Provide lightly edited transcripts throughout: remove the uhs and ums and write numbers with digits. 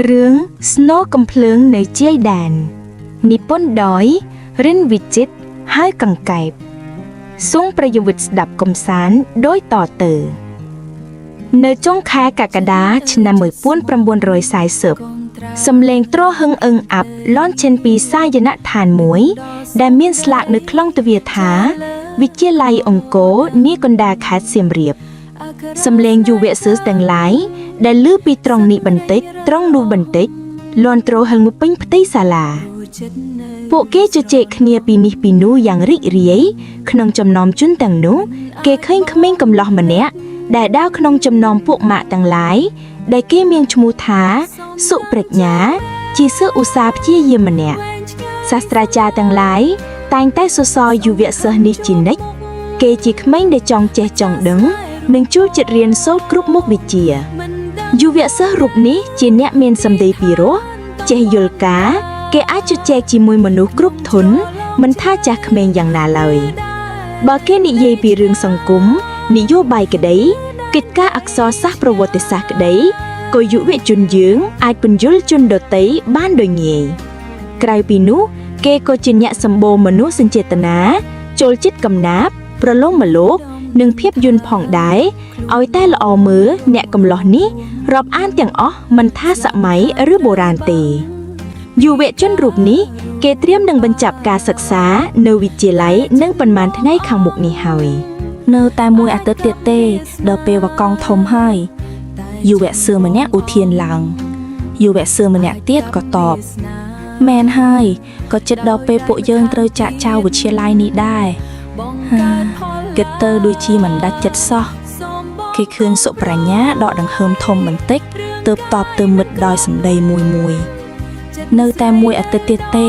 រឿងស្នូកំភ្លើងនៅជាយដែននិពន្ធដោយរិនវិចិត្រហើយកង្កែបសូមប្រយុទ្ធស្ដាប់កំសាន្តដោយតទៅនៅចុងខែកក្កដាឆ្នាំ1940សំឡេងទ្រហឹងអឹងអាប់លាន់ចេញពីសាយនដ្ឋានមួយដែលមានស្លាកនៅក្នុងទ្វារថាវិទ្យាល័យអង្គរនាកណ្ដាលខេត្តសៀមរាបសំឡេងយុវសិស្សទាំងឡាយដែលឮពីត្រង់នេះបន្តិចត្រង់នោះបន្តិចលាន់ទ្រហឹងពេញផ្ទៃសាលាពួកគេជជែកគ្នាពីនេះពីនោះយ៉ាងរីករាយក្នុងចំណោមជនទាំងនោះគេឃើញក្មេងកំឡោះម្នាក់ដែលដើរក្នុងចំណោមពួកម៉ាក់ទាំងឡាយដែលគេមានឈ្មោះថាសុប្រាជ្ញាជាសិស្សឧស្សាហ៍ព្យាយាមម្នាក់សាស្ត្រាចារ្យទាំងឡាយតែងតែសរសើរយុវសិស្សនេះជានិច្ចគេជាក្មេងដែលចង់ចេះចង់ដឹងនិងចូលចិត្តរៀនសូត្រគ្រប់មុខវិជ្ជាយុវសិស្សរូបនេះជាអ្នកមានសម្ដីពីរោះចេះយល់ការគេអាចជជែកជាមួយមនុស្សគ្រប់ធនមិនថាចាស់ក្មេងយ៉ាងណាឡើយបើគេនិយាយពីរឿងសង្គមនយោបាយក្តីកិច្ចការអក្សរសាស្ត្រប្រវត្តិសាស្ត្រក្តីក៏យុវជនយើងអាចពន្យល់ជនដទៃបានដោយងាយក្រៅពីនោះគេក៏ជាអ្នកសម្បូរមនោសញ្ចេតនាចូលចិត្តកំណាព្យប្រឡងមលោកនិងភាពយន្តផងដែរឲ្យតែល្អមើលអ្នកកំឡោះនេះរាប់អានទាំងអស់មិនថាសម័យឬបុរាណទេយុវជនរូបនេះគេត្រៀមនឹងបញ្ចប់ការសិក្សានៅវិទ្យាល័យនឹងប៉ុន្មានថ្ងៃខាងមុខនេះហើយនៅតែមួយអាទិត្យទៀតទេដល់ពេលវកង់ធំហើយយុវសិស្សម្នាក់ឧទានឡើងយុវសិស្សម្នាក់ទៀតក៏តបមែនហើយក៏ចិត្តដល់ពេលពួកយើងត្រូវចាក់ចោលវិទ្យាល័យនេះដែរគិតទៅដូចជាមិនដាច់ចិត្តសោះគេឃើញសុប្រាជ្ញាដកដង្ហើមធំបន្តិចទើបតបទៅមិត្តដោយសម្ដីមួយនៅតែមួយអាទិត្យទៀតទេ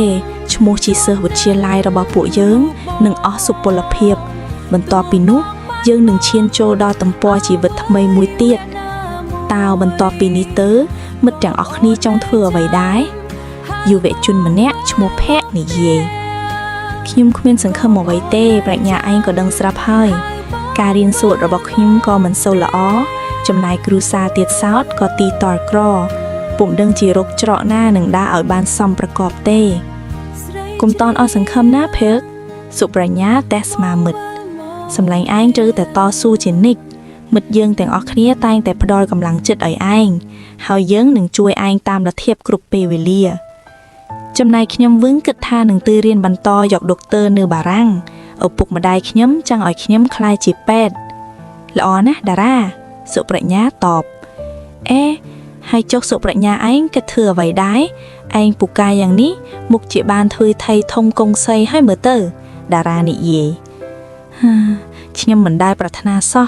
ឈ្មោះជាសិស្សវិទ្យាល័យរបស់ពួកយើងនឹងអស់សុពលភាពបន្ទាប់ពីនោះយើងនឹងឈានចូលដល់ទំព័រជីវិតថ្មីមួយទៀតតើបន្ទាប់ពីនេះទៅមិត្តទាំងអស់គ្នាចង់ធ្វើអ្វីដែរយុវជនម្នាក់ឈ្មោះភ័ក្រនិយាយខ្ញុំគ្មានសង្ឃឹមអ្វីទេប្រាជ្ញាឯងក៏ដឹងស្រាប់ហើយការរៀនសូត្ររបស់ខ្ញុំក៏មិនសូវល្អចំណាយគ្រួសារទៀតសោតក៏ទីតល់ក្រពុំដឹងជារោគច្រកណានឹងដើរឲ្យបានសមប្រកបទេគុំតន់អស់សង្ឃឹមណាភើកសុប្រាជ្ញាតែស្មាមិត្តសម្លេងឯងត្រូវតែតស៊ូជានិច្ចមិត្តយើងទាំងអស់គ្នាតែងតែផ្ដល់កម្លាំងចិត្តឲ្យឯងហើយយើងនឹងជួយឯងតាមលទ្ធភាពគ្រប់ពេលវេលាចំណែកខ្ញុំវិញគិតថានឹងទៅរៀនបន្តយកដុកទ័រនៅបារាំងឪពុកម្ដាយខ្ញុំចង់ឲ្យខ្ញុំក្លាយជាពេទ្យល្អណាស់តារាសុប្រាជ្ញាតបហើយចុះសុប្រាជ្ញាឯងគិតធ្វើអ្វីដែរឯងពូកាយ៉ាងនេះមុខជាបានធ្វើថៃធំកុងសីឲ្យមើលទៅតារានិយាយខ្ញុំមិនដែលប្រាថ្នាសោះ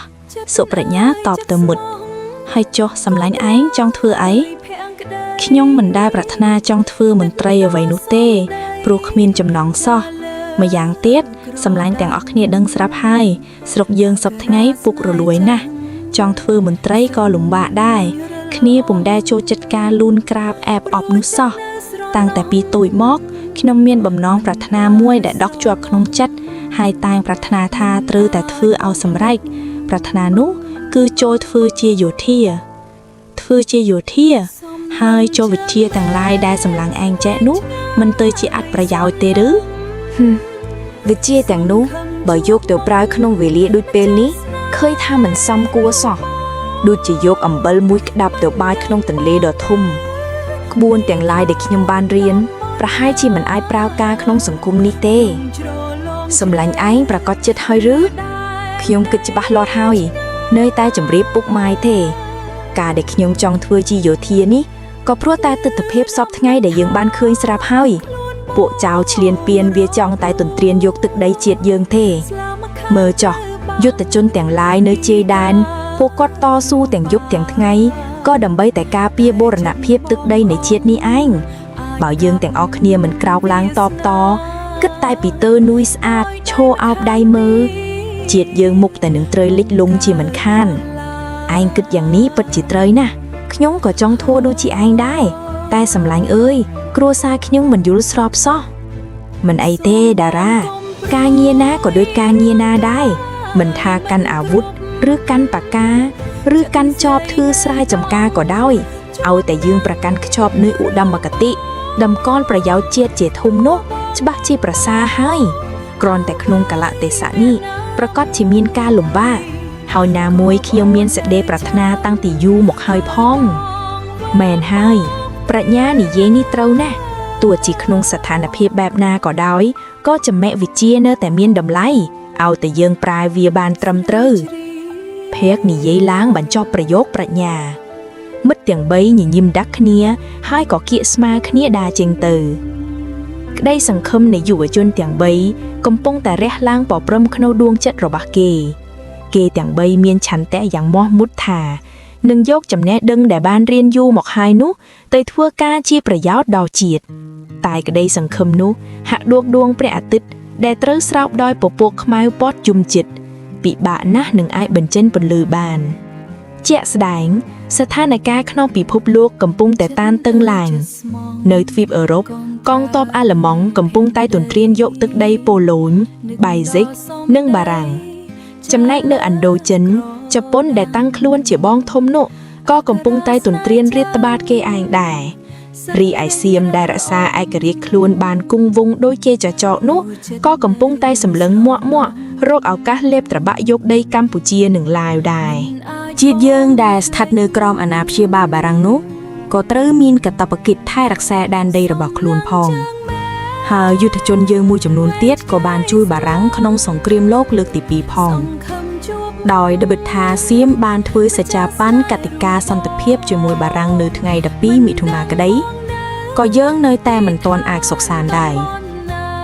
សុប្រាជ្ញាតបទៅមុតហើយចុះសម្លាញ់ឯងចង់ធ្វើអីខ្ញុំមិនដែលប្រាថ្នាចង់ធ្វើមន្ត្រីអ្វីនោះទេព្រោះគ្មានចំណងសោះម្យ៉ាងទៀតសម្លាញ់ទាំងអស់គ្នាដឹងស្រាប់ហើយស្រុកយើងសពថ្ងៃពុករលួយណាស់ចង់ធ្វើមន្ត្រីក៏លំបាកដែរគ្នាពុំដែលចូលចិត្តការលូនក្រាបអែបអបនោះសោះតាំងតែពីតូចមកខ្ញុំមានបំណងប្រាថ្នាមួយដែលដកជាប់ក្នុងចិត្តហើយតែងប្រាថ្នាថាត្រូវតែធ្វើឲ្យសម្រេចប្រាថ្នានោះគឺចូលធ្វើជាយោធាហើយចូលវិទ្យាទាំងឡាយដែលសម្លឹងឯងចែកនោះមិនទៅជាអត្ថប្រយោជន៍ទេឬវិទ្យាទាំងនោះបើយកទៅប្រើក្នុងវេលាដូចពេលនេះឃើញថាមិនសមគួរសោះដូចជាយកអំបិលមួយក្តាប់ទៅបាយក្នុងទន្លេដ៏ធំក្បួនទាំងឡាយដែលខ្ញុំបានរៀនប្រហែលជាមិនអាចប្រើការក្នុងសង្គមនេះទេសម្លាញ់ឯងប្រកាសចិត្តហើយឬខ្ញុំគិតច្បាស់លាស់ហើយនៅតែជម្រាបពុកម៉ែទេការដែលខ្ញុំចង់ធ្វើជាយោធានេះក៏ព្រោះតែទិដ្ឋភាពសពថ្ងៃដែលយើងបានឃើញស្រាប់ហើយពួកចៅឆ្លៀនពៀនវាចង់តែទន្ទ្រានយកទឹកដីជាតិយើងទេមើលចោះយុទ្ធជនទាំងឡាយនៅជេដែនពួកគាត់តស៊ូទាំងយប់ទាំងថ្ងៃក៏ដើម្បីតែការពារបូរណភាពទឹកដីនៃជាតិនេះឯងបើយើងទាំងអស់គ្នាមិនក្រោកឡើងតបតគិតតែពីទើនួយស្អាតឈោអោបដៃមើលជាតិយើងមុខតែនឹងត្រូវលិចលង់ជាមិនខានឯងគិតយ៉ាងនេះពិតជាត្រូវណាស់ខ្ញុំក៏ចង់ធ្វើដូចជាឯងដែរតែសម្លាញ់អើយគ្រួសារខ្ញុំមិនយល់ស្របសោះមិនអីទេតារាការងារណាក៏ដូចការងារណាដែរមិនថាកាន់អាវុធឬកាន់បកាឬកាន់ចបធ្វើស្រែចម្ការក៏ដោយ เอาแต่ยืงประกันชอบนุยอุดมปกติดำก้อนประยาวเจียดเจทุมโนฉบักจีประซาให้กรอนแต่ขนงกะละเตสะนี่ประกอบที่มีนกาหลุมบ้าเฮานามวยเคียวเมียนเสดปรารถนาตั้งติยูหมกเฮยพ้องแมนให้ปรัชญานี่เยนี่เต้าแน่ตัวจีขนงสถานภาพแบบนาก็ได้ก็จะแม่วิเจียเนอแต่เมียนดำไลเอาแต่เยืองปลายเวียบานตรำเตอเพกนี่เย้ล้างบันจอบประโยคปรัชญามึดเตียงใบหยิยิ้มดักเนียให้ก่อเกียสมาเนียดาเจงเตอได้สังคมในอยู่จนเตียงใบกำปงแต่แรกล้างปอปรมขนดวงเจ็ดระบะเกเตียงใบเมียนฉันแต่อย่างมอมุดถาหนึ่งโยกจำแนกดึงแต่บ้านเรียนอยู่หมอกไฮนุเตยทั่วก้าชีประยาวดาวจีดตายก็ได้สังคมนุหักดวงเปรอาทิตย์แดดเตอร์สาวดอยปปกขมายปอดจุมจิตปีบะนะหนึ่งไอบันเจนบนลือบานเจ้าแสดงสถานการณ์ขนมปีพบโลกกำปุงแต่ต้านตึงหลางเนยทวีปเอรบกองตอบอาละมองกำปุงใต้ตุนเรียนยกตึกใดโปโลนไบซิกนึ่งบารังจำแนกเนื้ออันโดจินจะป้นแดดตั้งคล้วนเจียบ้องทมโนก็กำปุงใต้ตุนเรียนเรียตบาดเกอายได้รีไอเซียมได้รักษาไอกระเรียกคล้วนบานกุ้งวงโดยเกจะเจาะโนก็กำปุงใต้สำเลิงมั่วโรคเอากะเล็บตระบะยกได้กัมพูเชียหนึ่งลายได้จีดเยิงได้สถัดเนื้อกรอมอนาเชียบาบารังนุก็เตอร์มีนกับตบกิจไทยรักษาแดนได้ระบาดคล้วนพองหายุทธจนเยิงมูจำนวนเตี้ยก็บานช่วยบารังขนมสงครามโลกเลือกติปีพองดอยดบิดทาเซียมบานทวีสจาปั้นกติกาสันติเพียบจมวยบารังเนื้อไงดับปี้มิถุนากระไดก็เยิ่งเนยแต่เหมือนตอนอากศกสารใด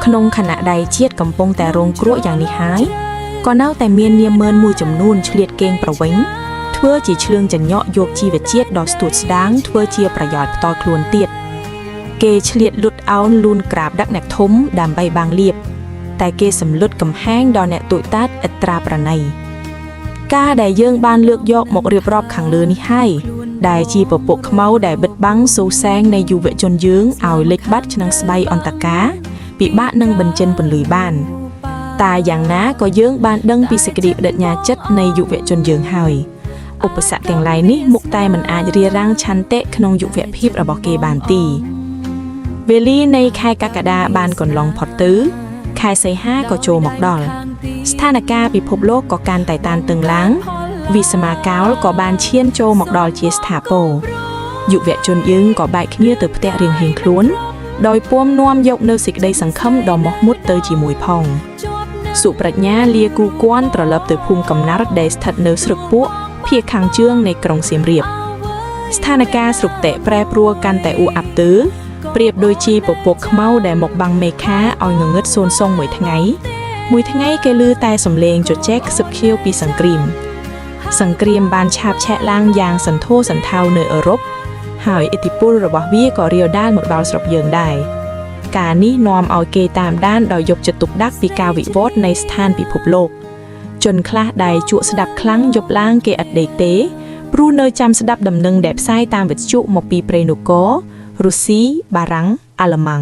ขนมขณะใดเชียดกำปงแต่โรงกลัวอย่างนี้หายก็เน่าแต่เมียนเนียมเมินมูจำนูนเฉลียดเกงประวิงเทื่อจีเชื่องจะเนาะโยกชีวเชียดดอสตูดสดางเทื่อเชียประหยัดต่อคลวนเตียดเกเฉลียดหลุดเอาลูนกราบดักแหนกทมดำใบบางเรียบแต่เกสำลุดกำแห้งดอนแหนตุยตัดอัตราประนัยก้าได้เยื่องบ้านเลือกยอกหมกเรียบรอบขังเลือนี้ให้ได้ชีปปกขมาได้บิดบังสูแซงในยูเวจนยื้งเอาเล็กบัดชนังสบายออนตะกาปีบ้านังบันเจนบนลุยบ้านตาอย่างน้าก็เยื่องบ้านดังปีสกดีเด็ดยาจัดในยูเวจนยื้งหอยอุปสรรคอย่างไรนี้มุกไตมันอาจเรียร่างชันเตะขนงยูเวพีบระบอกเกบานตีเวลี่ในคายกากระดาบานก่อนลองพอดตื้อคายไซห้าก็โจหมอกดอลสถานการณ์ปีพบโลกก่อการไต่ตานตึงล้างวิสมาเก้าก่อบานเชียนโจหมอกดอลเจสถาโปยุเวจนยืงก่อใบขณีตือเตะเรียงเฮงคล้วนโดยป้วมนวมยกเนื้อสิกได้สังคมดอมมุดเตอจีมวยพองสุปรัชญาเลียกูกวนตระลับตือภูมิกำนัดได้สถัดเนื้อสรุปปุ๊เพียขังเจื้องในกรงเสียมเรียบสถานการณ์สรุปเตะแปรปรัวกันแต่อูอับตื้อเปรียบโดยชีปกเมาแด่หมกบังเมฆาเอาเงเงิดโซนทรงมวยทั้งไงเกลือแต่สำเลงจุดแจ๊กสึกเขี้ยวปีสังกรีมบานชาบแฉะล่างยางสันโทสันเทาเนยอรบหายอิติปุระบะวิก่อเรียวด้านหมดดาวสรับเยิงได้การนี้นอมเอาเกตามด้านดอยยกจะตุกดักปีกาวิวอดในสถานปีภพโลกจนคลาใดจุสดับครั้งยบล่างเกอัดเดเตปรูเนยจำสดับดำเนิงแดบไส้ตามวิจุหมปีเปรนุโกรุซีบารังอาลมัง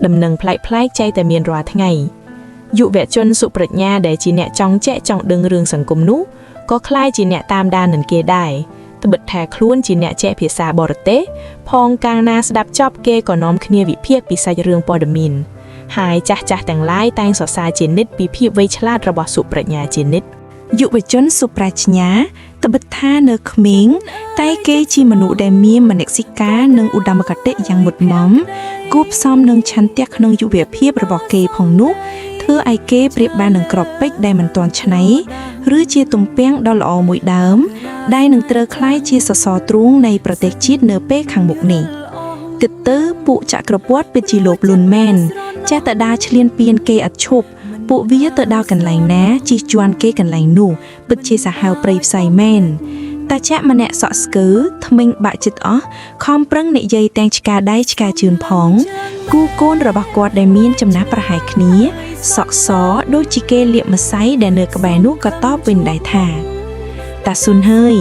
ดำเนิงพลายใจแต่เมียนรอทั้งไงอยู่แวะจนสุปรัชญาได้จีเนะจองแจ๊จองดึงเรื่องสังคมนุก็คล้ายจีเนะตามดานหนันเกได้ตบดแทคล้วนจีเนะแจ๊เพียซาบอร์เตพองกลางนาสดับจอบเกก่อนน้อมเคียวิเพียกปีไซเรื่องปอดมินหายจ่าแต่งไล่แตงสอดสายจีนิดปีพีไวชลาดระบสุปรัชญาจีนิดอยู่แวะจนสุปรัชญาตบดท่าเนอขมิงใต้เกจีมนุษย์ได้มีมันเอกซิกาหนึ่งอุดมกติยังหมดม้อมกูบซ้อมหนึ่งชั้นเตียกหนึ่งอยู่แวะเพียบระบอกเกพองนุเธอไอเกเปรียบบานหนึ่งกรอบเป็กได้มันตอนชนะหรือเจียตุ่มเปี้ยงดอลอมวยดำได้หนึ่งเตอคล้ายเจียสอตรุงในประเทศชีดเนอเป้ขังบุกนี่กึดเตอปุจะกระปวดเป็นจีโลบลุนแมนแจตดาเฉลียนเปียนเกอัดชุบปุวิยเตอดาวกันไหลนะจีจวนเกกันไหลนูปิดเชสาฮาวปรีไซแมนแต่แจ๊มาแนะสอสกือทมิงบะจิตอ๋อคอมปรังในใยแตงชกาได้ชกาจืนพองกูโกนระบกวดได้มีนจำนับประหายคนี้สอกซอโดยจิเกเลียมาไซแดเนอกระแบนุกระตอบเป็นได้ท่าแต่สุนเฮย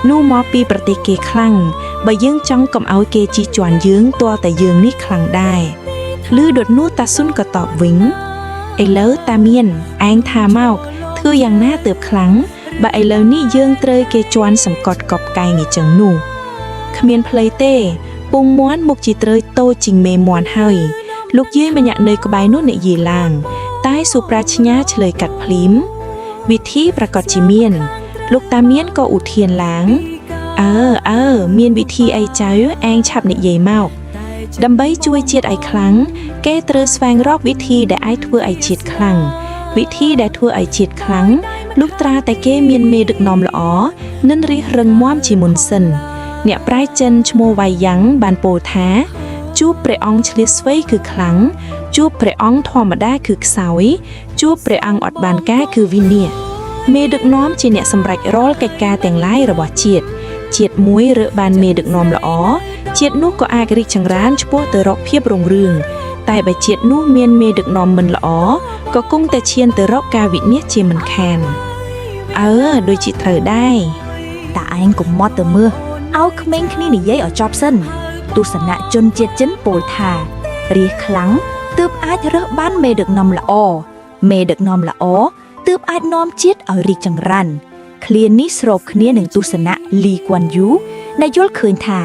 นู่มอปีประเทศเกคลั่งใบยื่งจ้องกับเอาเกจีจวนยืงตัวแต่ยืงนี่คลั่งได้ลือดดนู่ตาสุนกระตอบวิงไอเลิศตาเมียนแองทาเมาเธอยังหน้าเติบครั้งบ่ไอเลิศนี่ยืงเตยเกจวนสำกอดกอบไกไงจังนู គ្មានផ្លូវទេពុំមាន់មុខជាត្រូវតូចជាងមេមាន់ហើយលោកយាយម្នាក់នៅក្បែរនោះនិយាយឡើងតែសុប្រាជ្ញាឆ្លើយកាត់ភ្លាមវិធីប្រកាសជាមានលោកតាមានក៏ឧទានឡើងមានវិធីអីចៅឯងឆាប់និយាយមកដើម្បីជួយជាតិឲ្យខ្លាំងគេត្រូវស្វែងរកវិធីដែលអាចធ្វើឲ្យជាតិខ្លាំងវិធីដែលធ្វើឲ្យជាតិខ្លាំងលុះត្រាតែគេមានមេដឹកនាំល្អនឹងរិះរឹងមាំជាមុនសិនអ្នកប្រាជ្ញចិនឈ្មោះវ៉ៃយ៉ាងបានពោលថាជួបព្រះអង្គឆ្លៀសស្វ័យគឺខ្លាំងជួបព្រះអង្គធម្មតាគឺខ្សោយជួបព្រះអង្គអត់បានការគឺវិនាសមេដឹកនាំជាអ្នកសម្រេចរាល់កិច្ចការទាំងឡាយរបស់ជាតិមួយរើបានមេដឹកនាំល្អជាតិនោះក៏អាចរីកចម្រើនឆ្ពោះទៅរកភាពរុងរឿងតែបើជាតិនោះមានមេដឹកនាំមិនល្អក៏គង់តែឈានទៅរកការវិនាសជាមិនខានដូចជាត្រូវដែរតាឯងកុំមកទៅមើលឲ្យក្មេងគ្នានិយាយឲ្យចប់សិនទស្សនៈជនជាតិចិនពោលថារាជខ្លាំងទើបអាចរើសបានមេដឹកនាំល្អមេដឹកនាំល្អទើបអាចនាំជាតិឲ្យរីកចម្រើនឃ្លានេះស្របគ្នានឹងទស្សនៈលីគួនយូដែលយល់ឃើញថា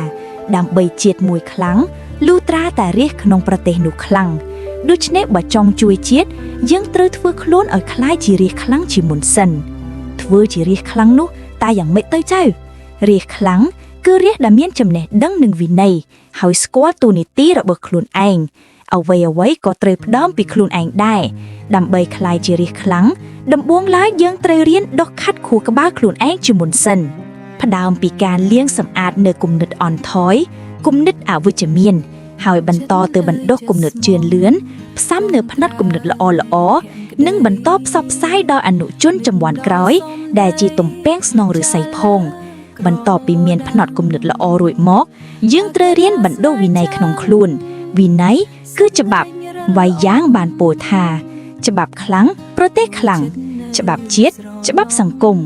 ដើម្បីជាតិមួយខ្លាំងលុះត្រាតែរាជក្នុងប្រទេសនោះខ្លាំងដូច្នេះបើចង់ជួយជាតិយើងត្រូវធ្វើខ្លួនឲ្យคล้ายជារាជខ្លាំងជាមុនសិនធ្វើជារាជខ្លាំងនោះតែយ៉ាងម៉េចទៅចៅរាជខ្លាំងគឺរាជដែលមានចំណេះដឹងនិងវិន័យហើយស្គាល់តួនាទីរបស់ខ្លួនឯងអ្វីក៏ត្រូវផ្ដើមពីខ្លួនឯងដែរដើម្បីคล้ายជារាជខ្លាំងដំបូងឡើយយើងត្រូវរៀនដុសខាត់ខួរក្បាលខ្លួនឯងជាមុនសិនផ្ដើមពីការលាងសម្អាតនៅគំនិតអន់ថយគំនិតអវិជ្ជមានហើយបន្តទៅបណ្ដុះគំនិតជឿនលឿនផ្សំនៅផ្នែកគំនិតល្អនិងបន្តផ្សព្វផ្សាយដល់អនុជនជំនាន់ក្រោយដែលជាទំពាំងស្នងឫស្សីផងបន្ទាប់ពីមានផ្នែកគំនិតល្អរួចមកយើងត្រូវរៀនបណ្ដុះវិន័យក្នុងខ្លួនវិន័យគឺច្បាប់វ៉ៃយ៉ាងបានពោលថាច្បាប់ខ្លាំងប្រទេសខ្លាំងច្បាប់ជាតិច្បាប់សង្គម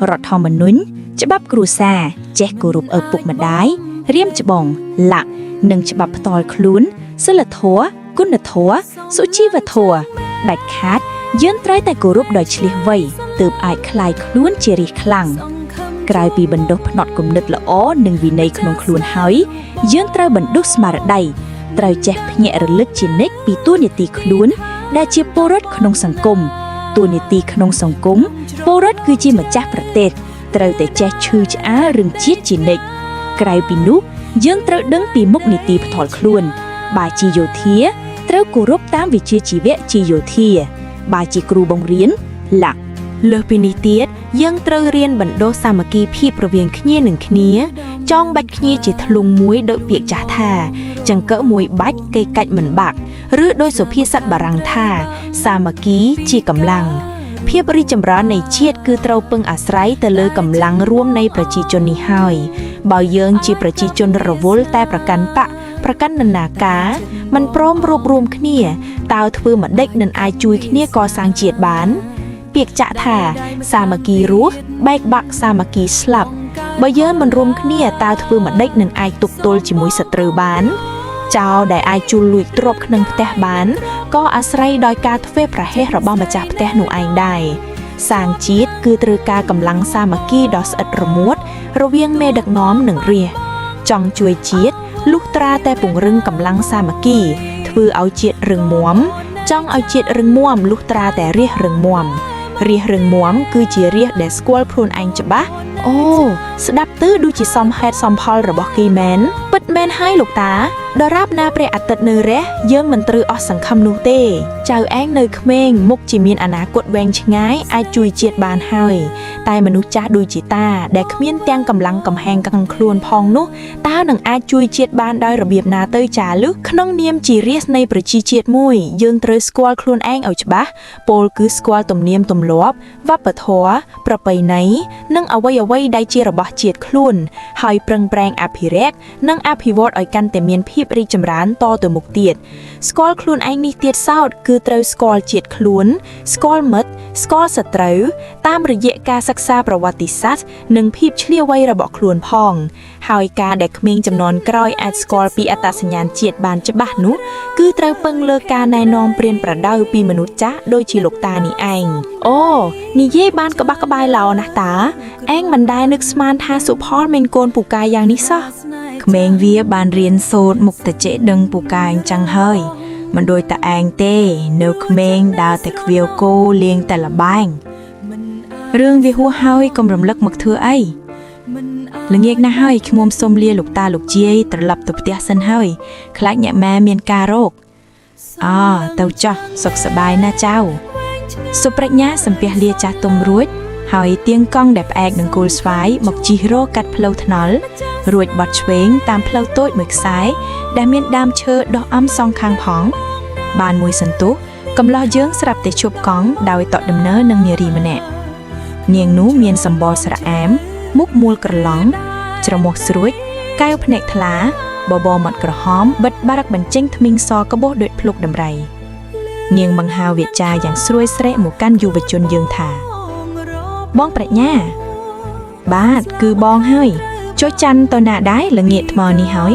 រដ្ឋធម្មនុញ្ញច្បាប់គ្រួសារចេះគោរពឪពុកម្ដាយរៀមច្បងលក្ខនិងច្បាប់ផ្ទាល់ខ្លួនសិលធម៌គុណធម៌សុជីវធម៌ដាច់ខាតយើងត្រូវតែគោរពដោយឆ្លៀសវៃទើបអាចคลายខ្លួនជារាជខ្លាំងក្រៅពីបណ្ដុះផ្នត់គំនិតល្អនិងវិន័យក្នុងខ្លួនហើយយើងត្រូវបណ្ដុះស្មារតីត្រូវចេះភ្ញាក់រលឹកជានិច្ចពីតួនាទីខ្លួនដែលជាពលរដ្ឋក្នុងសង្គមតួនាទីក្នុងសង្គមពលរដ្ឋគឺជាម្ចាស់ប្រទេសត្រូវតែចេះឈឺឆ្អាលរឿងជាតិជានិច្ចក្រៅពីនោះយើងត្រូវដឹងពីមុខនីតិផ្ទាល់ខ្លួនបើជាយោធាត្រូវគោរពតាមវិជ្ជាជីវៈជាយោធាបើជាគ្រូបង្រៀនលក្ខលើសពីនេះទៀតយើងត្រូវរៀនបណ្ដុះសាមគ្គីភាពរវាងគ្នានឹងគ្នាចងបាច់គ្នាជាធ្លុងមួយដោយពាក្យចាស់ថាចង្កឹះមួយបាច់គេកាច់មិនបាក់ឬដោយសុភាសិតបារាំងថាសាមគ្គីជាកម្លាំងភាពរីកចម្រើននៃជាតិគឺត្រូវពឹងអាស្រ័យទៅលើកម្លាំងរួមនៃប្រជាជននេះហើយបើយើងជាប្រជាជនរវល់តែប្រកាន់បកប្រកាន់នរណាការមិនព្រមរួបរวมគ្នាតើធ្វើម្ដេចនឹងអាចជួយគ្នាកសាងជាតិបានពាក្យចាក់ថាសាមគ្គីរស់បែកបាក់សាមគ្គីស្លាប់បើយើងមិនរួមគ្នាតើធ្វើម្ដេចនឹងអាចទប់ទល់ជាមួយសត្រូវបានចោរដែលអាចជួលលួចទ្រព្យក្នុងផ្ទះបានក៏អាស្រ័យដោយការធ្វេសប្រហែសរបស់ម្ចាស់ផ្ទះនោះឯងដែរសាងជាតិគឺត្រូវការកម្លាំងសាមគ្គីដ៏ស្អិតរមួតរវាងមេដឹកនាំនិងរាស្ត្រចង់ជួយជាតិលុះត្រាតែពង្រឹងកម្លាំងសាមគ្គីធ្វើឲ្យជាតិរឹងមាំចង់ឲ្យជាតិរឹងមាំលុះត្រាតែរាស្ត្ររឹងមាំរាស្ត្ររឹងមាំគឺជារាស្ត្រដែលស្គាល់ខ្លួនឯងច្បាស់អូស្ដាប់ទៅដូចជាសមហេតុសមផលរបស់គេមែនពិតមែនហើយលោកតាដរាបណាព្រះអាទិត្យនៅរះយើងមិនត្រូវអស់សង្ឃឹមនោះទេចៅឯងនៅក្មេងមុខជាមានអនាគតវែងឆ្ងាយអាចជួយជាតិបានហើយតែមនុស្សចាស់ដូចជាតាដែលគ្មានទាំងកម្លាំងកំហែងក្នុងខ្លួនផងនោះតើនឹងអាចជួយជាតិបានដោយរបៀបណាទៅចាលឹះក្នុងនាមជារាស្ត្រនៃប្រជាជាតិមួយយើងត្រូវស្គាល់ខ្លួនឯងឲ្យច្បាស់ពោលគឺស្គាល់ទំនៀមទម្លាប់វប្បធម៌ប្រពៃណីនិងអ្វីដែលជារបស់ជាតិខ្លួនហើយប្រឹងប្រែងអភិរក្សនិងអភិវឌ្ឍឲ្យកាន់តែមានភាពរីកចម្រើនតទៅមុខទៀតស្គាល់ខ្លួនឯងនេះទៀតសោតគឺត្រូវស្គាល់ជាតិខ្លួនស្គាល់មិត្តស្គាល់សត្រូវតាមរយៈការសិក្សាប្រវត្តិសាស្ត្រនិងភាពឈ្លាសវៃរបស់ខ្លួនផងហើយការដែលក្មេងជំនាន់ក្រោយអាចស្គាល់ពីអត្តសញ្ញាណជាតិបានច្បាស់នោះគឺត្រូវពឹងលើការណែនាំព្រានប្រដៅពីមនុស្សចាស់ដូចជាលោកតានេះឯងអូនិយាយបានក្បាស់ក្បាយល្អណាស់តាឯងមិនដែលនឹកស្មានថាសុផលមានកូនពូកែយ៉ាងនេះសោះ ក្មេងវាបានរៀនសូត្រមុខតចេដឹងពូកាអញ្ចឹងហើយមិនដូចតែឯងទេនៅក្មេងដើរតែខ្វៀវគោលេងតែលបែងរឿងវាហួសហើយកុំរំលឹកមកធ្វើអីល្ងាចណាស់ហើយខ្ញុំសូមលាលោកតាលោកយាយត្រឡប់ទៅផ្ទះសិនហើយខ្លាចអ្នកម៉ែមានការរោគទៅចោះសុខសប្បាយណាចៅសុប្រាជ្ញាសំពះលាចាស់ទុំរួចហើយទៀងកង់ដែលផ្អែកនឹងគល់ស្វាយមកជិះរកកាត់ផ្លូវថ្នល់រួចបត់ឆ្វេងតាមផ្លូវតូចមួយខ្សែដែលមានដើមឈើដុះអំសងខាងផងបានមួយសន្ទុះកំឡោះយើងស្រាប់តែជប់កង់ដោយតក់ដំណើរនឹងនារីម្នាក់នាងនោះមានសម្បល់ស្រអាមមុខមូលក្រឡង់ច្រមុះស្រួចកែវភ្នែកថ្លាបបរមាត់ក្រហមបិទបារកបញ្ចេញធ្មីងសកបោះដូចភ្លុកដំរីនាងបង្ហាវាចាយ៉ាងស្រួយស្រែកមកកាន់យុវជនយើងថាបងប្រាជ្ញាបាទគឺបងហើយចុះច័ន្ទទៅណាដែរល្ងាចថ្មនេះហើយ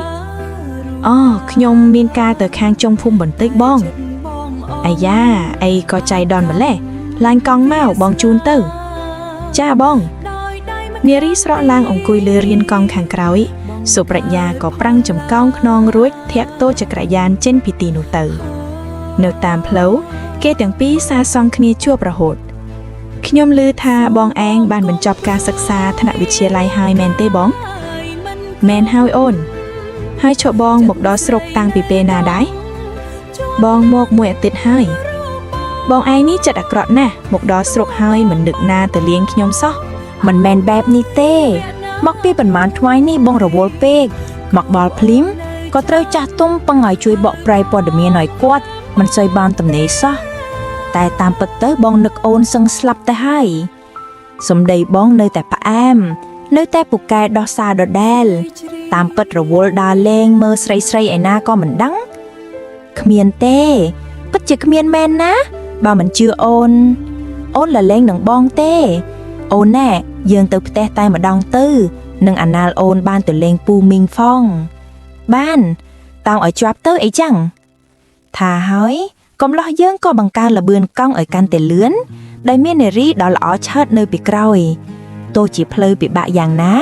ខ្ញុំមានការទៅខាងចុងភូមិបន្តិចបងអាយ៉ាអីក៏ចៃដន្យម្លេះឡាញកង់មកបងជូនទៅចាបងនារីស្រក់ឡើងអង្គុយលើរៀនកង់ខាងក្រោយសុប្រាជ្ញាក៏ប្រាំងចំកោងខ្នងរួចធាក់តូចក្រយានចេញពីទីនោះទៅនៅតាមផ្លូវគេទាំងពីរសាសង់គ្នាជួបរហូតខ្ញុំឮថាបងឯងបានបញ្ចប់ការសិក្សាថ្នាក់វិទ្យាល័យហើយមែនទេបងមែនហើយអូនហើយឈប់បងមកដល់ស្រុកតាំងពីពេលណាដែរបងមកមួយអាទិត្យហើយបងឯងនេះចិត្តអាក្រក់ណាស់មកដល់ស្រុកហើយមិននឹកណាទៅលៀងខ្ញុំសោះមិនមែនបែបនេះទេមកពីប៉ុន្មានថ្ងៃនេះបងរវល់ពេកមកបល់ភ្លាមក៏ត្រូវចាស់ទុំពឹងឲ្យជួយបកប្រែព័ត៌មានឲ្យគាត់មិនសូវបានទំនេរសោះតែតាមពិតទៅបងនឹកអូនសឹងស្លាប់ទៅហើយសម្ដីបងនៅតែផ្អែមនៅតែពូកែដោះសារដដែលតាមពិតរវល់ដើរលេងមើលស្រីស្រីឯណាក៏មិនដឹងគ្មានទេពិតជាគ្មានមែនណាបើមិនជឿអូនលលេងនឹងបងទេអូនណែយើងទៅផ្ទះតែម្ដងទៅនឹងអាណាលអូនបានទៅលេងពូមីងផងបានតោងឲ្យជាប់ទៅអីចឹងថាហើយកំឡោះយើងក៏បង្កើនលបឿនកង់ឲ្យកាន់តែលឿនដែលមាននារីដ៏ល្អឆើតនៅពីក្រោយទោះជាផ្លូវពិបាកយ៉ាងណា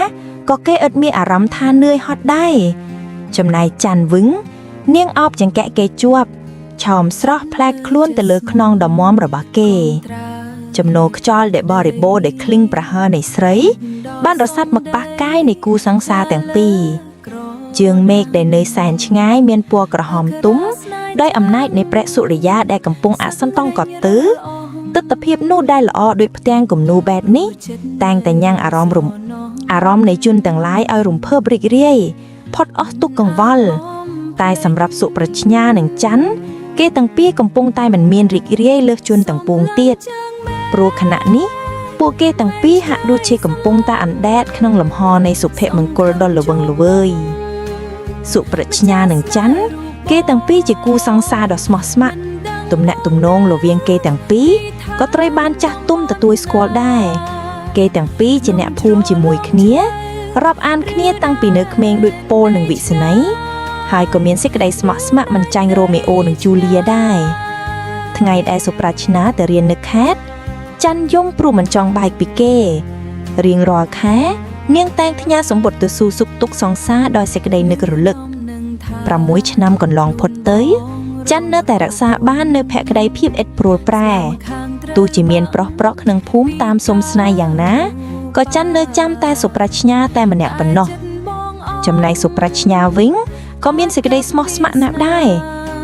ក៏គេឥតមានអារម្មណ៍ថានឿយហត់ដែរចំណែកច័ន្ទវឹងនាងអោបចង្កែគេជាប់ឆោមស្រស់ផ្លែកខ្លួនទៅលើខ្នងដ៏មាំរបស់គេចំណូលខ្យល់ដែលបរិបូរដែលឃ្លីងប្រហើរនៃស្រីបានរសាត់មកប៉ះកាយនៃគូសង្សារទាំងពីរជើងមេឃដែលនៅសែនឆ្ងាយមានពណ៌ក្រហមទុំដោយអំណាចនៃព្រះសុរិយាដែលកំពុងអសន្តង្គតទិដ្ឋភាពនោះដែលល្អដូចផ្ទាំងគំនូរបែបនេះតែងតែញ៉ាំងអារម្មណ៍នៃជនទាំងឡាយឲ្យរំភើបរីករាយផុតអស់ទុក្ខកង្វល់តែសម្រាប់សុប្រាជ្ញានិងច័ន្ទគេទាំងពីរកំពុងតែមិនមានរីករាយលើសជនទាំងពួងទៀតព្រោះខណៈនេះពួកគេទាំងពីរហាក់ដូចជាកំពុងតែអណ្ដែតក្នុងលំហនៃសុភមង្គលដ៏ល្វឹងល្វើយសុប្រាជ្ញានិងច័ន្ទគេទាំងពីរជាគូសង្សារដ៏ស្មោះស្ម័គ្រទំនាក់ទំនងរវាងគេទាំងពីរក៏ត្រូវបានចាស់ទុំទទួលស្គាល់ដែរគេទាំងពីរជាអ្នកភូមិជាមួយគ្នារាប់អានគ្នាតាំងពីនៅក្មេងដូចពោលនិងវិស័យហើយក៏មានសេចក្តីស្មោះស្ម័គ្រមិនចាញ់រ៉ូមេអូនិងជូលៀដែរថ្ងៃដែលសុប្រាជ្ញាទៅរៀននៅខេត្តច័ន្ទយំព្រោះមិនចង់បែកពីគេរៀងរាល់ខែនាងតែងផ្ញើសម្បត្តិទៅសួរសុខទុក្ខសង្សារដោយសេចក្តីនឹករលឹក6 ឆ្នាំកន្លងផុតទៅច័ន្ទនៅតែរក្សាបាននៅភក្តីភាពឥតព្រួលប្រែទោះជាមានប្រុសប្រកក្នុងភូមិតាមសុំស្នេហ៍យ៉ាងណាក៏ច័ន្ទនៅចាំតែសុប្រាជ្ញាតែម្នាក់ប៉ុណ្ណោះចំណែកសុប្រាជ្ញាវិញក៏មានសេចក្តីស្មោះស្ម័គ្រណាស់ដែរ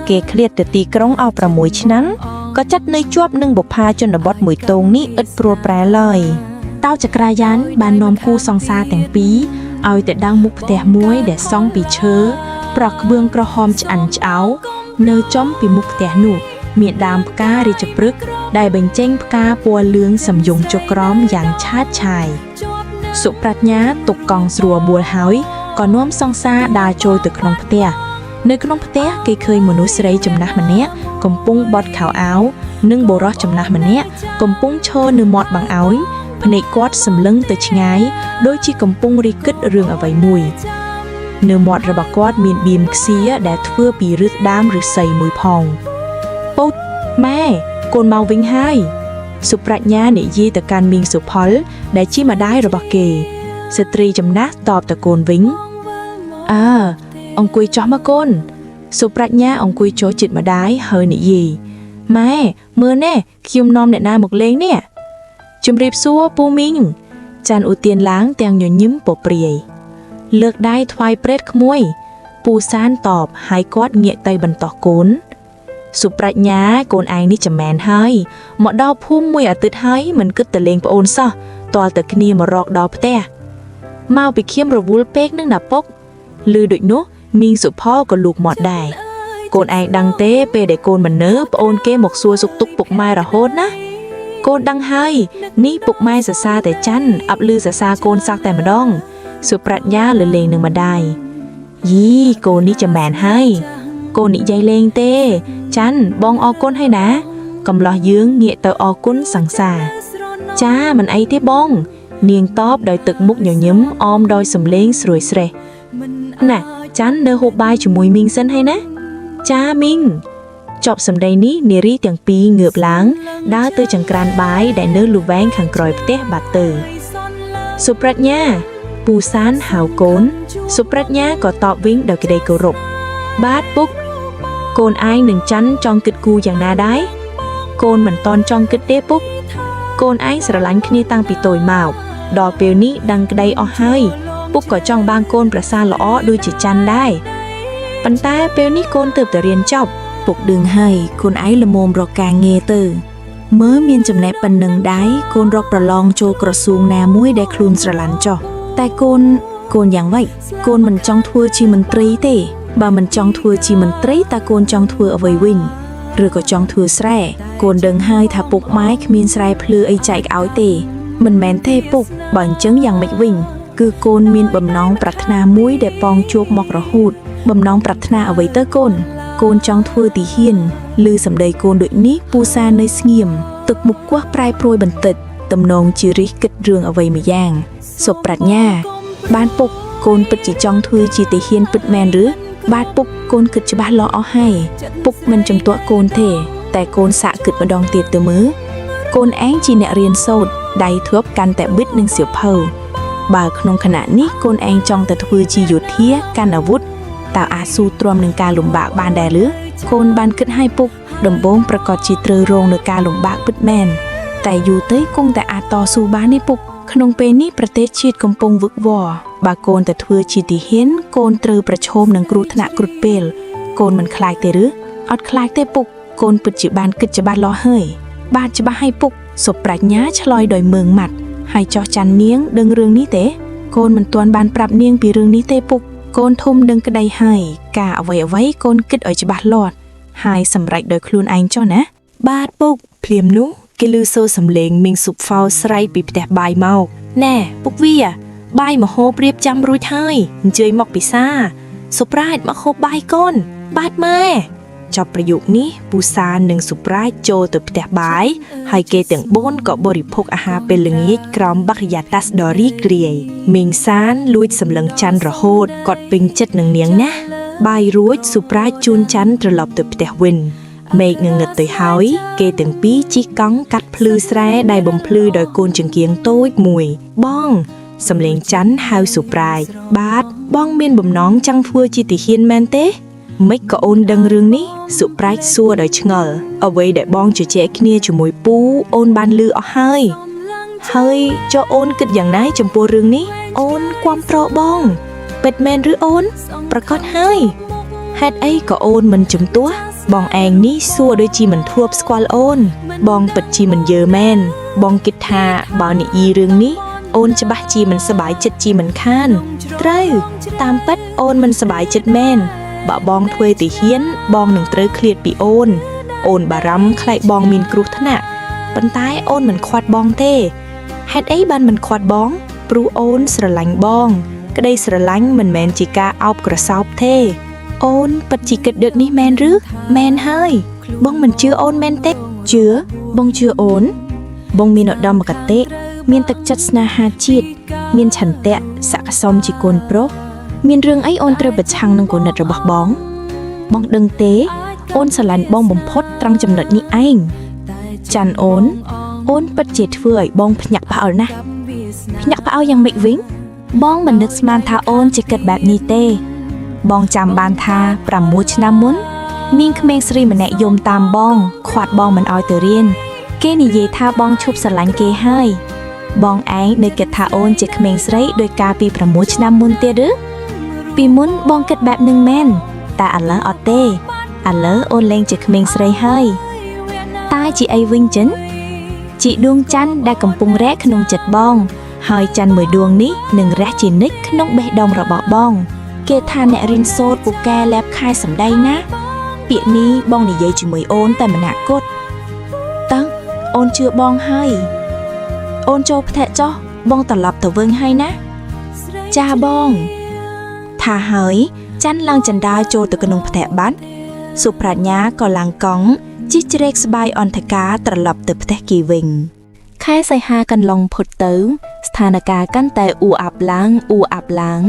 គេឃ្លាតទៅទីក្រុងអស់6 ឆ្នាំក៏ចាត់នៅជាប់នឹងបុប្ផាជនបទមួយតោងនេះឥតព្រួលប្រែឡើយតោចក្រាយានបាននាំគូសង្សារទាំងពីរឲ្យទៅដល់មុខផ្ទះមួយដែលសង់ពីឈើប្រក់ក្បឿងក្រហមឆ្អិនឆ្អៅនៅចំពីមុខផ្ទះនោះមានដើមផ្ការាជព្រឹក្សដែលបញ្ចេញផ្កាពណ៌លឿងសំយុងចុះក្រោមយ៉ាងឆាតឆាយសុប្រាជ្ញាទុកកង់ស្រួលបួលហើយក៏នាំសង្សារដើរចូលទៅក្នុងផ្ទះនៅក្នុងផ្ទះគេឃើញមនុស្សស្រីចំណាស់ម្នាក់កំពុងបត់ខោអាវនិងបុរសចំណាស់ម្នាក់កំពុងឈរនៅមាត់បង្អោយភ្នែកគាត់សម្លឹងទៅឆ្ងាយដូចជាកំពុងរិះគិតរឿងអ្វីមួយនៅមាត់របស់គាត់មានបៀមខ្សៀដែលធ្វើពីឫសដើមឫស្សីមួយផងពុតម៉ែកូនមកវិញហើយសុប្រាជ្ញានិយាយទៅកាន់មីងសុផលដែលជាម្ដាយរបស់គេស្ត្រីចំណាស់តបទៅកូនវិញ អង្គុយចោះមកកូនសុប្រាជ្ញាអង្គុយចូលចិត្តម្ដាយហើយនិយាយម៉ែមើលណែខ្ញុំនាំអ្នកណាមកលេងនេះជំរាបសួរពូមីងចាន់ឧទានឡើងទាំងញញឹមពព្រាយលើកដៃថ្វាយព្រែតក្មួយពូសានតបហើយគាត់ងាកទៅបន្តោះកូនសុប្រាជ្ញាកូនឯងនេះចំមែនហើយមកដល់ភូមិមួយអាទិត្យហើយមិនគិតទៅលេងប្អូនសោះទាល់តែគ្នាមករកដល់ផ្ទះមកពីខ្ញុំរវល់ពេកនឹងណាពុកឮដូចនោះមីងសុផលក៏លូកមាត់ដែរកូនឯងដឹងទេពេលដែលកូនមិននៅប្អូនគេមកសួរសុខទុក្ខពុកម៉ែរហូតណាកូនដឹងហើយនេះពុកម៉ែសរសើរតែច័ន្ទអប់ឮសរសើរកូនសាក់តែម្ដងសុប្រាជ្ញាលលេងនឹងម្ដាយយីកូននេះចំមែនហើយកូននិយាយលេងទេច័ន្ទបងអរគុណហើយណាកំឡោះយើងងាកទៅអរគុណសង្សារចាមិនអីទេបងនាងតបដោយទឹកមុខញញឹមអមដោយសំឡេងស្រួយស្រេះណាច័ន្ទនៅហូបបាយជាមួយមីងសិនហើយណាចាមីងចប់សម្ដីនេះនារីទាំងពីរងើបឡើងដើរទៅចង្ក្រានបាយដែលនៅលូវែងខាងក្រោយផ្ទះបាត់ទៅសុប្រាជ្ញាពូសានហៅកូនសុប្រាជ្ញាក៏តបវិញដោយក្តីគោរពបាទពុកកូនឯងនឹងច័ន្ទចង់គិតគូរយ៉ាងណាដែរកូនមិនតន់ចង់គិតទេពុកកូនឯងស្រឡាញ់គ្នាតាំងពីតូចមកដល់ពេលនេះដឹងក្តីអស់ហើយពុកក៏ចង់បានកូនប្រសើរល្អដូចជាច័ន្ទដែរប៉ុន្តែពេលនេះកូនទើបតែរៀនចប់ពុកដឹងហើយកូនឯងល្មមរកការងារទៅមើលមានចំណេះប៉ុណ្ណឹងដែរកូនរកប្រឡងចូលក្រសួងណាមួយដែលខ្លួនស្រឡាញ់ចោះតែកូនយ៉ាងម៉េចកូនមិនចង់ធ្វើជាមន្ត្រីទេបើមិនចង់ធ្វើជាមន្ត្រីតើកូនចង់ធ្វើអ្វីវិញឬក៏ចង់ធ្វើស្រែកូនដឹងហើយថាពុកម៉ែគ្មានស្រែភ្លឺអីចែកឲ្យទេមិនមែនទេពុកបើអញ្ចឹងយ៉ាងម៉េចវិញគឺកូនមានបំណងប្រាថ្នាមួយដែលប៉ងជួបមករហូតបំណងប្រាថ្នាអ្វីទៅកូនចង់ធ្វើទីហ៊ានឮសម្ដីកូនដូចនេះពូសានៅស្ងៀមទឹកមុខគាស់ប្រែប្រួយបន្តិចទំនងជារិះគិតរឿងអ្វីមួយយ៉ាងសុប្រាជ្ញាបានពុកកូនពិតជាចង់ធ្វើជាទីហ៊ានពិតមែនឬបាទពុកកូនគិតច្បាស់លាស់អស់ហើយពុកមិនចំទាក់កូនទេតែកូនសាកគិតម្ដងទៀតទៅមើលកូនឯងជាអ្នករៀនសូត្រដៃធ្លាប់កាន់តែប៊ិតនឹងសៀវភៅបើក្នុងខណៈនេះកូនឯងចង់តែធ្វើជាយោធាកាន់អាវុធតើអាចស៊ូទ្រាំនឹងការលំបាកបានដែរឬកូនបានគិតឲ្យពុកដំបូងប្រកាសជាត្រូវរងនឹងការលំបាកពិតមែនតែយូរទៅគង់តែអាចតស៊ូបានទេពុកក្នុងពេលនេះប្រទេសជាតិកំពុងវឹកវរបើកូនតែធ្វើជាទីហ៊ានកូនត្រូវប្រឈមនឹងគ្រោះថ្នាក់គ្រុឌពេលកូនមិនខ្លាចទេឬអត់ខ្លាចទេពុកកូនពិតជាបានគិតច្បាស់លាស់ហើយបាទច្បាស់ឲ្យពុកសុប្រាជ្ញាឆ្លើយដោយមើងម៉ាត់ហើយចោះច័ន្ទនាងដឹងរឿងនេះទេកូនមិនទាន់បានប្រាប់នាងពីរឿងនេះទេពុកកូនធំដឹងក្តីហើយការអ្វីកូនគិតឲ្យច្បាស់លាស់ហើយសម្រេចដោយខ្លួនឯងចុះណាបាទពុកភ្លាមនោះគេឮសូរសំឡេងមីងស៊ុបហ្វោស្រែកពីផ្ទះបាយមកណែពុកវាបាយមហូបរៀបចំរួចហើយអញ្ជើញមកពិសាសុប្រាជ្ញមកហូបបាយកូនបាទម៉ែចប់ប្រយោគនេះពូសាននិងសុប្រាជ្ញចូលទៅផ្ទះបាយហើយគេទាំង4ក៏បរិភោគអាហារពេលល្ងាចក្រោមបរិយាកាសដ៏រីករាយមីងសានលួចសម្លឹងច័ន្ទរហូតគាត់ពេញចិត្តនឹងនាងណាស់បាយរួចសុប្រាជ្ញជូនច័ន្ទត្រឡប់ទៅផ្ទះវិញមេឃងងឹតទៅហើយគេទាំងពីរជិះកង់កាត់ភ្លឺស្រែដែលបំភ្លឺដោយកូនចង្កៀងតូចមួយបងសំឡេងច័ន្ទហៅសុប្រាជ្ញបាទបងមានបំណងចង់ធ្វើជាទាហានមែនទេមិនក៏អូនដឹងរឿងនេះសុប្រាជ្ញសួរដោយឆ្ងល់អ្វីដែលបងជជែកគ្នាជាមួយពូអូនបានឮអស់ហើយចុះអូនគិតយ៉ាងណាចំពោះរឿងនេះអូនគាំទ្របងពិតមែនឬអូនប្រកាសហើយហេតុអីក៏អូនមិនជំទាស់បងឯងនេះសួរដូចជាមិនធ្លាប់ស្គាល់អូនបងពិតជាមិនយឺមែនបងគិតថាបើនិយាយរឿងនេះអូនច្បាស់ជាមិនសប្បាយចិត្តជាមិនខានត្រូវតាមពិតអូនមិនសប្បាយចិត្តមែនបើបងធ្វើទាហានបងនឹងត្រូវឃ្លាតពីអូនបារម្ភខ្លាចបងមានគ្រោះថ្នាក់ប៉ុន្តែអូនមិនខ្វាត់បងទេហេតុអីបានមិនខ្វាត់បងព្រោះអូនស្រឡាញ់បងក្តីស្រឡាញ់មិនមែនជាការអោបក្រសោបទេអូនពិតជាគិតដូចនេះមែនឬមែនហើយបងមិនជឿអូនមែនទេជឿបងជឿអូនបងមានឧត្តមគតិមានទឹកចិត្តស្នេហាជាតិមានឆន្ទៈស័ក្តិសមជាកូនប្រុសមានរឿងអីអូនត្រូវប្រឆាំងនឹងគំនិតរបស់បងដឹងទេអូនស្រឡាញ់បងបំផុតត្រង់ចំណុចនេះឯងច័ន្ទអូនពិតជាធ្វើឲ្យបងភ្ញាក់ផ្អើលណាស់ភ្ញាក់ផ្អើលយ៉ាងម៉េចវិញបងមិននឹកស្មានថាអូនជាគិតបែបនេះទេ បងចាំបានថា6ឆ្នាំមុនមានក្មេងស្រីម្នាក់យំតាមបងខ្វាត់បងមិនឲ្យទៅរៀនគេនិយាយថាបងឈប់ស្រឡាញ់គេហើយបងឯងនៅគិតថាអូនជាក្មេងស្រីដោយការពី6ឆ្នាំមុនទៀតឬពីមុនបងគិតបែបនឹងមែនតែឥឡូវអត់ទេឥឡូវអូនលែងជាក្មេងស្រីហើយតែជាអីវិញចឹងជាដួងច័ន្ទដែលកំពុងរះក្នុងចិត្តបងហើយច័ន្ទមួយដួងនេះនឹងរះជានិច្ចក្នុងបេះដូងរបស់បងគេថាអ្នករៀនសូត្រពូកែលែបខែសម្ដីណាពាក្យនេះបងនិយាយជាមួយអូនតែម្នាក់គត់តើអូនជឿបងហើយអូនចូលផ្ទះចុះបងត្រឡប់ទៅវិញហើយណាចាបងថាហើយច័ន្ទឡើងចណ្ដាលចូលទៅក្នុងផ្ទះបាត់សុប្រាជ្ញាក៏ឡើងកង់ជិះជ្រែកស្បាយអន្តការត្រឡប់ទៅផ្ទះគេវិញខែសីហាកន្លងផុតទៅស្ថានភាពកាន់តែអ៊ូអាប់ឡើង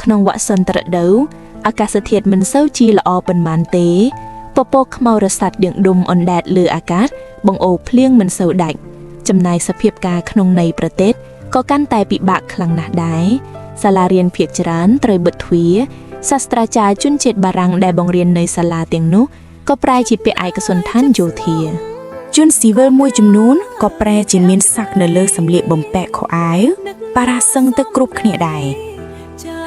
ក្នុងវសន្តរដូវអាកាសធាតុមិនសូវជាល្អប៉ុន្មានទេពពកខ្មៅរសាត់ដៀងដុំអណ្ដែតលើអាកាសបង្អូរភ្លៀងមិនសូវដាច់ចំណាយសភាពការក្នុងនៃប្រទេសក៏កាន់តែពិបាកខ្លាំងណាស់ដែរសាលារៀនភាគច្រើនត្រូវបិទទ្វារសាស្ត្រាចារ្យជនជាតិបារាំងដែលបង្រៀននៅសាលាទាំងនោះក៏ប្រែជាពាក្យឯកសណ្ឋានយោធាជនស៊ីវិលមួយចំនួនក៏ប្រែជាមានស័ក្តិនៅលើសម្លៀកបំពាក់ខោអាវប៉ារ៉ាសឹងទៅគ្រប់គ្នាដែរ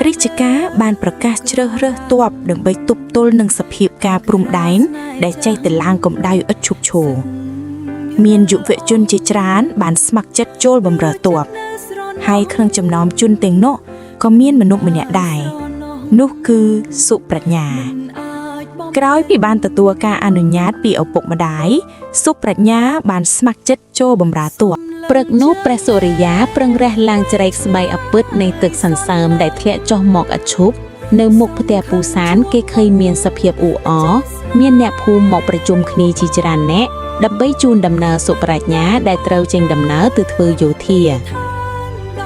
រាជការបានប្រកាសជ្រើសរើសទ័ពដើម្បីទប់ទល់នឹងសភាពការព្រំដែនដែលចេះតែឡើងកម្ដៅឥតឈប់ឈរមានយុវជនជាច្រើនបានស្ម័គ្រចិត្តចូលបម្រើទ័ពហើយក្នុងចំណោមជនទាំងនោះក៏មានមនុស្សម្នាក់ដែរនោះគឺសុប្រាជ្ញាក្រោយពីបានទទួលការអនុញ្ញាតពីឪពុកម្ដាយសុប្រាជ្ញាបានស្ម័គ្រចិត្តចូលបម្រើទ័ពព្រឹកនោះព្រះសូរិយាប្រឹងរះឡើងជ្រែកស្បៃអពិតនៃទឹកសន្សើមដែលធ្លាក់ចុះមកឥតឈប់នៅមុខផ្ទះពូសានគេឃើញមានសភាពអ៊ូអរមានអ្នកភូមិមកប្រជុំគ្នាជាច្រើននាក់ដើម្បីជូនដំណើរសុប្រាជ្ញាដែលត្រូវចេញដំណើរទៅធ្វើយោធា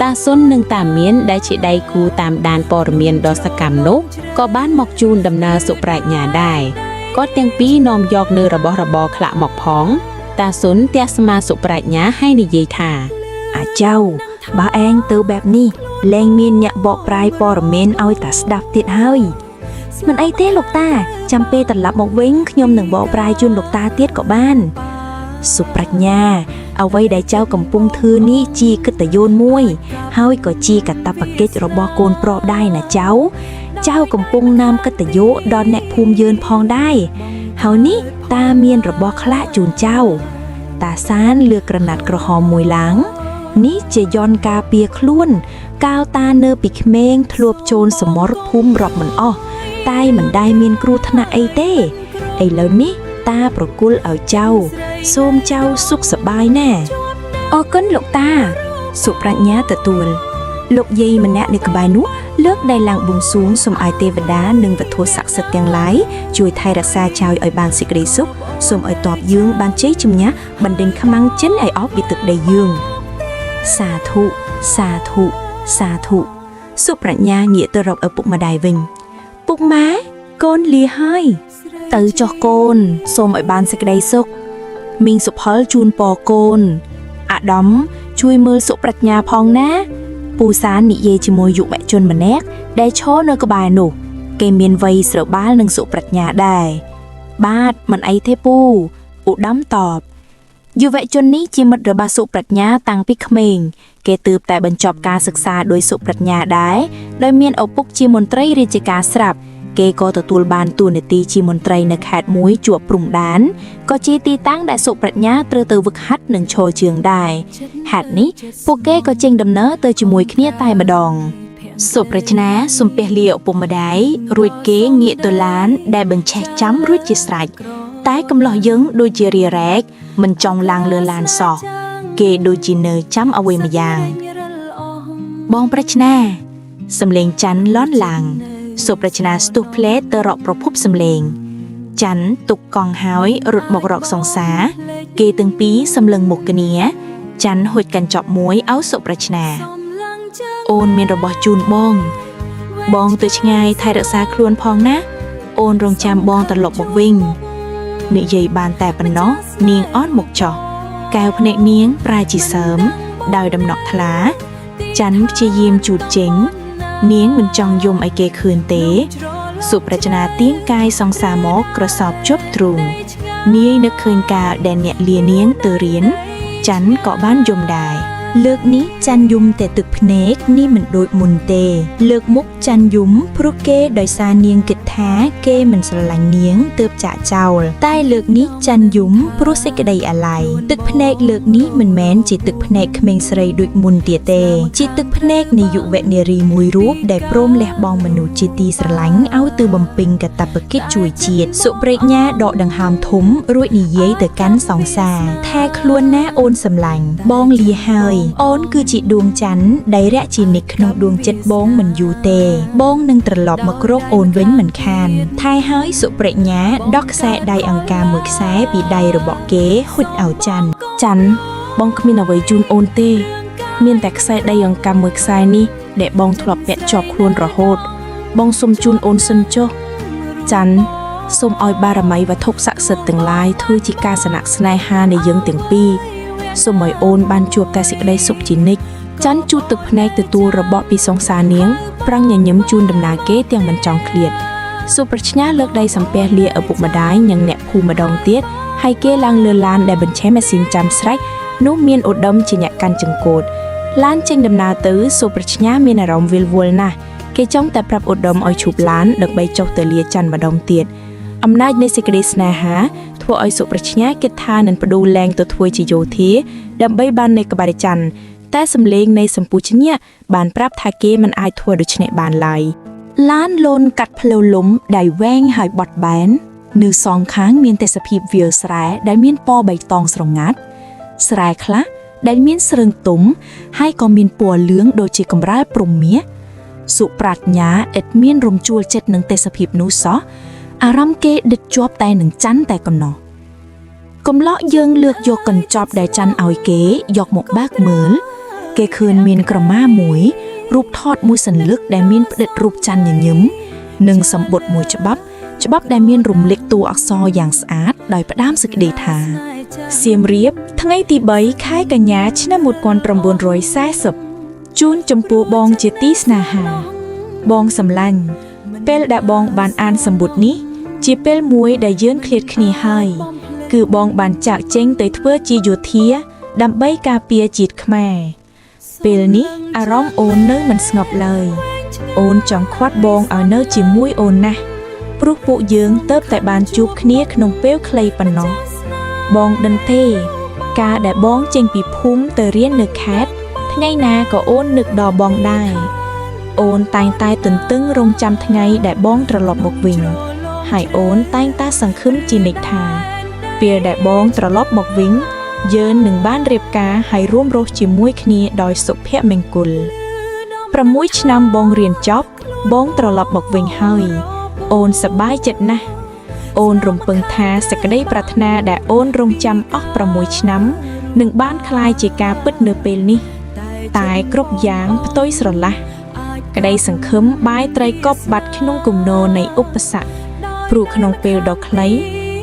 តាសុននិងតាមានដែលជាដៃគូតាមដានព័ត៌មានដ៏សកម្មនោះក៏បានមកជូនដំណើរសុប្រាជ្ញាដែរគាត់ទាំងពីរនាំយកនៅរបស់របរខ្លះមកផងតាសុនទះស្មាសុប្រាជ្ញាហើយនិយាយថាអាចៅបើឯងទៅបែបនេះលែងមានអ្នកបកប្រែព័ត៌មានឲ្យតាស្ដាប់ទៀតហើយមិនអីទេលោកតាចាំពេលត្រឡប់មកវិញខ្ញុំនឹងបកប្រែជូនលោកតាទៀតក៏បានសុប្រាជ្ញាអ្វីដែលចៅកំពុងធ្វើនេះជាកិត្តិយសមួយហើយក៏ជាកាតព្វកិច្ចរបស់កូនប្រុសដែរណាចៅកំពុងណាមកិត្តិយសដល់អ្នកភូមិយើងផងដែរហើយនេះតាមានរបស់ខ្លះជូនចៅតាសានលើក្រណាត់ក្រហមមួយឡើងនេះជាយន្តការពារខ្លួនកាលតានៅពីក្មេងធ្លាប់ចូលសមរភូមិរាប់មិនអស់តែមិនដែលមានគ្រោះថ្នាក់អីទេឥឡូវនេះតាប្រគល់ឲ្យចៅសូមចៅសុខសប្បាយណាអរគុណលោកតាសុប្រាជ្ញាទទួលលោកយាយម្នាក់នៅក្បែរនោះលើកដៃឡើងបួងសួងសូមឲ្យទេវតានិងវត្ថុស័ក្តិសិទ្ធិទាំងឡាយជួយថែរក្សាចៅឲ្យបានសេចក្តីសុខសូមឲ្យតបយើងបានជ័យជំនះបណ្ដេញខ្មាំងចិនឲ្យអស់ពីទឹកដីយើងសាធុសុប្រាជ្ញាងាកទៅរកឪពុកម្ដាយវិញពុកម៉ែកូនលាហើយទៅចុះកូនសូមឲ្យបានសេចក្តីសុខមីងសុផលជូនពរកូនអាដាមជួយមើលសុប្រាជ្ញាផងណាពូសាននិយាយជាមួយយុវជនម្នាក់ដែលឈរនៅក្បែរនោះគេមានវ័យស្របាលនឹងសុប្រាជ្ញាដែរបាទមិនអីទេពូឧត្តមតបយុវជននេះជាមិត្តរបស់សុប្រាជ្ញាតាំងពីក្មេងគេទើបតែបញ្ចប់ការសិក្សាដោយសុប្រាជ្ញាដែរដោយមានឪពុកជាមន្ត្រីរាជការស្រាប់គេក៏ទទួលបានតួនាទីជាមន្ត្រីនៅខេត្តមួយជាប់ព្រំដែនក៏ជាទីតាំងដែលសុប្រាជ្ញាត្រូវទៅវឹកហាត់និងឈរជើងដែរហេតុនេះពួកគេក៏ចេញដំណើរទៅជាមួយគ្នាតែម្ដងសុប្រាជ្ញាសំពះលាឪពុកម្ដាយរួចគេងាកទៅឡានដែលបញ្ឆេះចាំរួចជាស្រេចតែកំឡោះយើងដូចជារារែកមិនចង់ឡើងលើឡានសោះគេដូចជានៅចាំអ្វីម្យ៉ាងបងប្រាជ្ញាសំឡេងច័ន្ទលន់ឡើងសុប្រាជ្ញាស្ទុះផ្លែទៅរកប្រភពសំឡេងច័ន្ទទុកកង់ហើយរត់មករកសង្សារគេទាំងពីរសម្លឹងមុខគ្នាច័ន្ទហួចកញ្ចប់មួយឲ្យសុប្រាជ្ញាអូនមានរបស់ជូនបងទៅឆ្ងាយថែរក្សាខ្លួនផងណាអូនរងចាំបងត្រឡប់មកវិញនិយាយបានតែប៉ុណ្ណោះនាងអន់មុខចោះកែវភ្នែកនាងប្រែជាសើមដោយដំណក់ថ្លាច័ន្ទព្យាយាមជូតចេញនាងមិនចង់យំឲ្យគេឃើញទេ สุปรจนาเตียงกายสองสามหมอกระสอบจบตรุงนี่นึกคืนกาแดนเนี่ยเลียเนียงเตอเรียนจันเกาะบ้านยมได้เลิกนี้จันยุมแต่ตึกพเนกนี่เหมือนโดยมุนเตเลิกมุกจันยุมพรุเกโดยซาเนียงกิดแท้เกมันสลังเนียงเติบจ่าเจ้าใต้เลิกนี้จันยุมพรุเสกใดอะไรตึกพเนกเลิกนี้มันแม้นจิตึกพเนกเขมงสไรด้วยมุนเตียเตจิตึกพเนกในยุเวเนรีมวยรูปได้โปรมและบองมนุจิตีสลังเอาตือบำปิงกับตาปกิจจุยเจียดสุเปรกญาดอกดังหามทุ้มรุ่ยนิเยแต่กันสองสาแท้คลวนหน้าโอนสำลังบองลีเฮยโอนคือจิดวงจันทร์ได้แระจีนิกขนมดวงเจ็ดบงเหมือนยูเตบงหนึ่งตรลอบมากรกโอนเว้นเหมือนคานทายเฮยสุเปรญญาดอกแสได้อังกาหมึกแสปีได้ระบอกเก๋หุดเอาจันบองขมินเอาไว้จูนโอนเตเมียนแต่แสได้อังกาหมึกแสนี่เดะบองถลบแปะจอบครวนระโหดบองสมจูนโอนซึนโจจันสมออยบารมัยวัทกศักดิ์สิทธิ์ตึงลายทือจิกาสนักสนายฮาในยังตึงปีสมัยโอนบานจวบแต่สิกได้สุบจินิกจันจูตึกพนัยตัวตัวระเบาะปีสองสาเนียงปรังอย่าย้ำจูนดำนาเก้เตียงบรรจองเคลียดสุปรชญาเลิกได้สัมเปียเลียอบุกมาได้ยังแหนภูมาดองเตี้ยให้เก้ลังเลือลานได้บรรเชแมสินจำสไลนุ่มเมียนอดดมจิญญกันจึงโกดล้านเจงดำนาตื้อสุปรชญาเมียนอารมณ์วิลวลนะเกจ้องแต่ปรับอดดมออยฉุบล้านดักใบจอกเตเลียจันมาดองเตี้ยอำนาจในสิกฤษนาหาทั่วออยสุปรชญาเกตทานันประดูแรงตัวถวยจิโยธีดำใบบันในกบาริจันแต่สำเลงในสัมปูชเนี่ยบานปรับทาเกมันอายทั่วดุชเนบานไหลล้านโลนกัดเพลวล้มได้แว่งหายบอดแบนนือสองค้างเมียนแต่สพีบเวียสแรได้เมียนปอใบตองสรงงัดสแรคละได้เมียนเสริงตุ้มให้ก็มีนปัวเลื้องโดยจีกำไรปรุมเมียสุปราดญาเอ็ดเมียนรมจูลเจ็ดหนึ่งแต่สพีบนูซออารำเกดึดจวบแต่หนึ่งจันแต่ก่อนนอกำเลาะเยิงเลือกโยกกันจอบได้จันเอาเก๋ยอกหมกบากเหมือเกคืนมีนกระม่าหมวยรูปทอดมูสันลึกได้มีนประดิษฐ์รูปจันอย่างยิ้มหนึ่งสมบทมวยฉบับได้มีนรุมเล็กตัวอักษรอย่างสะอาดโดยประดามสึกเดธาเสียมเรียบทั้งไอตีใบค่ายกัญญาชนะหมดกวนประมวลรอยแซ่สบจูนจมปูบองเจติสนาหาบองสำลันเปลดะบองบานอ่านสมบุตรนี้จีเปลมวยได้เยื่นเคลียดคณีให้คือบองบานจากเจ้งเตยทั่วจีโยเทียดำใบกาเปียจีดขแม่เปลนี้อารมณ์โอนเนื้อมันสงบเลยโอนจองควัดบองเอาเนื้อจีมวยโอนนะปลุกปุเยืองเติบแต่บานจูบเนี้ยขนมเปลเคลยปันนอบองดันเทกาแดบองเจงปีพุ่มเตยเรียนเนื้อแคททั้งไงนาก็โอนนึกดอบองได้โอนตายตายตึงตึงรงจำทั้งไงแดบองตรลบบกวิงหายโอนตายตาสังคึมจีนิกทาเปียแดบองตรลบบกวิงเยินหนึ่งบ้านเรียบกาให้ร่วมโรจิมวยคณีดอยสุเพะเมงกุลประมุยชนำบองเรียนจ็อบบองตรลบบกวิงเฮยโอนสบายเจ็ดนะโอนรมเปิงทาสกได้ปรารถนาแด่โอนรงจำออกประมุยชนำหนึ่งบ้านคลายจีกาปึดเนื้อเปลนี้ตายกรบยางปต้อยสรละกระไดสังคมบายไตรกบบัดขนมกุมโนในอุปสรรคปลูกขนมเปลดอกไคล้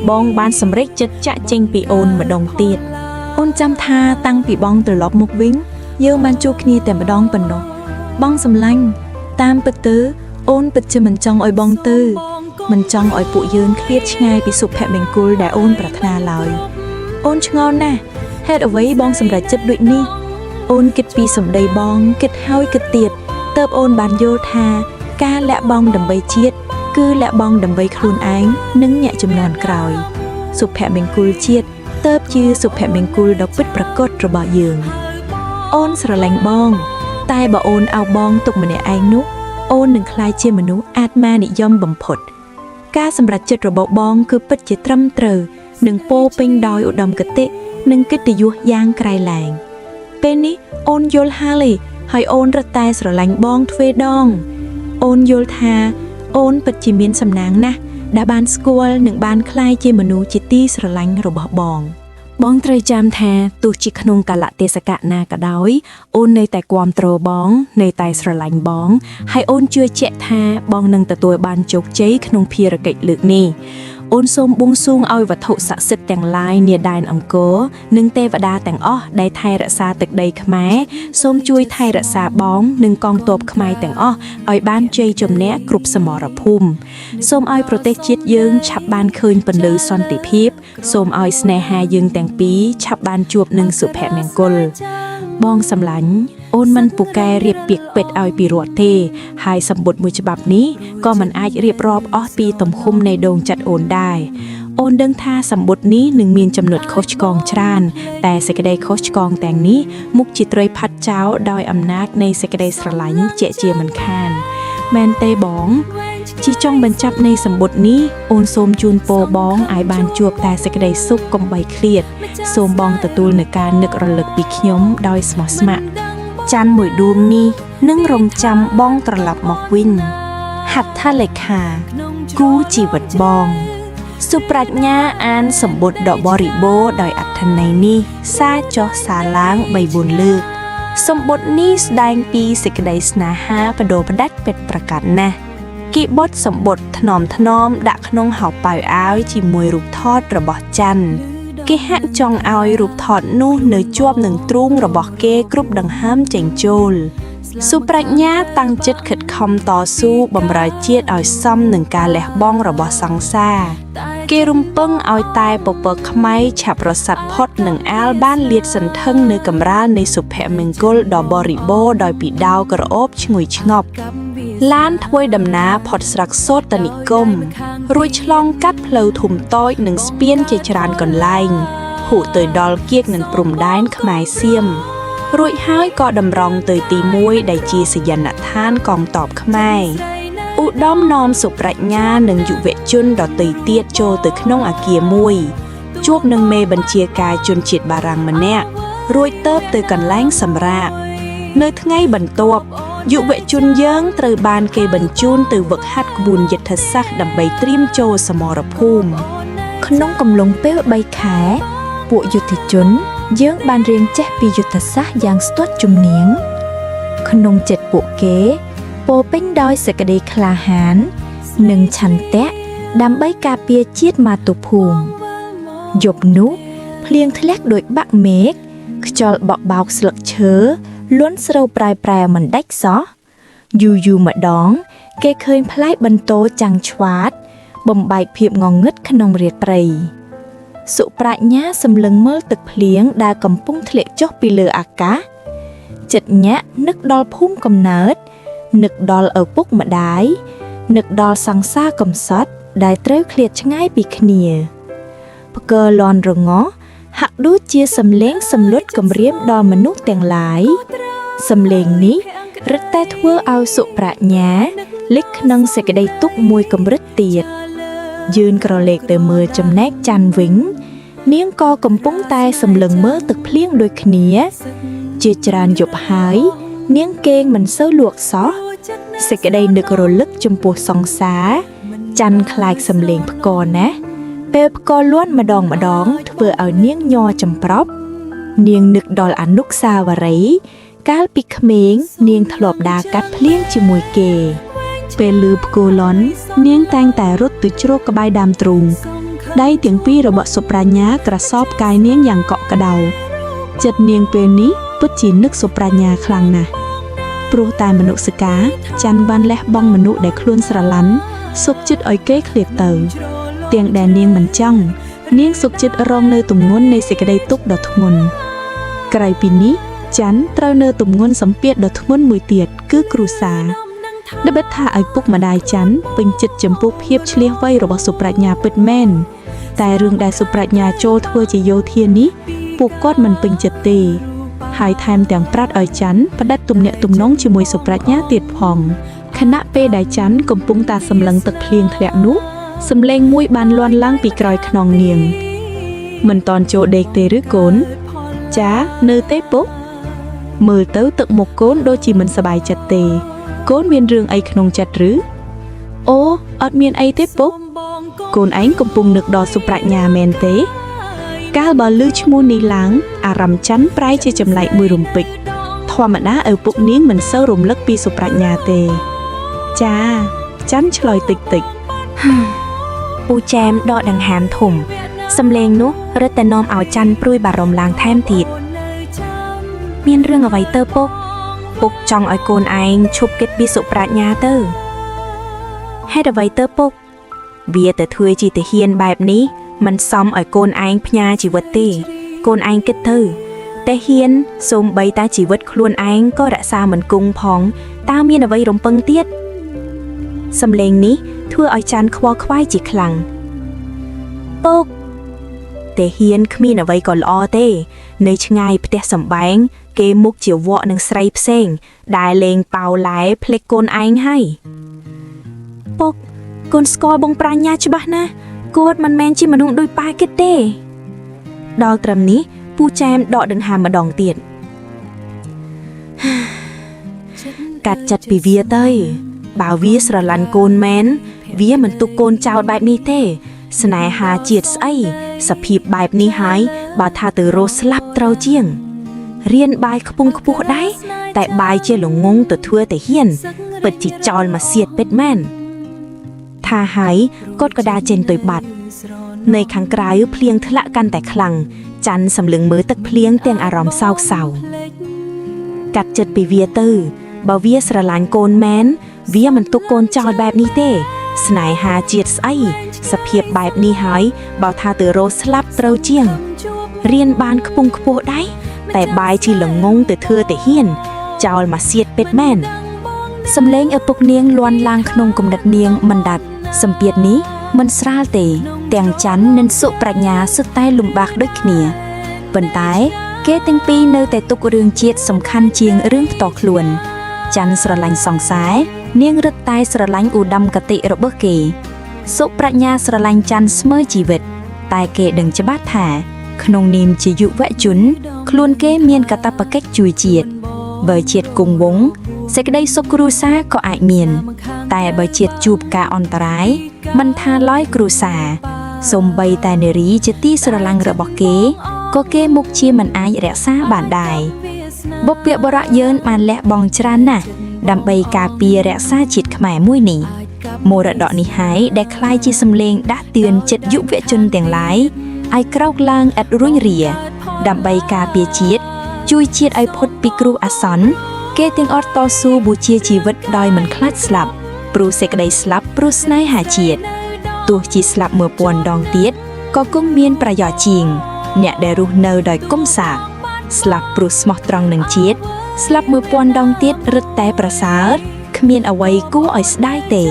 บองบ้านสำเร็จจัดจะเจงปีโอนมาดองเตียดโอนจำทาตั้งปีบองตรลบมุกวิ่งเยื่อมันจูคนีแต่มาดองปนนบองสำลังตามปิดตื้อโอนปิดจะมันจองอ้อยบองตื้อมันจองอ้อยปุยืนเครียดง่ายปีสุแผะเบงกูลได้โอนปรารถนาลอยโอนชงอนนะเฮ็ดเอาไว้บองสำเร็จจัดด้วยนี่โอนกิดปีสมได้บองกิดเฮากิดเตียดเติบโอนบานโยธากาและบองดำใบเชียดคือและบองดำใบครูนอ้างนึ่งแหยะจำนวนกรอยสุแผะเบงกูลเชียดเติบยือสุแผะเบงกูลดอกปิดปรากฏระบะยืงโอนสระแหลงบองตายบ่โอนเอาบองตกมาในไอ้นุโอนหนึ่งคลายเชี่ยมนุอาจมานิยมบ่มผดกาสำหรับจัดระบบบองคือปิดจิตรำเตอหนึ่งโปเป็งดอยอุดมกติหนึ่งกิตยุยางไกลแหลงเป็นนี้โอนโยลฮาลีให้โอนระตายสระแหลงบองทเวดองโอนโยลธาโอนปัจจิเมียนสำนางนะดาบานสกวลหนึ่งบานคลายเจมนูจิตตี้สระลังระบบบองบองไตรจามแทตูจิขนงกะละเตสกะนากะดอยโอนในแต่ความโตรบองในไตสระลังบองให้โอนเชื่อเจทาบองนังตะตัวบานจกเจขนงพีระเกตลึกนี่ អូនសូមបួងសួងឲ្យវត្ថុស័ក្តិសិទ្ធិទាំងឡាយនាដែនអង្គរនិងទេវតាទាំងអស់ដែលថែរក្សាទឹកដីខ្មែរសូមជួយថែរក្សាបងនិងកងទ័ពខ្មែរទាំងអស់ឲ្យបានជ័យជំនះគ្រប់សមរភូមិសូមឲ្យប្រទេសជាតិយើងឆាប់បានឃើញពន្លឺសន្តិភាពសូមឲ្យស្នេហាយើងទាំងពីរឆាប់បានជួបនឹងសុភមង្គលបងសម្លាញ់អូនមិនពូកែរៀបពាក្យពេចន៍ឲ្យពីរត់ទេហើយសម្បត្តិមួយច្បាប់នេះក៏មិនអាចរៀបរាប់អស់ពីទំហំនៃដងចិត្តអូនដែរអូនដឹងថាសម្បត្តិនេះនឹងមានចំណុចខុសឆ្គងច្រើនតែសេចក្តីខុសឆ្គងទាំងនេះមុខជាត្រីផាត់ចោលដោយអំណាចនៃសេចក្តីស្រឡាញ់ជាជាមិនខានមែនទេបងជាចុងបញ្ចប់នៃសម្បត្តិនេះអូនសូមជូនពរបងឲ្យបានជួបតែសេចក្តីសុខកុំបីឃ្លាតសូមបងទទួលនឹងការនឹករលឹកពីខ្ញុំដោយស្មោះស្ម័គ្រច័ន្ទមួយដួងនេះនឹងរងចាំបងត្រឡប់មកវិញហត្ថលេខាគូជីវិតបងសុប្រាជ្ញាអានសម្បត្តិដ៏បរិបូរណ៍ដោយអត្ថន័យនេះសារចុះសារឡើង 3-4 លើកសម្បត្តិនេះស្ដែងពីសេចក្តីស្នេហាបដូរផ្ដាច់ពិតប្រាកដណាស់គេបត់សម្បត្តិថ្នមដាក់ក្នុងហោប៉ៅអាវជាមួយរូបថតរបស់ច័ន្ទគេហាក់ចង់ឲ្យរូបថតនោះនៅជាប់នឹងទ្រូងរបស់គេគ្រប់ដង្ហើមចេញចូលសុប្រាជ្ញាតាំងចិត្តខិតខំតស៊ូបម្រើជាតិឲ្យសមនឹងការលះបង់របស់សង្សារគេរំពឹងឲ្យតែពពកខ្មៅឆាប់រសាត់ផុតនឹងអាលបានលាតសន្ធឹងនៅកម្រាលនៃសុភមង្គលដ៏បរិបូរណ៍ដោយពីដោក្រអូបឈ្ងុយឆ្ងប់ឡានធ្វើដំណើរផុតស្រុកសូតនិគមរួចឆ្លងកាត់ផ្លូវធំតូចនិងស្ពានជាច្រើនកន្លែងហួសទៅដល់គៀកនឹងព្រំដែនខ្មែរសៀមរួចហើយក៏តម្រង់ទៅទី1ដែលជាសយនដ្ឋានកងទ័ពខ្មែរឧត្តមនាំសុប្រាជ្ញានិងយុវជនដទៃទៀតចូលទៅក្នុងអគារមួយជួបនឹងមេបញ្ជាការជនជាតិបារាំងម្នាក់រួចទៅកន្លែងសម្រាកនៅថ្ងៃបន្ទាប់យុវជនយើងត្រូវបានគេបញ្ជូនទៅវឹកហាត់ក្បួនយុទ្ធសាស្ត្រដើម្បីត្រៀមចូលសមរភូមិក្នុងកំឡុងពេល3ខែពួកយុទ្ធជនយើងបានរៀនចេះពីយុទ្ធសាស្ត្រយ៉ាងស្ទាត់ជំនាញក្នុងចិត្តពួកគេពោរពេញដោយសេចក្តីក្លាហាននិងឆន្ទៈដើម្បីការពារជាតិមាតុភូមិយប់នោះភ្លៀងធ្លាក់ដូចបាក់មេឃខ្យល់បក់បោកស្លឹកឈើលន់ស្រូវប្រែមិនដាច់សោះយូរម្ដងគេឃើញផ្លែបន្ទោចាំងឆ្វាតបំបែកភាពងងឹតក្នុងរាត្រីសុប្រាជ្ញាសម្លឹងមើលទឹកភ្លៀងដែលកំពុងធ្លាក់ចុះពីលើអាកាសចិត្តញាក់នឹកដល់ភូមិកំណើតនឹកដល់ឪពុកម្ដាយនឹកដល់សង្សារកំសត់ដែលត្រូវឃ្លាតឆ្ងាយពីគ្នាផ្គរលាន់រងាស់ហាក់ដូចជាសំឡេងសំលុតគំរាមដល់មនុស្សទាំងឡាយសំឡេងនេះរឹតតែធ្វើឲ្យសុប្រាជ្ញាលិចក្នុងសេចក្តីទុក្ខមួយកម្រិតទៀតយឺនក្រឡេកទៅមើលចំណែកច័ន្ទវិញនាងក៏កំពុងតែសម្លឹងមើលទឹកភ្លៀងដូចគ្នាជាច្រើនយប់ហើយនាងគេងមិនសូវលក់សោះសេចក្តីនឹករលឹកចំពោះសង្សារច័ន្ទខ្លាចសំឡេងផ្គរណាស់ពេលផ្គរលាន់ម្ដងធ្វើឲ្យនាងញ័រចំប្រប់នាងនឹកដល់អនុស្សាវរីយ៍កាលពីក្មេងនាងធ្លាប់ដើរកាត់ភ្លៀងជាមួយគេពេលឮផ្គរលាន់នាងតែងតែរត់ទៅជ្រកក្បែរដើមទ្រូងដៃទាំងពីររបស់សុប្រាជ្ញាក្រសោបកាយនាងយ៉ាងកក់ក្ដៅចិត្តនាងពេលនេះពិតជានឹកសុប្រាជ្ញាខ្លាំងណាស់ព្រោះតែមនុស្សកាច័ន្ទបានលះបង់មនុស្សដែលខ្លួនស្រឡាញ់សុខចិត្តឲ្យគេឃ្លាតទៅទាំងដែលនាងមិនចង់នាងសុខចិត្តរងនៅទម្ងន់នៃសេចក្តីទុក្ខដ៏ធ្ងន់ក្រៅពីនេះច័ន្ទត្រូវនៅទម្ងន់សម្ពាធដ៏ធ្ងន់មួយទៀតគឺគ្រួសារដែលបិទថាឲ្យពុកម្ដាយច័ន្ទពេញចិត្តចំពោះភាពឆ្លៀសវៃរបស់សុប្រាជ្ញាពិតមែនតែរឿងដែលសុប្រាជ្ញាចូលធ្វើជាយោធានេះពួកគាត់មិនពេញចិត្តទេហើយថែមទាំងប្រាប់ឲ្យច័ន្ទផ្តិតទំនាក់ទំនងជាមួយសុប្រាជ្ញាទៀតផងខណៈពេលដែលច័ន្ទកំពុងតែសម្លឹងទឹកភ្លៀងធ្លាក់នោះសំឡេងមួយបានលាន់ឡើងពីក្រោយខ្នងនាងមិនតន់ចូលដេកទេឬកូនចានៅទេពុកមើលទៅទឹកមុខកូនដូចជាមិនសប្បាយចិត្តទេកូនមានរឿងអីក្នុងចិត្តឬអូអត់មានអីទេពុកកូនឯងកំពុងនឹកដល់សុប្រាជ្ញាមែនទេកាលបើឮឈ្មោះនេះឡើងអារម្មណ៍ច័ន្ទប្រែជាចម្លែកមួយរំពេចធម្មតាឪពុកនាងមិនសូវរំលឹកពីសុប្រាជ្ញាទេចាច័ន្ទឆ្លើយតិច ពូចែមដកដង្ហើមធំសំឡេងនោះរឹតតែនាំឲ្យច័ន្ទព្រួយបារម្ភឡើងថែមទៀតមានរឿងអ្វីទៅពុកចង់ឲ្យកូនឯងឈប់គិតពីសុប្រាជ្ញាទៅហេតុអ្វីទៅពុកវាទៅធ្វើជាទាហានបែបនេះมันសមឲ្យកូនឯងផ្ញើជីវិតទេកូនឯងគិតទៅតែហ៊ានសូម្បីតែជីវិតខ្លួនឯងក៏រក្សាមិនគង់ផងតើមានអ្វីរំពឹងទៀតសំឡេងនេះធ្វើឲ្យច័ន្ទខ្វល់ខ្វាយជាខ្លាំងពុកតែហ៊ានគ្មានអ្វីក៏ល្អទេនៅឆ្ងាយផ្ទះសំបែងគេមុខជាវក់នឹងស្រីផ្សេងដែលលេងប៉ៅឡែភ្លេចកូនឯងហើយពុកកូនស្គាល់បងប្រាជ្ញាច្បាស់ណាស់គាត់មិនមែនជាមនុស្សដូចប៉ាគិតទេដល់ត្រឹមនេះពូចែមដកដង្ហើមម្ដងទៀតកាត់ចិត្តពីវាទៅបើវាស្រឡាញ់កូនមែនវាមិនទុកកូនចោលបែបនេះទេស្នេហាជាតិស្អីសភាពបែបនេះហើយបើថាទៅរស់ស្លាប់ត្រូវជាងរៀនបាយខ្ពង់ខ្ពស់ដែរតែបាយជាល្ងងទៅធ្វើតែហ៊ានពិតជាចោលមកសៀតពេតមែនថាហើយគាត់ក៏ដើរចេញទៅបាត់នៅខាងក្រៅភ្លៀងធ្លាក់កាន់តែខ្លាំងច័ន្ទសម្លឹងមើលទឹកភ្លៀងទាំងអារម្មណ៍សោកសៅកាត់ចិត្តពីវាទៅបើវាស្រឡាញ់កូនមែនវាមិនទុកកូនចោលបែបនេះទេស្នេហាជាតិស្អីសភាពបែបនេះហើយបើថាទៅរស់ស្លាប់ត្រូវជាងរៀនបានខ្ពង់ខ្ពស់ដែរតែបាយជាល្ងងទៅធ្វើតែហ៊ានចោលមកសៀតពេតមែនសំឡេងឪពុកនាងលាន់ឡើងក្នុងគំនិតនាងមិនដាច់សម្ពាធនេះមិនស្រាលទេទាំងច័ន្ទនិងសុប្រាជ្ញាសុទ្ធតែលំបាកដូចគ្នាប៉ុន្តែគេទាំងពីរនៅតែទុករឿងជាតិសំខាន់ជាងរឿងផ្ទាល់ខ្លួនច័ន្ទស្រឡាញ់សង្សារនាងរឹតតែស្រឡាញ់ឧត្តមគតិរបស់គេសុប្រាជ្ញាស្រឡាញ់ច័ន្ទស្មើជីវិតតែគេដឹងច្បាស់ថាក្នុងនាមជាយុវជនខ្លួនគេមានកាតព្វកិច្ចជួយជាតិបើជាតិគង់វង្សសេចក្តីសុខគ្រួសារក៏អាចមានតែបើជាតិជួបការអន្តរាយមិនថាឡើយគ្រួសារសូម្បីតែនារីជាទីស្រឡាញ់របស់គេក៏គេមុខជាមិនអាចរក្សាបានដែរបុព្វបុរសយើងបានលះបង់ច្រើនណាស់ដើម្បីការពាររក្សាជាតិខ្មែរមួយនេះមរតកនេះហើយដែលคล้ายជាសម្លេងដាស់តឿនចិត្តយុវជនទាំងឡាយឲ្យក្រោកឡើងឥតរួញរាដើម្បីការពារជាតិជួយជាតិឲ្យផុតពីគ្រោះអាសន្នគេទាំងអត់តស៊ូបូជាជីវិតដោយមិនខ្លាចស្លាប់ព្រោះសេចក្តីស្លាប់ព្រោះស្នេហាជាតិទោះជាស្លាប់1000ដងទៀតក៏គង់មានប្រយោជន៍ជាងអ្នកដែលរស់នៅដោយគុំសាកស្លាប់ព្រោះស្មោះត្រង់នឹងជាតិស្លាប់1000ដងទៀតរឹតតែប្រសើរគ្មានអ្វីគួរឲ្យស្ដាយទេ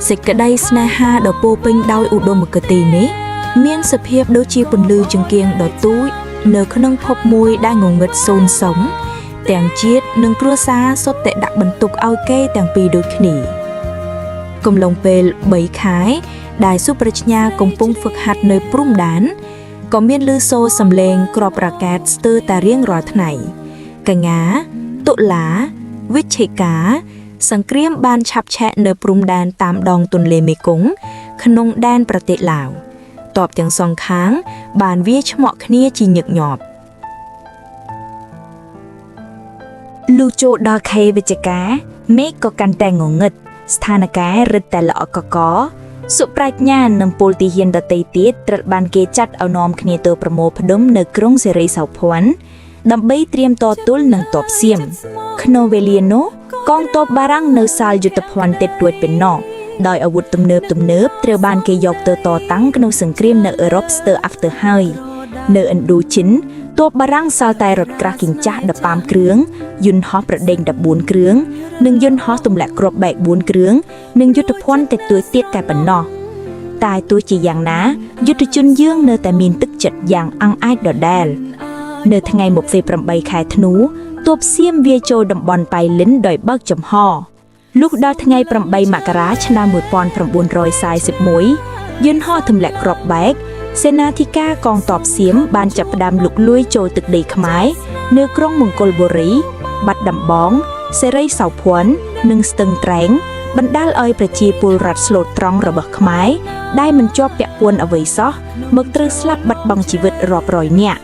សេចក្តីស្នេហាដ៏ពោពេញដោយឧត្តមគតិនេះមានសភាពដូចជាពន្លឺចង្គៀងដ៏ទូចនៅក្នុងភពមួយដែលងងឹតសូន្យសុំទាំងជាតិនិងគ្រួសារសុទ្ធតែដាក់បន្ទុកឲ្យគេទាំងពីរដូចគ្នាកំឡុងពេល3ខែដែលសុប្រាជ្ញាកំពុងហ្វឹកហាត់នៅព្រំដែនក៏មានឮសូរសំឡេងគ្រាប់រ៉ាកែតស្ទើរតែរៀងរាល់ថ្ងៃកញ្ញាតុលាវិច្ឆិកាសង្គ្រាមបានឆាប់ឆាកនៅព្រំដែនតាមដងទន្លេមេគង្គក្នុងដែនប្រទេសឡាវតបទាំងសងខាងបានវាឆ្មក់គ្នាជាញឹកញាប់លុះចូលដល់ខែវិច្ឆិកាមេឃក៏កាន់តែងងឹតស្ថានភាពរឹតតែល្អក់កកសុប្រាជ្ញានិងពលទាហានដទៃទៀតត្រូវបានគេចាត់ឲ្យនាំគ្នាទៅប្រមូលផ្ដុំនៅក្រុងសេរីសោភ័ណ្ឌដើម្បីត្រៀមតទល់នឹងទ័ពសៀមក្នុងវេលានោះកងទ័ពបារាំងនៅសាលយុទ្ធភ័ណ្ឌតិចតួចប៉ុណ្ណោះដោយអាវុធទំនើបត្រូវបានគេយកទៅតតាំងក្នុងសង្គ្រាមនៅអឺរ៉ុបស្ទើរអាប់ទៅហើយនៅឥណ្ឌូជិនទ័ពបារាំងសល់តែរថក្រាស់គីងចាស់15គ្រឿងយន្តហោះប្រដេញ14គ្រឿងនិងយន្តហោះទម្លាក់គ្រាប់បែក4គ្រឿងនិងយុទ្ធភ័ណ្ឌតិចតួចទៀតតែប៉ុណ្ណោះតែទោះជាយ៉ាងណាយុទ្ធជនយើងនៅតែមានទឹកចិត្តយ៉ាងអង់អាចដដែលនៅថ្ងៃ28ខែធ្នូទ័ពសៀមវាយចូលតំបន់ប៉ៃលិនដោយបើកចំហលុះដល់ថ្ងៃ8មករាឆ្នាំ1941យន្តហោះទម្លាក់គ្រាប់បែកសេនាធិការកងទ័ពសៀមបានចាប់ផ្ដើមលុកលួយចូលទឹកដីខ្មែរនៅក្រុងមង្គលបុរីបាត់ដំបងសេរីសោភ័ណ្ឌនិងស្ទឹងត្រែងបណ្ដាលឲ្យប្រជាពលរដ្ឋស្លូតត្រង់របស់ខ្មែរដែលមិនជាប់ពាក់ព័ន្ធអ្វីសោះមកត្រូវស្លាប់បាត់បង់ជីវិតរាប់រយនាក់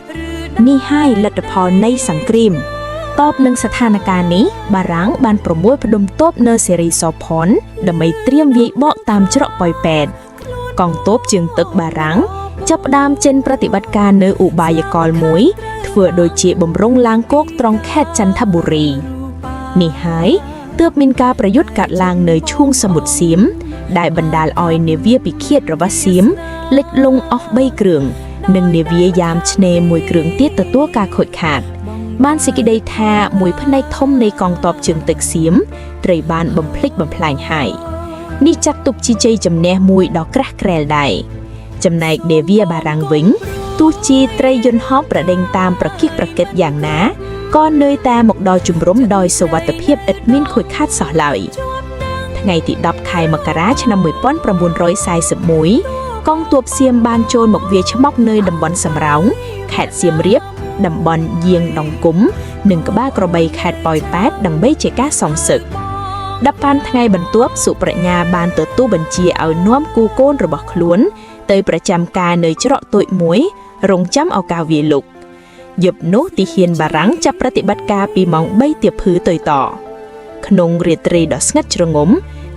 នេះហើយលទ្ធផលនៃសង្គ្រាមតបនឹងស្ថានភាពនេះបារាំងបានប្រមូលផ្ដុំទ័ពនៅសេរីសោភ័ណ្ឌដើម្បីត្រៀមវាយបកតាមច្រកប៉ោយប៉ែត កងទ័ពជើងទឹកបារាំងចាប់ផ្ដើមចេញប្រតិបត្តិការនៅឧបាយកលមួយធ្វើដូចជាបំរុងឡាងគោកត្រង់ខេត្តចន្ទបុរីនេះហើយទើបមានការប្រយុទ្ធកាត់ឡើងនៅឈូងសមុទ្រសៀមដែលបណ្ដាលឲ្យនាវាពិឃាតរបស់សៀមលិចលង់អស់3គ្រឿងនិងនាវាយាមឆ្នេរមួយគ្រឿងទៀតទទួលការខូចខាតបានសេចក្តីថាមួយផ្នែកធំនៃកងទ័ពជើងទឹកសៀមត្រូវបានបំផ្លិចបំផ្លាញហើយនេះចាត់ទុកជាជ័យជំនះមួយដ៏ក្រាស់ក្រែលដែរចំណែកនាវាបារាំងវិញទោះជាត្រីយន្តហោះប្រដេញតាមប្រគិះប្រកិតយ៉ាងណាក៏នៅតែមកដល់ជំរំដោយសុវត្ថិភាពឥតមានខូចខាតសោះឡើយថ្ងៃទី10ខែមករាឆ្នាំ1941កងទ័ពសៀមបានចូលមកវាយឆ្មក់នៅតំបន់សំរោងខេត្តសៀមរាបតំបន់យាងដងគុំនិងក្បាលក្របីខេត្តប៉ោយប៉ែតដើម្បីជាការសងសឹក15ថ្ងៃបន្ទាប់សុប្រញ្ញាបានទទួលបញ្ជាឲ្យនាំគូកូនរបស់ខ្លួនទៅប្រចាំការនៅច្រកតូចមួយរងចាំឱកាសវាយលុកយប់នោះទីហ៊ានបារាំងចាប់ប្រតិបត្តិការពីម៉ោង3ទៀបភឺទៅតក្នុងរាត្រីដ៏ស្ងាត់ជ្រងំ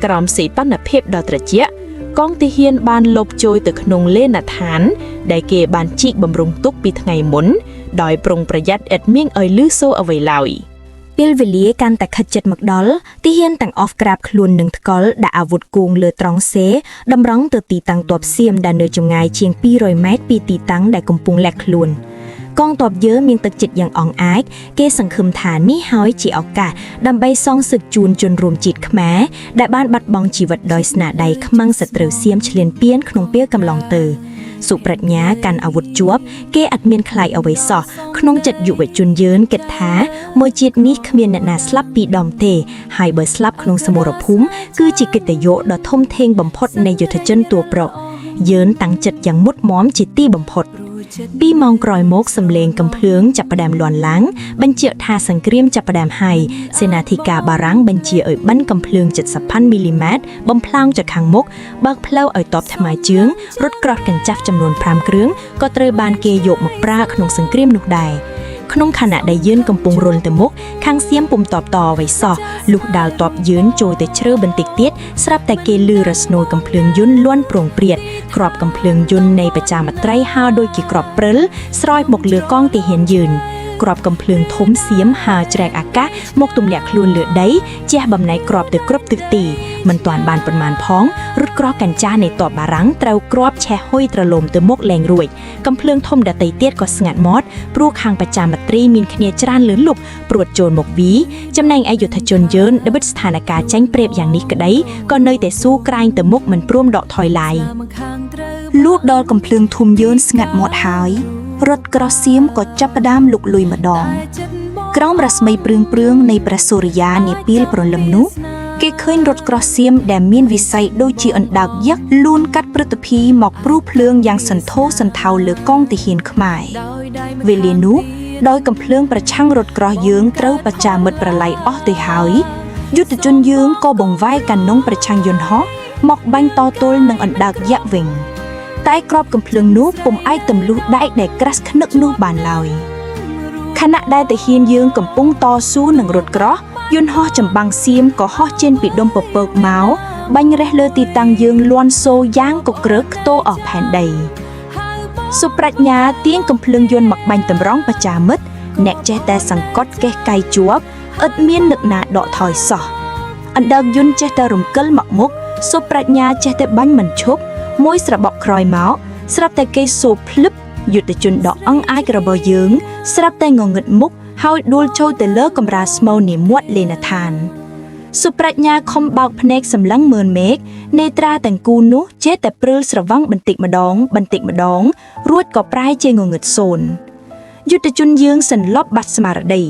ក្រោមសីតុណ្ហភាពដ៏ត្រជាក់កងទាហានបានលបចូលទៅក្នុងលេនដ្ឋានដែលគេបានជីកបំរុងទុកពីថ្ងៃមុនដោយប្រុងប្រយ័ត្នឥតមានឲ្យលឺសូរអ្វីឡើយពេលវេលាកាន់តែខិតជិតមកដល់ទាហានទាំងអស់ក្រាបខ្លួននឹងថ្កល់ដាក់អាវុធគោងលើត្រង់សេតម្រង់ទៅទីតាំងទ័ពសៀមដែលនៅចម្ងាយជាង200ម៉ែត្រពីទីតាំងដែលកំពុងលាក់ខ្លួនកងទ័ពយើងមានទឹកចិត្តយ៉ាងអង់អាចគេសង្ឃឹមថានេះហើយជាឱកាសដើម្បីសងសឹកជូនជនរួមជាតិខ្មែរដែលបានបាត់បង់ជីវិតដោយស្នាដៃខ្មាំងសត្រូវសៀមឈ្លានពានក្នុងពេលកំឡុងទៅសុប្រាជ្ញាកាន់អាវុធជាប់គេអត់មានខ្លាចអ្វីសោះក្នុងចិត្តយុវជនយើងគិតថាមួយជាតិនេះគ្មានអ្នកណាស្លាប់ពីដំទេហើយបើស្លាប់ក្នុងសមរភូមិគឺជាកិត្តិយសដ៏ធំធេងបំផុតនៃយុទ្ធជនតួប្រុសយើងតាំងចិត្តយ៉ាងមុតមមជាទីបំផុតពីម៉ោងក្រោយមកសម្លេងកំភ្លើងចាប់ផ្ដើមលាន់ឡើងបញ្ជាក់ថាសង្គ្រាមចាប់ផ្ដើមហើយសេនាធិការបារាំងបញ្ជាឲ្យបិណ្ឌកំភ្លើង70 មីលីម៉ែត្របំផ្លាញจากខាងមុខបើកផ្លូវឲ្យទ័ពថ្មើរជើងរត់ក្រោះកញ្ចាស់ចំនួន5គ្រឿងក៏ត្រូវបានគេយកមកប្រើក្នុងសង្គ្រាមនោះដែរក្នុងខណៈដែលយើងកំពុងរុលទៅមុខខាងសៀមពុំតបតអ្វីសោះលុះដាល់ទ័ពយើងចូលទៅជ្រៅបន្តិចទៀតស្រាប់តែគេលឺរស្នូលកំភ្លើងយន្តលាន់ប្រងព្រាតក្របកំភ្លើងយន្តនៃប្រជាមត្រីហើរដូចជាក្របព្រិលស្រោចមកលើកងទាហានយើងក្របកំភ្លើងធំសៀមហើរច្រែកអាកាសមកទម្លាក់ខ្លួនលើដីជះបំណែកក្របទៅគ្រប់ទិសទីមិនទាន់បានប៉ុន្មានផងរត់ក្រោះកញ្ចាស់នៃទ័ពបារាំងត្រូវក្របឆេះហុយត្រឡោមទៅមុខលែងរួចកំភ្លើងធំដទៃទៀតក៏ស្ងាត់មាត់ព្រោះខាងប្រជាមត្រីមានគ្នាច្រើនលឺលុបព្រួតចូលមកវីចំណែកឯយុទ្ធជនយើងដែលបិទស្ថានភាពចាញ់ព្រាបយ៉ាងនេះក្តីក៏នៅតែស៊ូក្រែងទៅមុខមិនព្រមដកថយឡើយលុះដល់កំភ្លើងធំយើងស្ងាត់មាត់ហើយរត់ក្រោះសៀមក៏ចាប់ផ្ដើមលុកលុយម្ដងក្រោមរស្មីព្រឿងនៃព្រះសូរិយានាពេលព្រលឹមនោះគេឃើញរថក្រោះសៀមដែលមានវិស័យដូចជាអណ្ដើកยักษ์លូនកាត់ព្រឹត្តិភីមកព្រុសភ្លើងយ៉ាងសន្ធោសន្ធៅលើកងទាហានខ្មែរវេលានោះដោយកំភ្លើងប្រឆាំងរថក្រោះយើងត្រូវប្រជាមិត្តប្រឡាយអស់ទៅហើយយុទ្ធជនយើងក៏បង្វែរកានងប្រឆាំងយន្តហោះមកបាញ់តទល់នឹងអណ្ដើកยักษ์វិញតែក្របកំភ្លើងនោះពុំអាចទម្លុះដែកដែលក្រាស់ខ្នឹកនោះបានឡើយខណៈដែលទាហានយើងកំពុងតស៊ូនឹងរថក្រោះយន្តហោះចម្បាំងសៀមក៏ហោះចេញពីដុំពពកមកបាញ់រះលើទីតាំងយើងលាន់សូរយ៉ាងកក្រើកខ្ទោអស់ផែនដីសុប្រាជ្ញាទាញកំភ្លើងយន្តមកបាញ់តម្រង់ប្រជាមិត្តអ្នកចេះតែសង្កត់កេះកាយជាប់ឥតមាននឹកណាដកថយសោះអណ្ដើកយន្តចេះតែរំកិលមកមុខសុប្រាជ្ញាចេះតែបាញ់មិនឈប់មួយស្របក់ក្រោយមកស្រាប់តែគេសូភ្លឹបយុទ្ធជនដ៏អង់អាចរបស់យើងស្រាប់តែងងឹតមុខហើយដួលចូលទៅលើកម្រាលស្មៅនៃមាត់លេនឋានសុប្រាជ្ញាខំបោកភ្នែកសម្លឹងមើលមេឃនេត្រាទាំងគូនោះចេះតែព្រើលស្រវឹងបន្តិចម្ដងរួចក៏ប្រែជាងងឹតសូន្យយុទ្ធជនយើងសន្លប់បាត់ស្មារតី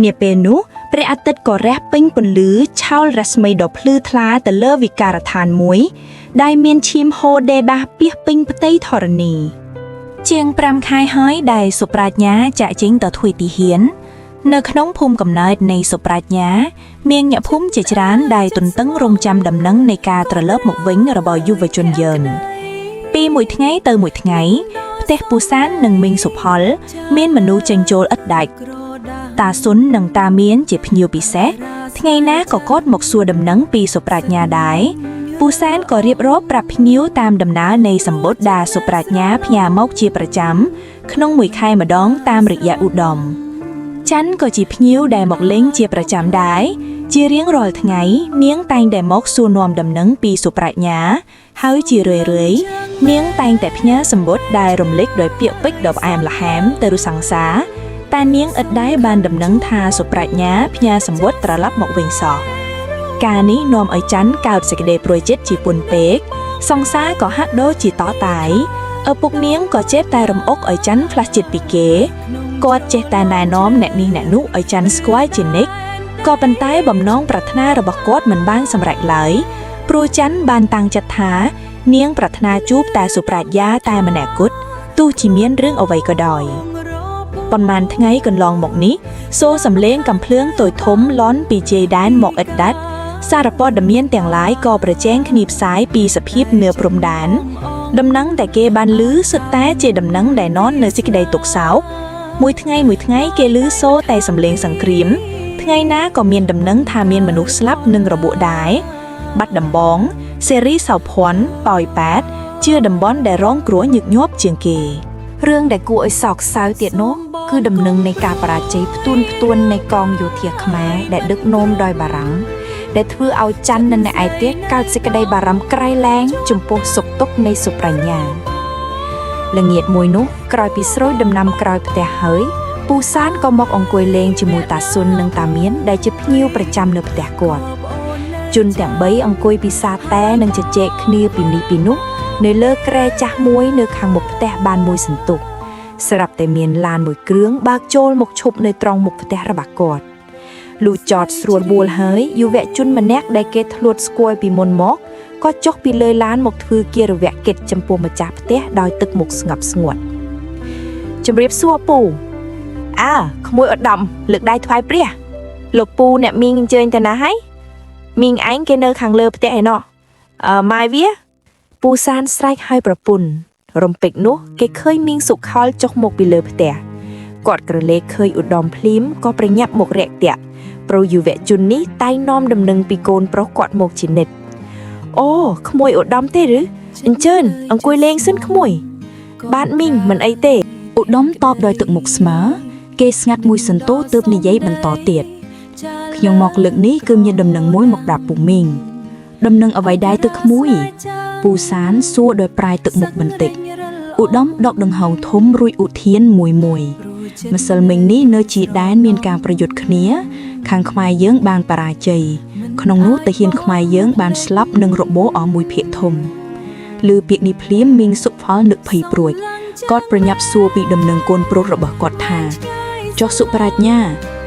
នាពេលនោះព្រះអាទិត្យក៏រះពេញពន្លឺឆោលរស្មីដ៏ភ្លឺថ្លាទៅលើវិការដ្ឋានមួយដែលមានឈាមហូរដេដាសពាសពេញផ្ទៃធរណីជាង5ខែហើយដែលសុប្រាជ្ញាចាក់ចេញទៅធ្វើទីហ៊ាននៅក្នុងភូមិកំណើតនៃសុប្រាជ្ញាមានអ្នកភូមិជាច្រើនដែលទន្ទឹងរង់ចាំដំណឹងនៃការត្រឡប់មកវិញរបស់យុវជនយើងពីមួយថ្ងៃទៅមួយថ្ងៃផ្ទះពូសាននិងមីងសុផលមានមនុស្សចេញចូលឥតដាច់តាសុននិងតាមានជាភ្ញៀវពិសេសថ្ងៃណាក៏គាត់មកសួរដំណឹងពីសុប្រាជ្ញាដែរ ពូសានក៏រៀបរាប់ប្រាប់ភ្ញៀវតាមដំណើរនៃសម្បត្តិដាសុប្រាជ្ញាផ្ញើមកជាប្រចាំក្នុងមួយខែម្ដងតាមរយៈឧត្តមច័ន្ទក៏ជាភ្ញៀវដែលមកលេងជាប្រចាំដែរជារៀងរាល់ថ្ងៃនាងតែងតែមកសួរនាំដំណឹងពីសុប្រាជ្ញាហើយជារឿយៗនាងតែងតែផ្ញើសម្បត្តិដែលរំលេចដោយពាក្យពេចន៍ដ៏ផ្អែមល្ហែមទៅរសង្សារតែនាងឥតដែលបានដំណឹងថាសុប្រាជ្ញាផ្ញើសម្បត្តិត្រឡប់មកវិញសោះការនេះនាំឲ្យច័ន្ទកើតសេចក្តីព្រួយចិត្តជាពន់ពេកសង្សារក៏ហាក់ដូចជាតតាយឪពុកនាងក៏ចេះតែរំអុកឲ្យច័ន្ទផ្លាស់ចិត្តពីគេគាត់ចេះតែណែនាំអ្នកនេះអ្នកនោះឲ្យច័ន្ទស្គាល់ជានិច្ចក៏ប៉ុន្តែបំណងប្រាថ្នារបស់គាត់មិនបានសម្រេចឡើយព្រោះច័ន្ទបានតាំងចិត្តថានាងប្រាថ្នាជួបតែសុប្រាជ្ញាតែម្នាក់គត់ទោះជាមានរឿងអ្វីក៏ដោយប៉ុន្មានថ្ងៃកន្លងមកនេះសូរសំឡេងកំភ្លើងតូចធំលន់ពីជ័យដែនមកឥតដាច់សារព័ត៌មានទាំងឡាយក៏ប្រជែងគ្នាផ្សាយពីសភាពនឿព្រំដែនដំណឹងតែគេបានឮសុទ្ធតែជាដំណឹងដែលនន់នៅសេចក្តីទុក្ខសោកមួយថ្ងៃគេឮសូរតែសំឡេងសង្គ្រាមថ្ងៃណាក៏មានដំណឹងថាមានមនុស្សស្លាប់និងរបួសដែរបាត់ដំបងសេរីសោភ័ណ្ឌប៉ោយប៉ែតជាតំបន់ដែលរងគ្រោះញឹកញាប់ជាងគេរឿងដែលគួរឲ្យសោកសៅទៀតនោះគឺដំណឹងនៃការបរាជ័យផ្ទួននៃកងយោធាខ្មែរដែលដឹកនាំដោយបារាំងដែលធ្វើឲ្យច័ន្ទនិងអ្នកឯទៀតកើតសេចក្តីបារម្ភក្រៃលែងចំពោះសុខទុក្ខនៃសុប្រាជ្ញាល្ងាចមួយនោះក្រោយពីស្រូចដំណាំក្រោយផ្ទះហើយពូសានក៏មកអង្គុយលេងជាមួយតាស៊ុននិងតាមានដែលជាភ្ញៀវប្រចាំនៅផ្ទះគាត់ជនទាំង3អង្គុយពិសាតែនិងជជែកគ្នាពីនេះពីនោះនៅលើគ្រែចាស់មួយនៅខាងមុខផ្ទះបានមួយសន្ទុះស្រាប់តែមានឡានមួយគ្រឿងបើកចូលមកឈប់នៅត្រង់មុខផ្ទះរបស់គាត់លុះចតស្រួលបួលហើយយុវជនម្នាក់ដែលគេធ្លាប់ស្គាល់ពីមុនមកក៏ចុះពីលើឡានមកធ្វើគារវកិច្ចចំពោះម្ចាស់ផ្ទះដោយទឹកមុខស្ងប់ស្ងាត់ជម្រាបសួរពូក្មួយឧត្តមលើកដៃថ្វាយព្រះលោកពូអ្នកមីងអញ្ជើញទៅណាហើយមីងឯងគេនៅខាងលើផ្ទះឯណោះម៉ាយវាពូសានស្រែកឲ្យប្រពន្ធរំពេចនោះគេឃើញមីងសុខលចុះមកពីលើផ្ទះគាត់ក្រឡេកឃើញឧត្តមភ្លាមក៏ប្រញាប់មករាក់ទាក់ព្រោះយុវជននេះតែងនាំដំណឹងពីកូនប្រុសគាត់មកជានិច្ចអូក្មួយឧត្តមទេឬអញ្ជើញអង្គុយលេងសិនក្មួយបាទមីងមិនអីទេឧត្តមតបដោយទឹកមុខស្មើគេស្ងាត់មួយសន្ទុះទើបនិយាយបន្តទៀតខ្ញុំមកលើកនេះគឺមានដំណឹងមួយមកប្រាប់ពូមីងដំណឹងអ្វីដែរទៅក្មួយពូសានសួរដោយប្រាយទឹកមុខបន្តិចឧត្តមដកដង្ហោងធំរួចឧធានមួយម្សិលមិញនេះនៅជាដែនមានការប្រយុទ្ធគ្នាខាងខ្មែរយើងបានបរាជ័យក្នុងនោះទាហានខ្មែរយើងបានស្លាប់និងរបូរអស់មួយភាគធំឮពាក្យនេះភ្លាមមីងសុផលនឹកភ័យព្រួយគាត់ប្រញាប់សួរពីដំណឹងកូនប្រុសរបស់គាត់ថាចុះសុប្រាជ្ញា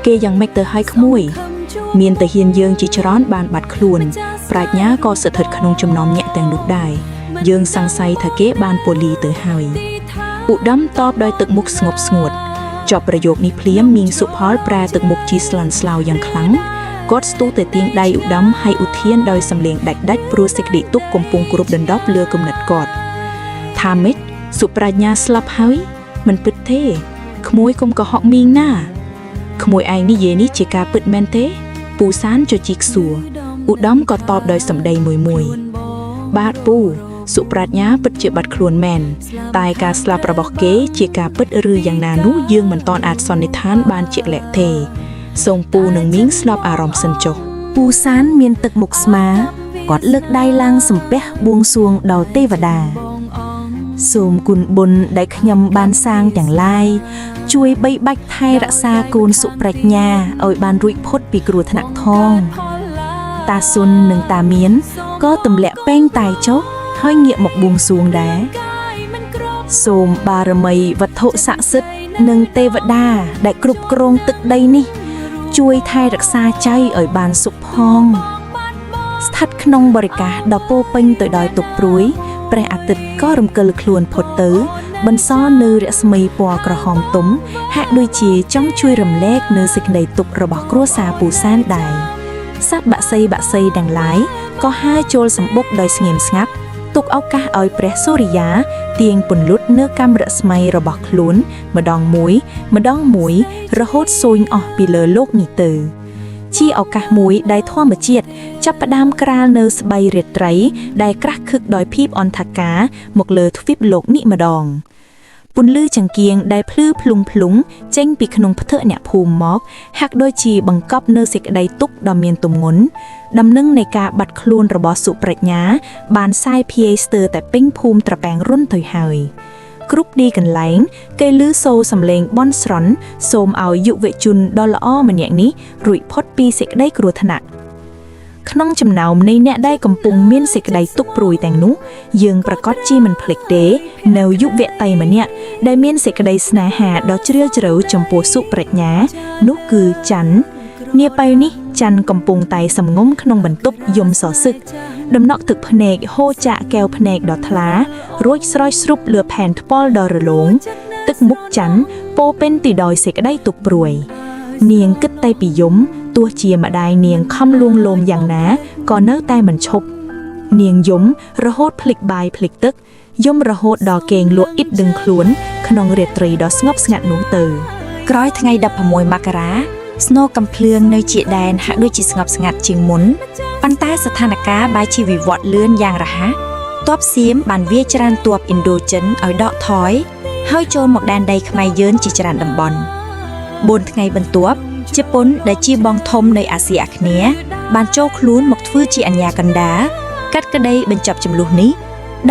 គេយ៉ាងម៉េចទៅឲ្យក្មួយមានទាហានយើងជាច្រើនបានបាត់ខ្លួនប្រាជ្ញាក៏ស្ថិតក្នុងចំណោមញាក់ទាំងនោះដែរយើងសង្ស័យថាគេបានពូលីទៅហើយឧត្តមតបដោយទឹកមុខស្ងប់ស្ងួតចប់ប្រយោគនេះភ្លាមមីងសុផលប្រែទឹកមុខជាស្លន់ស្លោយ៉ាងខ្លាំងគាត់ស្ទុះទៅទាញដៃឧត្តមហើយឧធានដោយសំឡេងដាច់ព្រោះសេចក្តីទុក្ខកំពុងគ្របដណ្ដប់លើគំនិតគាត់ថាម៉េចសុប្រាជ្ញាស្លាប់ហើយមិនពិតទេក្មួយកុំកុហកមីងណាក្មួយឯងនិយាយនេះជាការពិតមែនទេពូសានជជីកសួរឧត្តមក៏តបដោយសម្ដីមួយបាទពូសុប្រាជ្ញាពិតជាបាត់ខ្លួនមែនតែការស្លាប់របស់គេជាការពិតឬយ៉ាងណានោះយើងមិនទាន់អាចសន្និដ្ឋានបានជាក់លាក់ទេសូមពូនិងមីងស្លាប់អារម្មណ៍សិនចុះពូសានមានទឹកមុខស្មាគាត់លើកដៃឡើងសំពះបួងសួងដល់ទេវតាសូមគុណបុណ្យដែលខ្ញុំបានសាងទាំងឡាយជួយបីបាច់ថែរក្សាកូនសុប្រាជ្ញាឲ្យបានរួចផុតពីគ្រោះថ្នាក់ផងតាស៊ុននិងតាមានក៏ទម្លាក់ពេងតាយចុះហើយងាកមកបួងសួងដែរសូមបារមីវត្ថុស័ក្តិសិទ្ធិនិងទេវតាដែលគ្រប់គ្រងទឹកដីនេះជួយថែរក្សាចៃឲ្យបានសុខផងស្ថិតក្នុងបរិការដ៏ពោពេញទៅដោយទុក្ខព្រួយព្រះអាទិត្យក៏រំកិលខ្លួនផុតទៅបន្សល់នៅរស្មីពណ៌ក្រហមទុំហាក់ដូចជាចង់ជួយរំលែកនៅសេចក្តីទុក្ខរបស់គ្រួសារពូសានដែរសត្វបក្សីទាំងឡាយក៏ហើរចូលសម្បុកដោយស្ងៀមស្ងាត់ទុកឱកាសឲ្យព្រះសូរិយាទាញពន្លត់នៅកាំរស្មីរបស់ខ្លួនម្ដងមួយរហូតសូញអស់ពីលើលោកនេះទៅ ជាឱកាសមួយដែលធម្មជាតិចាប់ផ្ដើមក្រាលនៅស្បៃរាត្រីដែលក្រាស់ខឹកដោយភាពអន្តាការមកលើទ្វីបលោកនេះម្ដងពន្លឺចង្គៀងដែលភ្លឺភ្លុងភ្លុងចេញពីក្នុងផ្ទើអ្នកភូមិមកហាក់ដូចជាបង្កប់នៅសេចក្តីទុក្ខដ៏មានទម្ងន់ដំណឹងនៃការបាត់ខ្លួនរបស់សុប្រាជ្ញាបានសាយភាយស្ទើរតែពេញភូមិត្រពាំងរុនទៅហើយគ្រប់ទីកន្លែងគេឮសូរសំឡេងបន់ស្រន់សូមឲ្យយុវជនដ៏ល្អម្នាក់នេះរួចផុតពីសេចក្តីគ្រោះថ្នាក់ក្នុងចំណោមនៃអ្នកដែលកំពុងមានសេចក្តីទុក្ខព្រួយទាំងនោះយើងប្រកាសជាមិនភ្លេចទេនៅយុវតីម្នាក់ដែលមានសេចក្តីស្នេហាដ៏ជ្រាលជ្រៅចំពោះសុប្រាជ្ញានោះគឺច័ន្ទនាពេលនេះច័ន្ទកំពុងតែសំងំក្នុងបន្ទប់យំសសឹកដំណក់ទឹកភ្នែកហូរចាក់កែវភ្នែកដ៏ថ្លារួចស្រោចស្រូបលើផែនថ្ពាល់ដ៏រលោងទឹកមុខច័ន្ទពោពេញទៅដោយសេចក្តីទុក្ខព្រួយនាងគិតតែពីយំទោះជាម្ដាយនាងខំលួងលោមយ៉ាងណាក៏នៅតែមិនឈប់នាងយំរហូតភ្លេចបាយភ្លេចទឹកយំរហូតដល់គេងលក់អ៊ីតដឹងខ្លួនក្នុងរាត្រីដ៏ស្ងប់ស្ងាត់នោះទៅក្រោយថ្ងៃ16មករាស្នូកំភ្លៀងនៅជាដែនហាក់ដូចជាស្ងប់ស្ងាត់ជាងមុនប៉ុន្តែស្ថានភាពបែរជាវិវត្តលឿនយ៉ាងរហ័សទ័ពសៀមបានវាយច្រានទ័ពឥណ្ឌូចិនឲ្យដកថយហើយចូលមកដែនដីខ្មែរយើងជាច្រើនតំបន់4ថ្ងៃបន្ទាប់ជប៉ុនដែលជាបងធំនៃអាស៊ីអាគ្នេយ៍បានចូលខ្លួនមកធ្វើជាអាជ្ញាកណ្ដាលកាត់ក្តីបញ្ចប់ចំនួននេះ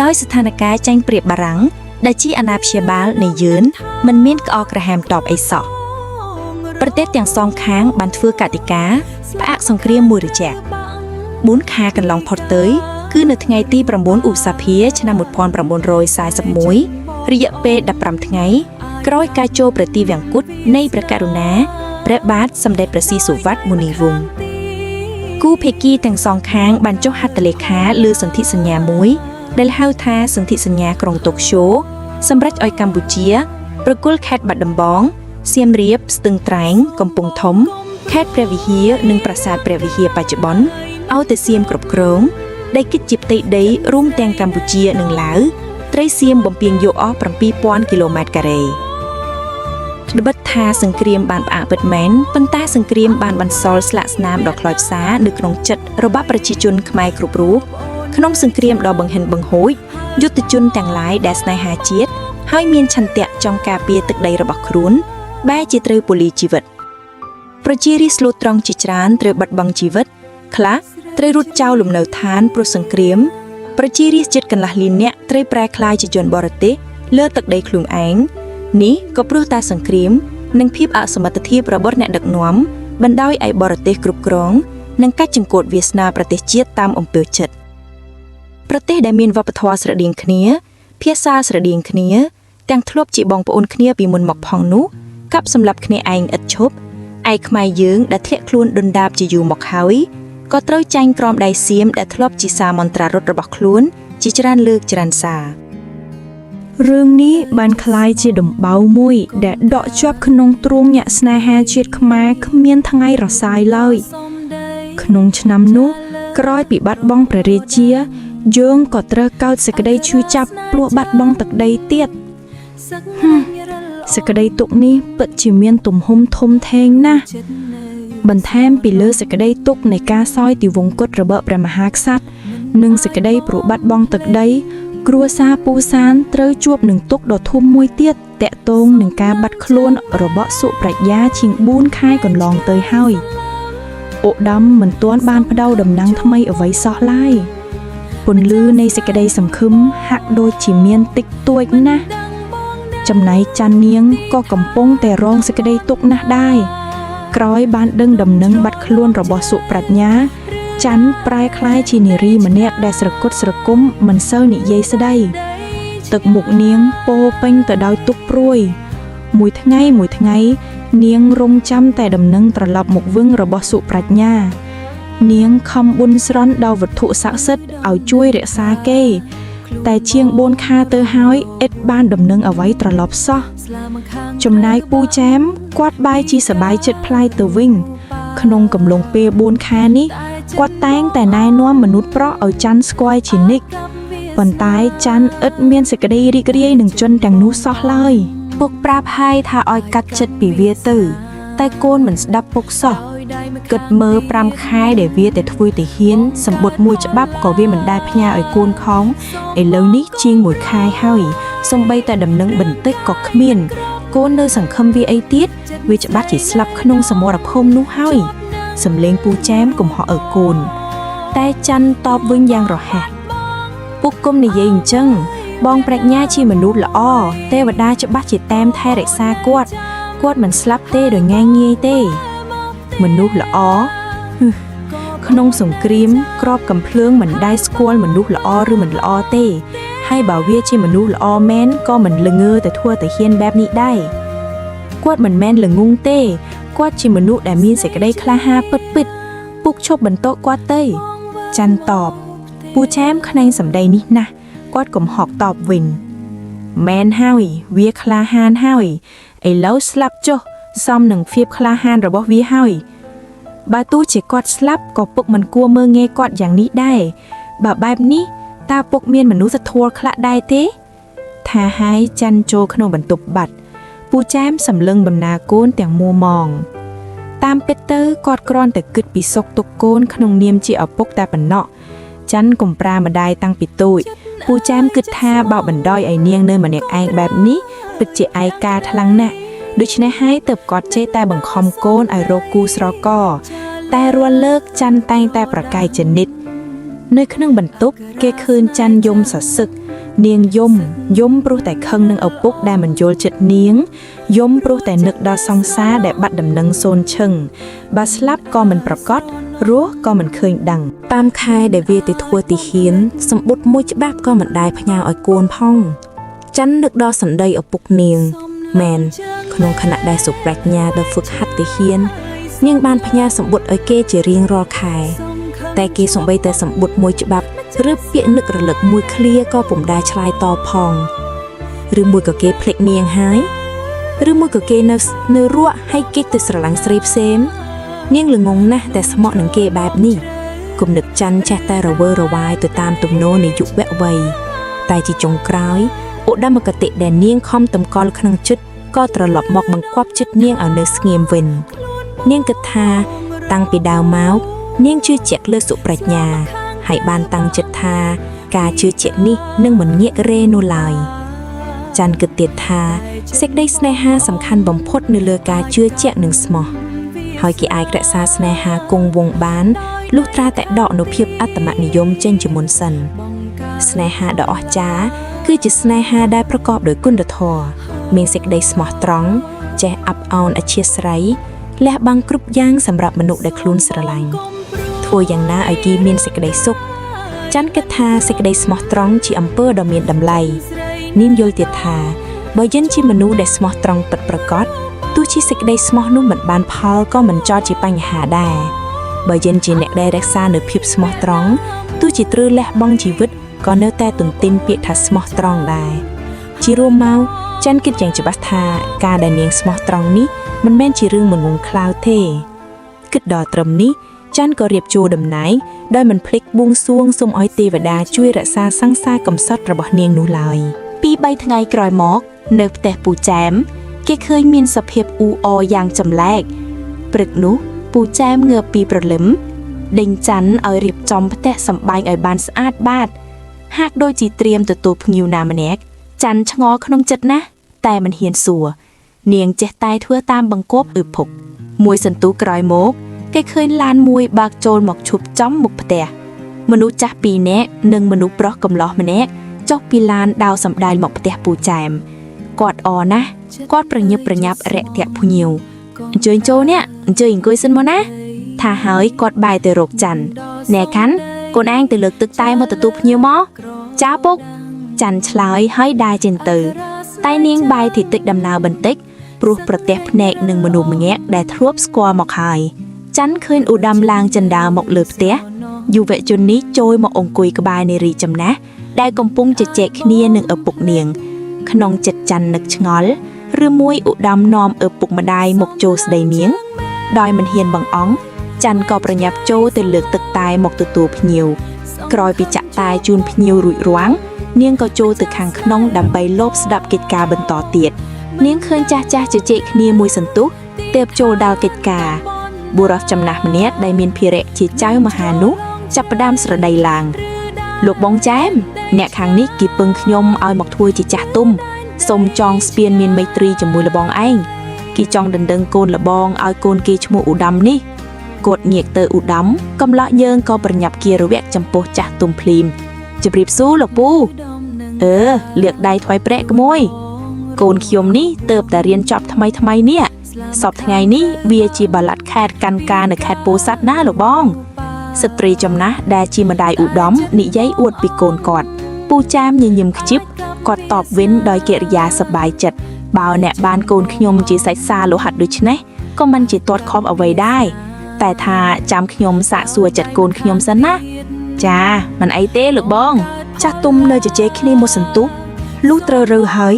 ដោយស្ថានភាពចាញ់ប្រៀបបារាំងដែលជាអាណាព្យាបាលនៃយឿនមិនមានក្អកក្រហមតបអីសោះប្រទេសទាំងសងខាងបានធ្វើកតិកាផ្អាកសង្គ្រាមមួយរយៈ4ខែកន្លងផុតទៅគឺនៅថ្ងៃទី9ឧសភាឆ្នាំ1941រយៈពេល15ថ្ងៃក្រោយការចូលប្រទីវាំងគុតនៃព្រះករុណាព្រះបាទសម្ដេចព្រះស៊ីសុវត្ថិមុនីវង្សគូភាគីទាំងសងខាងបានចុះហត្ថលេខាលើសន្ធិសញ្ញាមួយដែលហៅថាសន្ធិសញ្ញាក្រុងតូក្យូសម្រាប់ឲ្យកម្ពុជាប្រគល់ខេត្តបាត់ដំបងសៀមរាបស្ទឹងត្រែងកំពង់ធំខេត្តព្រះវិហារនិងប្រាសាទព្រះវិហារបច្ចុប្បន្នឲ្យទៅសៀមគ្រប់គ្រងដែលគិតជាផ្ទៃដីរួមទាំងកម្ពុជានិងឡាវត្រីសៀមបំពេញយកអស់ 7,000 គីឡូម៉ែត្រការ៉េត្បិតថាសង្គ្រាមបានផ្អាកពិតមែនប៉ុន្តែសង្គ្រាមបានបន្សល់ស្លាកស្នាមដ៏ខ្លោចផ្សានៅក្នុងចិត្តរបស់ប្រជាជនខ្មែរគ្រប់រូបក្នុងសង្គ្រាមដ៏បង្ហិនបង្ហូចយុទ្ធជនទាំងឡាយដែលស្នេហាជាតិហើយមានឆន្ទៈចង់ការពារទឹកដីរបស់ខ្លួនបែរជាត្រូវពូលីជីវិតប្រជារាស្ត្រស្លូតត្រង់ជាច្រើនត្រូវបាត់បង់ជីវិតខ្លះត្រូវរត់ចោលលំនៅឋានព្រោះសង្គ្រាមប្រជារាស្ត្រជិតកន្លះលាននាក់ត្រូវប្រែក្លាយជាជនបរទេសលើទឹកដីខ្លួនឯងនេះក៏ព្រោះតែសង្គ្រាមនិងភាពអសមត្ថភាពរបស់អ្នកដឹកនាំបណ្ដោយឲ្យបរទេសគ្រប់គ្រងនិងកាច់ចង្កូតវាសនាប្រទេសជាតិតាមអំពើចិត្តប្រទេសដែលមានវប្បធម៌ស្រដៀងគ្នាភាសាស្រដៀងគ្នាទាំងធ្លាប់ជាបងប្អូនគ្នាពីមុនមកផងនោះកັບសម្រាប់គ្នាឯងឥតឈប់ឯខ្មែរយើងដែលធ្លាក់ខ្លួនដុនដាបជាយូរមកហើយក៏ត្រូវចាញ់ក្រមដៃសៀមដែលធ្លាប់ជាសារមន្ត្រារុតរបស់ខ្លួនជាច្រើនលើកច្រើនសាររឿងនេះបានคล้ายជាដំបៅមួយដែលដកជាប់ក្នុងទ្រូងញាក់ស្នេហាជាតិខ្មែរគ្មានថ្ងៃរសាយឡើយក្នុងឆ្នាំនោះក្រោយពីបាត់បង់ព្រះរាជាយើងក៏ត្រូវកោតសេចក្តីឈឺចាប់ព្រោះបាត់បង់ទឹកដីទៀតសេចក្តីទុក្ខនេះពិតជាមានទំហំធំធេងណាស់បន្ថែមពីលើសេចក្តីទុក្ខនៃការសោយទីវង្គតរបស់ព្រះមហាក្សត្រនិងសេចក្តីព្រោះបាត់បង់ទឹកដីគ្រួសារពូសានត្រូវជួបនឹងទុក្ខដ៏ធំមួយទៀតតាក់ទងនឹងការបាត់ខ្លួនរបស់សុប្រាជ្ញាជាង4ខែកន្លងទៅហើយឧត្តមមិនទាន់បានបដូរតំណែងថ្មីអ្វីសោះឡើយពន្លឺនៃសេចក្តីសង្ឃឹមហាក់ដូចជាមានតិចតួចណាស់ចំណែកច័ន្ទនាងក៏កំពុងតែរងសេចក្តីទុក្ខណាស់ដែរក្រោយបានដឹងដំណឹងបាត់ខ្លួនរបស់សុប្រាជ្ញាច័ន្ទប្រែក្លាយជានារីម្នាក់ដែលស្រគត់ស្រគំមិនសូវនិយាយស្ដីទឹកមុខនាងពោពេញទៅដោយទុក្ខព្រួយមួយថ្ងៃនាងរងចាំតែដំណឹងត្រឡប់មកវិញរបស់សុប្រាជ្ញានាងខំបួនស្រន់ដល់វត្ថុស័ក្តិសិទ្ធិឲ្យជួយរក្សាគេតែជាង4ខែទៅហើយឥតបានដំណឹងអ្វីត្រឡប់សោះចំណែកពូចាមគាត់បែរជាសប្បាយចិត្តផ្លាយទៅវិញក្នុងកំឡុងពេល4ខែនេះគាត់តែងតែណែនាំមនុស្សប្រុសឲ្យច័ន្ទស្គាល់ជានិច្ចប៉ុន្តែច័ន្ទឥតមានសេចក្តីរីករាយនឹងជនទាំងនោះសោះឡើយពុកប្រាប់ហើយថាឲ្យកាត់ចិត្តពីវាទៅតែកូនមិនស្ដាប់ពុកសោះ គិតមើល5ខែដែលវាតែធ្វើតែហ៊ានសម្បត្តិមួយច្បាប់ក៏វាមិនដែលផ្ញើឲ្យកូនខំឥឡូវនេះជាង1ខែហើយសំបីតែដំណឹងបន្តិចក៏គ្មានកូននៅសង្ឃឹមវាអីទៀតវាច្បាស់ជាស្លាប់ក្នុងសមរភូមិនោះហើយសំលេងពូចែមកំហុសឲ្យកូនតែច័ន្ទតបវិញយ៉ាងរហ័សពុកគុំនិយាយអញ្ចឹងបងប្រាជ្ញាជាមនុស្សល្អទេវតាច្បាស់ជាតាមថែរក្សាគាត់មិនស្លាប់ទេដោយងាយងាយទេមនុស្សល្អក្នុងសង្គ្រាមក្របកំភ្លើងមិនដែលស្គាល់មនុស្សល្អឬមិនល្អទេហើយបើវាជាមនុស្សល្អមែនក៏មិនល្ងើតែធ្វើតែហ៊ានបែបនេះដែរគាត់មិនមែនល្ងងទេគាត់ជាមនុស្សដែលមានសេចក្តីក្លាហានពិតពុកឈប់បន្ទោសគាត់ទៅច័ន្ទតបពូឆាមខ្នែងសម្ដីនេះណាស់គាត់កំហកតបវិញមែនហើយវាក្លាហានហើយឥឡូវស្លាប់ចុះសមនឹងភាពក្លាហានរបស់វាហើយបើទោះជាគាត់ស្លាប់ក៏ពុកមិនគួរមើលងាយគាត់យ៉ាងនេះដែរបើបែបនេះតើពុកមានមនុស្សធម៌ខ្លះដែរទេថាហើយច័ន្ទចូលក្នុងបន្ទប់បាត់ពូចែមសម្លឹងបំណាកូនទាំងមួម៉ងតាមពិតទៅគាត់គ្រាន់តែគិតពីសុខទុក្ខកូនក្នុងនាមជាឪពុកតែប៉ុណ្ណោះច័ន្ទកំប្រាម្ដាយតាំងពីតូចពូចែមគិតថាបោកបណ្ដោយឲ្យនាងនៅម្នាក់ឯងបែបនេះពិតជាឯកាខ្លាំងណាស់ដូច្នេះហើយទើបគាត់ចេះតែបង្ខំកូនឲ្យរកគូស្រករតែរាល់លើកច័ន្ទតែងតែប្រកែកចនិតនៅក្នុងបន្ទប់គេឃើញច័ន្ទយំសសឹកនាងយំព្រោះតែខឹងនឹងឪពុកដែលមិនយល់ចិត្តនាងយំព្រោះតែនឹកដល់សង្សារដែលបាត់ដំណឹងសូនឈឹងបើស្លាប់ក៏មិនប្រកបរស់ក៏មិនឃើញដឹងតាមខែដែលវាទៅធ្វើទីហ៊ានសម្បត្តិមួយច្បាប់ក៏មិនដែលផ្ញើឲ្យកូនផងច័ន្ទនឹកដល់សម្ដីឪពុកនាងមែនក្នុងខណៈដែលសុប្រាជ្ញាដល់ហ្វឹកហាត់ទីហ៊ាននាងបានផ្ញើសម្បត្តិឲ្យគេជារៀងរាល់ខែតែគេសំបីតែសម្បត្តិមួយច្បាប់ឬពាក្យនឹករលឹកមួយឃ្លាក៏ពុំដែលឆ្លើយតបផងឬមួយក៏គេភ្លេចនាងហើយឬមួយក៏គេនៅរក់ឲ្យគេទៅស្រឡាញ់ស្រីផ្សេងនាងល្ងងណាស់តែស្មោះនឹងគេបែបនេះគំនិតច័ន្ទចេះតែរវើរវាយទៅតាមទំនោរនៃយុវវ័យតែជាចុងក្រោយឧត្តមគតិដែលនាងខំតម្កល់ក្នុងចិត្តក៏ត្រឡប់មកបង្គាប់ចិត្តនាងឲ្យនៅស្ងៀមវិញនាងគិតថាតាំងពីដើមមកនាងជឿជាក់លើសុប្រាជ្ញាហើយបានតាំងចិត្តថាការជឿជាក់នេះនឹងមិនងាករេនោះឡើយច័ន្ទគិតទៀតថាសេចក្តីស្នេហាសំខាន់បំផុតនៅលើការជឿជាក់និងស្មោះហើយគេអាចរក្សាស្នេហាគង់វង្សបានលុះត្រាតែដកនូវភាពអត្តមនិយមចេញជាមុនសិនស្នេហាដ៏អស្ចារ្យគឺជាស្នេហាដែលប្រកបដោយគុណធម៌មានសេចក្តីស្មោះត្រង់ចេះអាប់អោនអធ្យាស្រ័យលះបង់គ្រប់យ៉ាងសម្រាប់មនុស្សដែលខ្លួនស្រឡាញ់ធ្វើយ៉ាងណាឲ្យគេមានសេចក្តីសុខច័ន្ទគិតថាសេចក្តីស្មោះត្រង់ជាអំពើដ៏មានតម្លៃនាងយល់ទៀតថាបើយើងជាមនុស្សដែលស្មោះត្រង់ពិតប្រាកដទោះជាសេចក្តីស្មោះនោះមិនបានផលក៏មិនចោទជាបញ្ហាដែរបើយើងជាអ្នកដែលរក្សានូវភាពស្មោះត្រង់ទោះជាត្រូវលះបង់ជីវិតក៏នៅតែទន្ទឹងពាក្យថាស្មោះត្រង់ដែរជារួមមកច័ន្ទគិតយ៉ាងច្បាស់ថាការដែលនាងស្មោះត្រង់នេះមិនមែនជារឿងមិនងងខ្លៅទេគិតដល់ត្រឹមនេះច័ន្ទក៏រៀបជួរតំណែងដោយមិនភ្លេចបួងសួងសូមឲ្យទេវតាជួយរក្សាសង្សារកំសត់របស់នាងនោះឡើយ2-3ថ្ងៃក្រោយមកនៅផ្ទះពូចែមគេឃើញមានសភាពអ៊ូអរយ៉ាងចម្លែកព្រឹកនោះពូចែមងើបពីព្រលឹមដេញច័ន្ទឲ្យរៀបចំផ្ទះសម្បែងឲ្យបានស្អាតបាតហាក់ដូចជាត្រៀមទទួលភ្ញៀវណាម្នាក់ច័ន្ទឆ្ងល់ក្នុងចិត្តណាស់តែមិនហ៊ានសួរនាងចេះតែធ្វើតាមបង្គាប់ឪពុកមួយសន្ទុះក្រោយមកគេឃើញឡានមួយបើកចូលមកឈប់ចំមុខផ្ទះមនុស្សចាស់2នាក់និងមនុស្សប្រុសកំឡោះម្នាក់ចុះពីឡានដើរសម្ដែងមកផ្ទះពូចែមគាត់អរណាស់គាត់ប្រញាប់ប្រញាប់រាក់ទាក់ភ្ញៀវអញ្ជើញចូលអ្នកអញ្ជើញអង្គុយសិនមកណាថាហើយគាត់បែរទៅរកច័ន្ទណែខាន់កូនឯងទៅលើកទឹកតែមកទទួលភ្ញៀវមកចាពុកច័ន្ទឆ្លើយហើយដើរចេញទៅតែនាងបែរទីតិចដំណើរបន្តិចព្រោះប្រទះភ្នែកនឹងមនុស្សម្នាក់ដែលធ្លាប់ស្គាល់មកហើយច័ន្ទឃើញឧត្តមឡើងចិន្តាមកលើផ្ទះយុវជននេះចូលមកអង្គុយក្បែរនារីចំណាស់ដែលកំពុងជជែកគ្នានឹងឪពុកនាងក្នុងចិត្តច័ន្ទនឹកឆ្ងល់ឬមួយឧត្តមនាំឪពុកម្ដាយមកចូលស្ដីនាងដោយមិនហ៊ានបង្អង់ច័ន្ទក៏ប្រញាប់ចូលទៅលើកទឹកតែមកទទួលភ្ញៀវក្រោយពីចាក់តែជូនភ្ញៀវរួចរាល់នាងក៏ចូលទៅខាងក្នុងដើម្បីលបស្ដាប់កិច្ចការបន្តទៀតនាងឃើញចាស់ជជែកគ្នាមួយសន្ទុះទើបចូលដល់កិច្ចការ បុរសចំណាស់ម្នាក់ដែលមានភារៈជាចៅមហានោះចាប់ផ្ដើមស្រដីឡើងលោកបងចែមអ្នកខាងនេះគេពឹងខ្ញុំឲ្យមកធ្វើជាចាស់ទុំសូមចងស្ពានមានមេត្រីជាមួយលបងឯងគេចង់ដណ្ដឹងកូនលបងឲ្យកូនគេឈ្មោះឧត្តមនេះគាត់ងាកទៅឧត្តមកំឡោះយើងក៏ប្រញាប់គារវៈចំពោះចាស់ទុំភ្លាមជម្រាបសួរលោកពូលាកដៃថ្វាយព្រះក្មួយកូនខ្ញុំនេះទៅតែរៀនចប់ថ្មីនេះសពថ្ងៃនេះវាជាបាឡាត់ខេត្តកាន់ការនៅខេត្តពោធិ៍សាត់ណាលោកបងស្ត្រីចំណាស់ដែលជាម្ដាយឧត្តមនិយាយអួតពីកូនគាត់ពូចាមញញឹមខ្ជិបគាត់តបវិញដោយកិរិយាសប្បាយចិត្តបើអ្នកបានកូនខ្ញុំជាសាច់សាលោហិតដូច្នេះក៏មិនជាទាត់ខំអ្វីដែរតែថាចាំខ្ញុំសាកសួរចិត្តកូនខ្ញុំសិនណាចាមិនអីទេលោកបងចាស់ទុំនៅជជែកគ្នាមួយសន្ទុះលុះត្រូវរើហើយ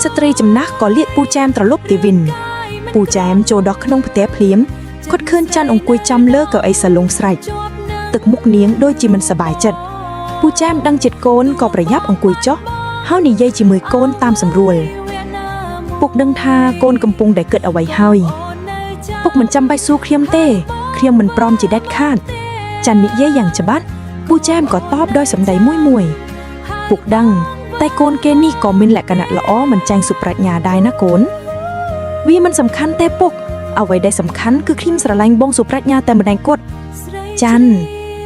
ស្ត្រីចំណាស់ក៏លាកពូចាមត្រឡប់ទៅវិញពូចាមចូលដល់ក្នុងផ្ទះភ្លាមគាត់ឃើញច័ន្ទអង្គុយចាំលើកៅអីសាឡុងស្រេចទឹកមុខនាងដូចជាមិនសប្បាយចិត្តពូចាមដឹងចិត្តកូនក៏ប្រញាប់អង្គុយចុះហើយនិយាយជាមួយកូនតាមសម្រួលពុកដឹងថាកូនកំពុងតែគិតអ្វីហើយពុកមិនចាំបាច់សួរខ្ញុំទេខ្ញុំមិនព្រមជាដាច់ខាតច័ន្ទនិយាយយ៉ាងច្បាស់ពូចាមក៏តបដោយសម្ដីមួយពុកដឹងតែកូនគេនេះក៏មានលក្ខណៈល្អមិនចាញ់សុប្រាជ្ញាដែរណាកូនវាមិនសំខាន់ទេពុកអ្វីដែលសំខាន់គឺខ្ញុំស្រឡាញ់បងសុប្រាជ្ញាតែម្ដងគត់ច័ន្ទ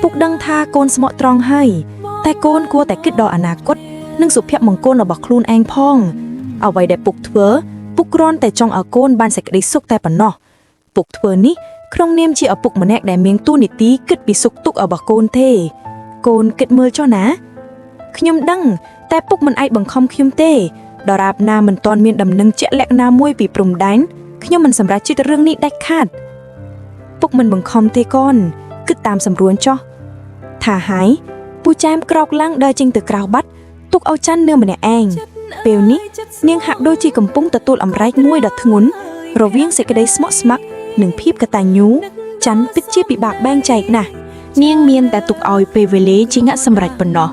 ពុកដឹងថាកូនស្មោះត្រង់ហើយតែកូនគួរតែគិតដល់អនាគតនិងសុភមង្គលរបស់ខ្លួនឯងផងអ្វីដែលពុកធ្វើពុកគ្រាន់តែចង់ឲ្យកូនបានសេចក្តីសុខតែប៉ុណ្ណោះពុកធ្វើនេះក្នុងនាមជាឪពុកម្នាក់ដែលមានតួនាទីគិតពីសុខទុក្ខរបស់កូនទេកូនគិតមើលចុះណាខ្ញុំដឹងតែពុកមិនអាចបង្ខំខ្ញុំទេដរាបណាមិនទាន់មានដំណឹងជាក់លាក់ណាមួយពីព្រំដែនខ្ញុំមិនសម្រេចចិត្តរឿងនេះដាច់ខាតពុកមិនបង្ខំទេកូនគិតតាមសម្រួលចុះថាហើយពូចាមក្រោកឡើងដើរចេញទៅក្រៅបាត់ទុកឲ្យច័ន្ទនៅម្នាក់ឯងពេលនេះនាងហាក់ដូចជាកំពុងទទួលអំរែកមួយដ៏ធ្ងន់រវាងសេចក្តីស្មុគស្មាញនិងភាពកតញ្ញូច័ន្ទពិតជាពិបាកបែងចែកណាស់នាងមានតែទុកឲ្យពេលវេលាជាអ្នកសម្រេចប៉ុណ្ណោះ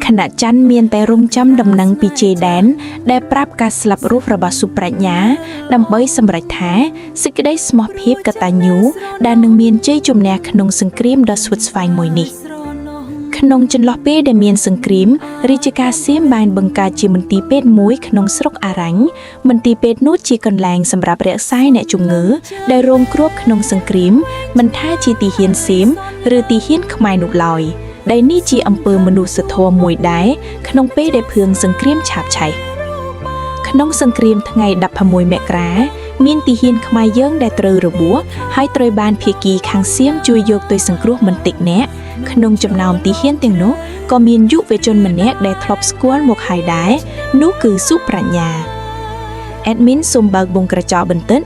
ខណៈច័ន្ទមានតែរំចាំដំណឹងពីជេដែនដែលប្រាប់ការស្លាប់រស់របស់សុប្រាជ្ញាដើម្បីសម្រេចថាសេចក្តីស្មោះភាពកតញ្ញូដែលនឹងមានជ័យជំនះក្នុងសង្គ្រាមដ៏ស្វិតស្វាញមួយនេះក្នុងចន្លោះពេលដែលមានសង្គ្រាមរាជការសៀមបានបង្កើតជាមន្ទីរពេទ្យមួយក្នុងស្រុកអារ៉ាញ់មន្ទីរពេទ្យនោះជាកន្លែងសម្រាប់រក្សាអ្នកជំងឺដែលរងគ្រោះក្នុងសង្គ្រាមមិនថាជាទីហ៊ានសៀមឬទីហ៊ានខ្មែរនោះឡើយដែលនេះជាអំពើមនុស្សធម៌មួយដែរក្នុងពេលដែលភឿងសង្គ្រាមឆាបឆេះក្នុងសង្គ្រាមថ្ងៃ16មករាមានទីហ៊ានខ្មែរយើងដែលត្រូវរបួសហើយត្រូវបានភាគីខាងសៀមជួយយកទៅសង្គ្រោះមិនតិចអ្នកក្នុងចំណោមទីហ៊ានទាំងនោះក៏មានយុវជនម្នាក់ដែលធ្លាប់ស្គាល់មកហើយដែរនោះគឺសុប្រាជ្ញាអេដមីនសូមបើកវងក្រចកបន្តិច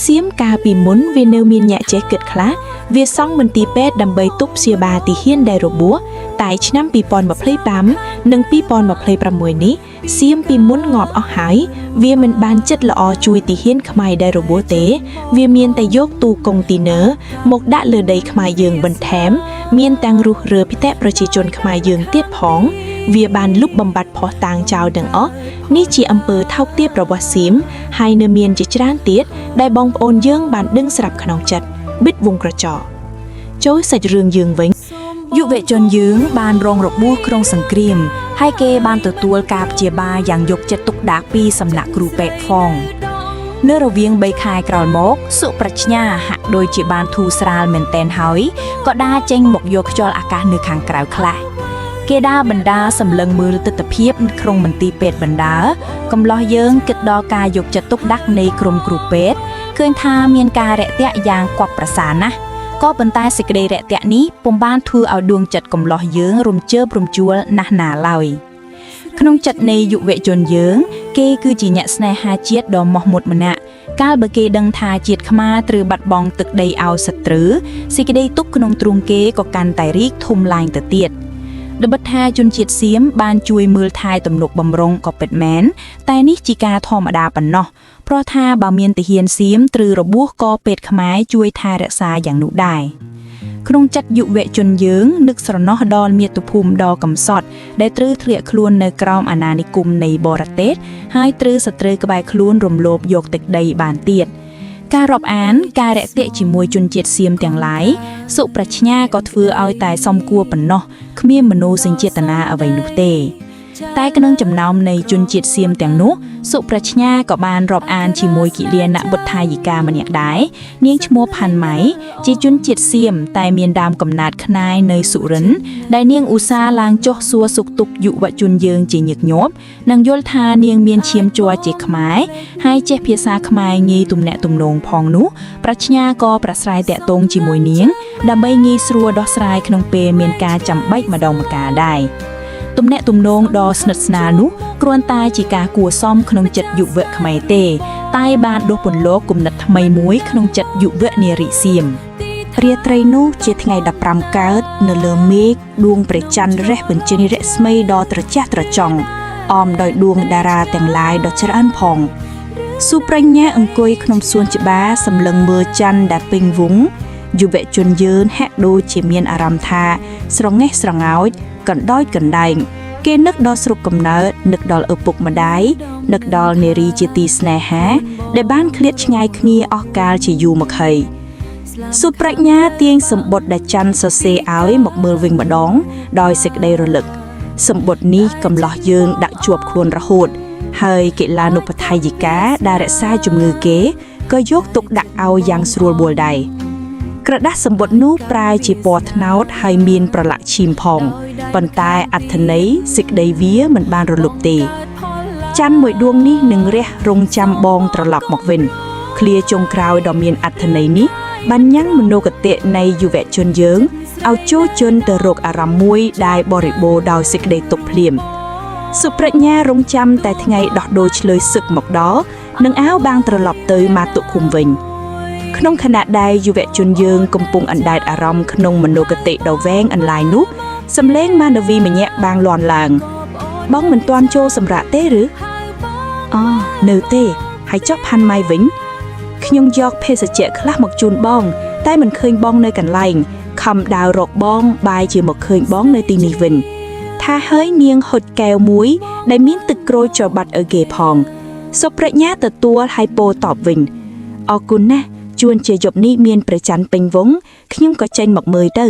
សៀមកាលពីមុនវានៅមានអ្នកចេះគិតខ្លះវាសង់មន្ទីរពេទ្យដើម្បីទប់ព្យាបាលទីហ៊ានដែលរបួសតែឆ្នាំ2025និង2026នេះសៀមពីមុនងាប់អស់ហើយវាមិនបានចិត្តល្អជួយទីហ៊ានខ្មែរដែលរបួសទេវាមានតែយកទូកុងទីន័រមកដាក់លើដីខ្មែរយើងបន្ថែមមានទាំងរុះរើពិតប្រជាជនខ្មែរយើងទៀតផងវាបានលុបបំបត្តិផោះតាងចោលទាំងអស់នេះជាអំពើថោកទាបរបស់សៀមហើយនៅមានជាច្រើនទៀតដែលបងប្អូនយើងបានដឹងស្រាប់ក្នុងចិត្តបិទវងក្រចកចូលសាច់រឿងយើងវិញយុវជនយើងបានរងរបួសក្នុងសង្គ្រាមហើយគេបានទទួលការព្យាបាលយ៉ាងយកចិត្តទុកដាក់ពីសំណាក់គ្រូពេទ្យផងនៅរវាង3ខែក្រោយមកសុប្រាជ្ញាហាក់ដូចជាបានធូរស្រាលមែនតែនហើយក៏ដើរចេញមកយកខ្យល់អាកាសនៅខាងក្រៅខ្លះគេដើរបណ្ដាសម្លឹងមើលទស្សនវិជ្ជាក្នុងមន្ទីរពេទ្យបណ្ដាកំឡោះយើងគិតដល់ការយកចិត្តទុកដាក់នៃក្រុមគ្រូពេទ្យឃើញថាមានការរាក់ទាក់យ៉ាងគប់ប្រសាណាស់ក៏ប៉ុន្តែសេចក្តីរាក់ទាក់នេះពុំបានធ្វើឲ្យដួងចិត្តកំឡោះយើងរំជើបរំជួលណាស់ណាឡើយក្នុងចិត្តនៃយុវជនយើងគេគឺជាអ្នកស្នេហាជាតិដ៏មោះមុតម្នាក់កាលបើគេដឹងថាជាតិខ្មែរត្រូវបាត់បង់ទឹកដីឲ្យសត្រូវសេចក្តីទុក្ខក្នុងទ្រូងគេក៏កាន់តែរីកធំឡើងទៅទៀតល្បិតថាជនជាតិសៀមបានជួយមើលថែទំនុកបម្រុងក៏ពិតមែនតែនេះជាការធម្មតាប៉ុណ្ណោះព្រោះថាបើមានទាហានសៀមត្រូវរបួសក៏ពេទ្យខ្មែរជួយថែរក្សាយ៉ាងនោះដែរក្នុងចិត្តយុវជនយើងនឹកស្រណោះដល់មាតុភូមិដ៏កំសត់ដែលត្រូវធ្លាក់ខ្លួននៅក្រោមអាណានិគមនៃបរទេសហើយត្រូវសត្រូវក្បែរខ្លួនរំលោភយកទឹកដីបានទៀត ការរាប់អានការរាក់ទាក់ជាមួយជនជាតិសៀមទាំងឡាយសុប្រាជ្ញាក៏ធ្វើឲ្យតែសមគួរប៉ុណ្ណោះគ្មានមនោសញ្ចេតនាអ្វីនោះទេតែក្នុងចំណោមនៃជនជាតិសៀមទាំងនោះសុប្រាជ្ញាក៏បានរាប់អានជាមួយគិលានបុត្ថាយិកាម្នាក់ដែរនាងឈ្មោះផាន់ម៉ៃជាជនជាតិសៀមតែមានដើមកំណើតខ្នាយនៅសុរិន្ទដែលនាងឧស្សាហ៍ឡើងចុះសួរសុខទុក្ខយុវជនយើងជាញឹកញាប់និងយល់ថានាងមានឈាមជ័រជាខ្មែរហើយចេះភាសាខ្មែរងាយទំនាក់ទំនងផងនោះប្រាជ្ញាក៏ប្រស្រ័យតាក់ទងជាមួយនាងដើម្បីងាយស្រួលដោះស្រាយក្នុងពេលមានការចាំបាច់ម្ដងម្កាលដែរទំនាក់ទំនងដ៏ស្និទ្ធស្នាលនោះគ្រាន់តែជាការគួរសមក្នុងចិត្តយុវខ្មែរទេតែបានដុសពន្លកគំនិតថ្មីមួយក្នុងចិត្តយុវនារីសៀមរាត្រីនោះជាថ្ងៃ15កើតនៅលើមេឃដួងព្រះច័ន្ទរះបញ្ចេញរស្មីដ៏ត្រចះត្រចង់អមដោយដួងតារាទាំងឡាយដ៏ច្រើនផងសុប្រញ្ញាអង្គុយក្នុងសួនច្បារសម្លឹងមើលច័ន្ទដែលពេញវង់យុវជនយើងហាក់ដូចជាមានអារម្មណ៍ថាស្រងេះស្រងោចកណ្ដោចកណ្ដែងគេនឹកដល់ស្រុកកំណើតនឹកដល់ឪពុកម្ដាយនឹកដល់នារីជាទីស្នេហាដែលបានឃ្លាតឆ្ងាយគ្នាអស់កាលជាយូរមកហើយសុប្រាជ្ញាទាញសម្បុត្រដែលច័ន្ទសរសេរឲ្យមកមើលវិញម្ដងដោយសេចក្តីរលឹកសម្បុត្រនេះកំឡោះយើងដាក់ជាប់ខ្លួនរហូតហើយកិលានុបដ្ឋាយិកាដែលរក្សាជំងឺគេក៏យកទុកដាក់ឲ្យយ៉ាងស្រួលបួលដែរក្រដាសសម្បុត្រនោះប្រាយជាពណ៌ត្នោតហើយមានប្រឡាក់ឈីមផងប៉ុន្តែអត្ថន័យសេចក្តីវាមិនបានរលុបទេច័ន្ទមួយដួងនេះនឹងរះរងចាំបងត្រឡប់មកវិញឃ្លាចុងក្រោយដ៏មានអត្ថន័យនេះបានញ៉ាំងមនោគតិនៃយុវជនយើងឲ្យចូលជន់ទៅរកអារម្មណ៍មួយដែលបរិបូរដោយសេចក្តីទុក្ខភ្លាមសុប្រាជ្ញារងចាំតែថ្ងៃដោះដូរឆ្លើយសឹកមកដល់នឹងអាវបាំងត្រឡប់ទៅមាតុភូមិវិញក្នុងខណៈដែលយុវជនយើងកំពុងអណ្ដែតអារម្មណ៍ក្នុងមនោគតិដ៏វែងអន្លាយនោះសំឡេងម៉ានវីម្នាក់បាងលាន់ឡើងបងមិនទាន់ចូលសម្រាប់ទេឬអូនៅទេហើយចុះផាន់ម៉ៃវិញខ្ញុំយកភេសជ្ជៈខ្លះមកជូនបងតែមិនឃើញបងនៅកន្លែងខំដើររកបងបាយជាមកឃើញបងនៅទីនេះវិញថាហើយនាងហុចកែវមួយដែលមានទឹកក្រូចច្របាត់ឲ្យគេផងសុប្រាជ្ញាទទួលហើយពោលតបវិញអរគុណណាស់ជួនជាយប់នេះមានព្រះច័ន្ទពេញវងខ្ញុំក៏ចេញមកមើលទៅ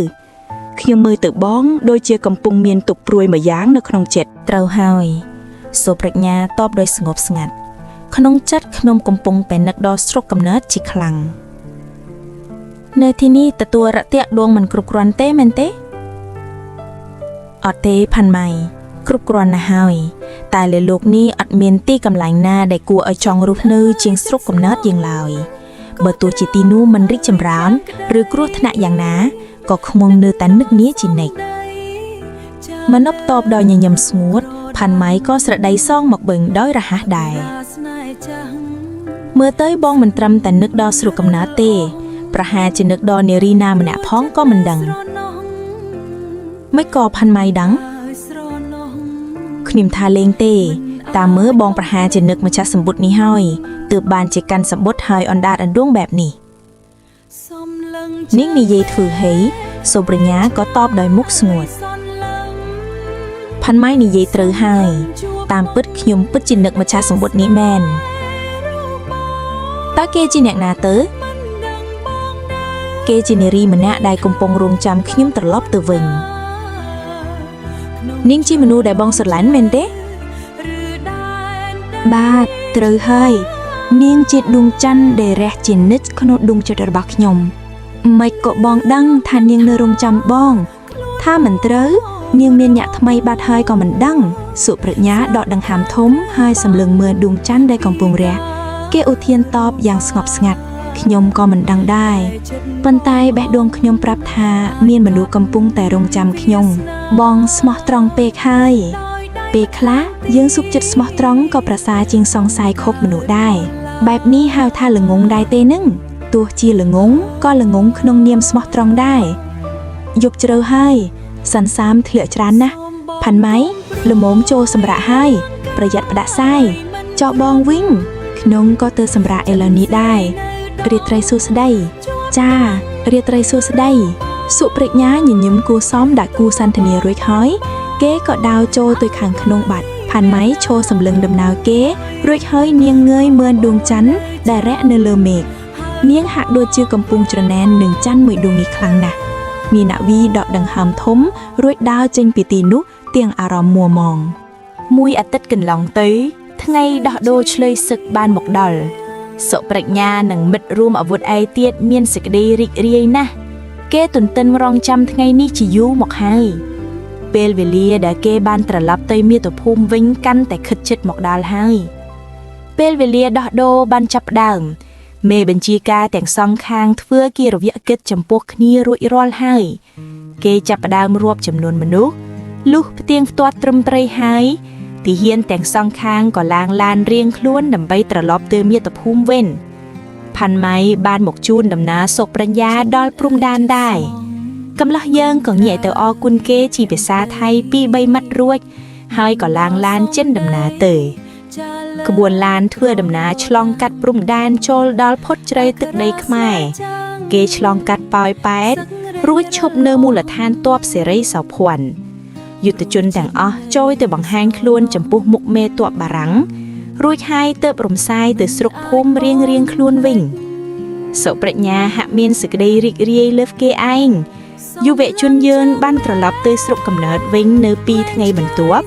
ខ្ញុំមើលទៅបងដូចជាកំពុងមានទុក្ខព្រួយមួយយ៉ាងនៅក្នុងចិត្តត្រូវហើយសុប្រាជ្ញាតបដោយស្ងប់ស្ងាត់ក្នុងចិត្តខ្ញុំកំពុងតែនឹកដល់ស្រុកកំណើតជាខ្លាំងនៅទីនេះទទួលរយៈដួងមិនគ្រប់គ្រាន់ទេមែនទេអត់ទេផាន់ម៉ៃគ្រប់គ្រាន់ណាស់ហើយតែលើលោកនេះអត់មានទីកន្លែងណាដែលគួរឲ្យចង់រស់នៅជាងស្រុកកំណើតយើងឡើយបើទោះជាទីនោះមិនរីកចម្រើនឬគ្រោះថ្នាក់យ៉ាងណាក៏ខ្មុំនៅតែនឹកនាជានិច្ចមនប់តបដោយញញឹមស្ងួតផាន់ម៉ៃក៏ស្រដីសងមកបឹងដោយរហ័សដែរមើលទៅបងមិនត្រឹមតែនឹកដល់ស្រុកកំណើតទេប្រហែលជានឹកដល់នារីណាម្នាក់ផងក៏មិនដឹងមិនក៏ផាន់ម៉ៃដឹងខ្ញុំថាលេងទេតាមមើលបងប្រហែលជានឹកម្ចាស់សម្បុត្រនេះហើយទើបបានជាកាន់សម្បុត្រហើយអណ្ដាតអណ្ដួងបែបនេះនាងនិយាយធ្វើហេសុប្រាជ្ញាក៏តបដោយមុខស្ងួតផាន់ម៉ៃនិយាយត្រូវហើយតាមពិតខ្ញុំពិតជានឹកម្ចាស់សម្បុត្រនេះមែនតើគេជាអ្នកណាទៅគេជានារីម្នាក់ដែលកំពុងរងចាំខ្ញុំត្រឡប់ទៅវិញនាងជាមនុស្សដែលបងស្រឡាញ់មែនទេបាទត្រូវហើយនាងជាដួងច័ន្ទដែលរះជានិច្ចក្នុងដួងចិត្តរបស់ខ្ញុំមិនក៏បងដឹងថានាងនៅរងចាំបងថាមិនត្រូវនាងមានញាក់ថ្មីបាត់ហើយក៏មិនដឹងសុប្រាជ្ញាដកដង្ហើមធំហើយសម្លឹងមើលដួងច័ន្ទដែលកំពុងរះគេឧទានតបយ៉ាងស្ងប់ស្ងាត់ខ្ញុំក៏មិនដឹងដែរប៉ុន្តែបេះដូងខ្ញុំប្រាប់ថាមានមនុស្សកំពុងតែរងចាំខ្ញុំបងស្មោះត្រង់ពេកហើយពេលខ្លះយើងសុខចិត្តស្មោះត្រង់ក៏ប្រសើរជាងសង្ស័យខុសមនុស្សដែរបែបនេះហៅថាល្ងងដែរទេនឹងទោះជាល្ងងក៏ល្ងងក្នុងនាមស្មោះត្រង់ដែរយប់ជ្រៅហើយសន្សាមធ្លាក់ច្រើនណាស់ផាន់ម៉ៃល្មមចូលសម្រាប់ហើយប្រយ័ត្នផ្ដាក់សាយចោះបងវិញខ្ញុំក៏ទៅសម្រាប់ឥឡូវនេះដែររាត្រីសួស្ដីចារាត្រីសួស្ដីសុប្រាជ្ញាញញឹមគួសមដាក់គូសន្ទនារួចហើយគេក៏ដើរចូលទៅខាងក្នុងបាត់ផាន់ម៉ៃឈរសម្លឹងដំណើរគេរួចហើយនាងងើយមើលដួងច័ន្ទដែលរះនៅលើមេឃ នាងហាក់ដូចជាកំពុងច្រណែននឹងច័ន្ទមួយដួងនេះខ្លាំងណាស់មានអ្នកវីដកដង្ហើមធំរួចដើរចេញពីទីនោះទាំងអារម្មណ៍មួម៉ងមួយអាទិត្យកន្លងទៅថ្ងៃដោះដូរឆ្លើយសឹកបានមកដល់សុប្រាជ្ញានិងមិត្តរួមអាវុធឯទៀតមានសេចក្តីរីករាយណាស់គេទន្ទឹងរង់ចាំថ្ងៃនេះជាយូរមកហើយពេលវេលាដែលគេបានត្រឡប់ទៅមាតុភូមិវិញកាន់តែខិតជិតមកដល់ហើយពេលវេលាដោះដូរបានចាប់ផ្ដើមមេបញ្ជាការទាំងសងខាងធ្វើគារវកិច្ចចំពោះគ្នារួចរាល់ហើយគេចាប់ផ្ដើមរាប់ចំនួនមនុស្សលុះផ្ទៀងផ្ទាត់ត្រឹមត្រូវហើយទាហានទាំងសងខាងក៏ឡើងឡានរៀងខ្លួនដើម្បីត្រឡប់ទៅមាតុភូមិវិញផាន់ម៉ៃបានមកជូនដំណើរសុខប្រាជ្ញាដល់ព្រំដែនដែរកំឡោះយើងក៏ងាកទៅអរគុណគេជាភាសាថៃ 2-3 ម៉ាត់រួចហើយក៏ឡើងឡានចេញដំណើរទៅក្បួនឡានធ្វើដំណើរឆ្លងកាត់ព្រំដែនចូលដល់ផុតជ្រៅទឹកដីខ្មែរគេឆ្លងកាត់ប៉ោយប៉ែតរួចឈប់នៅមូលដ្ឋានទ័ពសេរីសោភ័ណ្ឌយុទ្ធជនទាំងអស់ចូលទៅបង្ហាញខ្លួនចំពោះមុខមេទ័ពបារាំងរួចហើយទើបរំសាយទៅស្រុកភូមិរៀងខ្លួនវិញសុប្រាជ្ញាហាក់មានសេចក្តីរីករាយលើសគេឯងយុវជនយើងបានត្រឡប់ទៅស្រុកកំណើតវិញនៅ2ថ្ងៃបន្ទាប់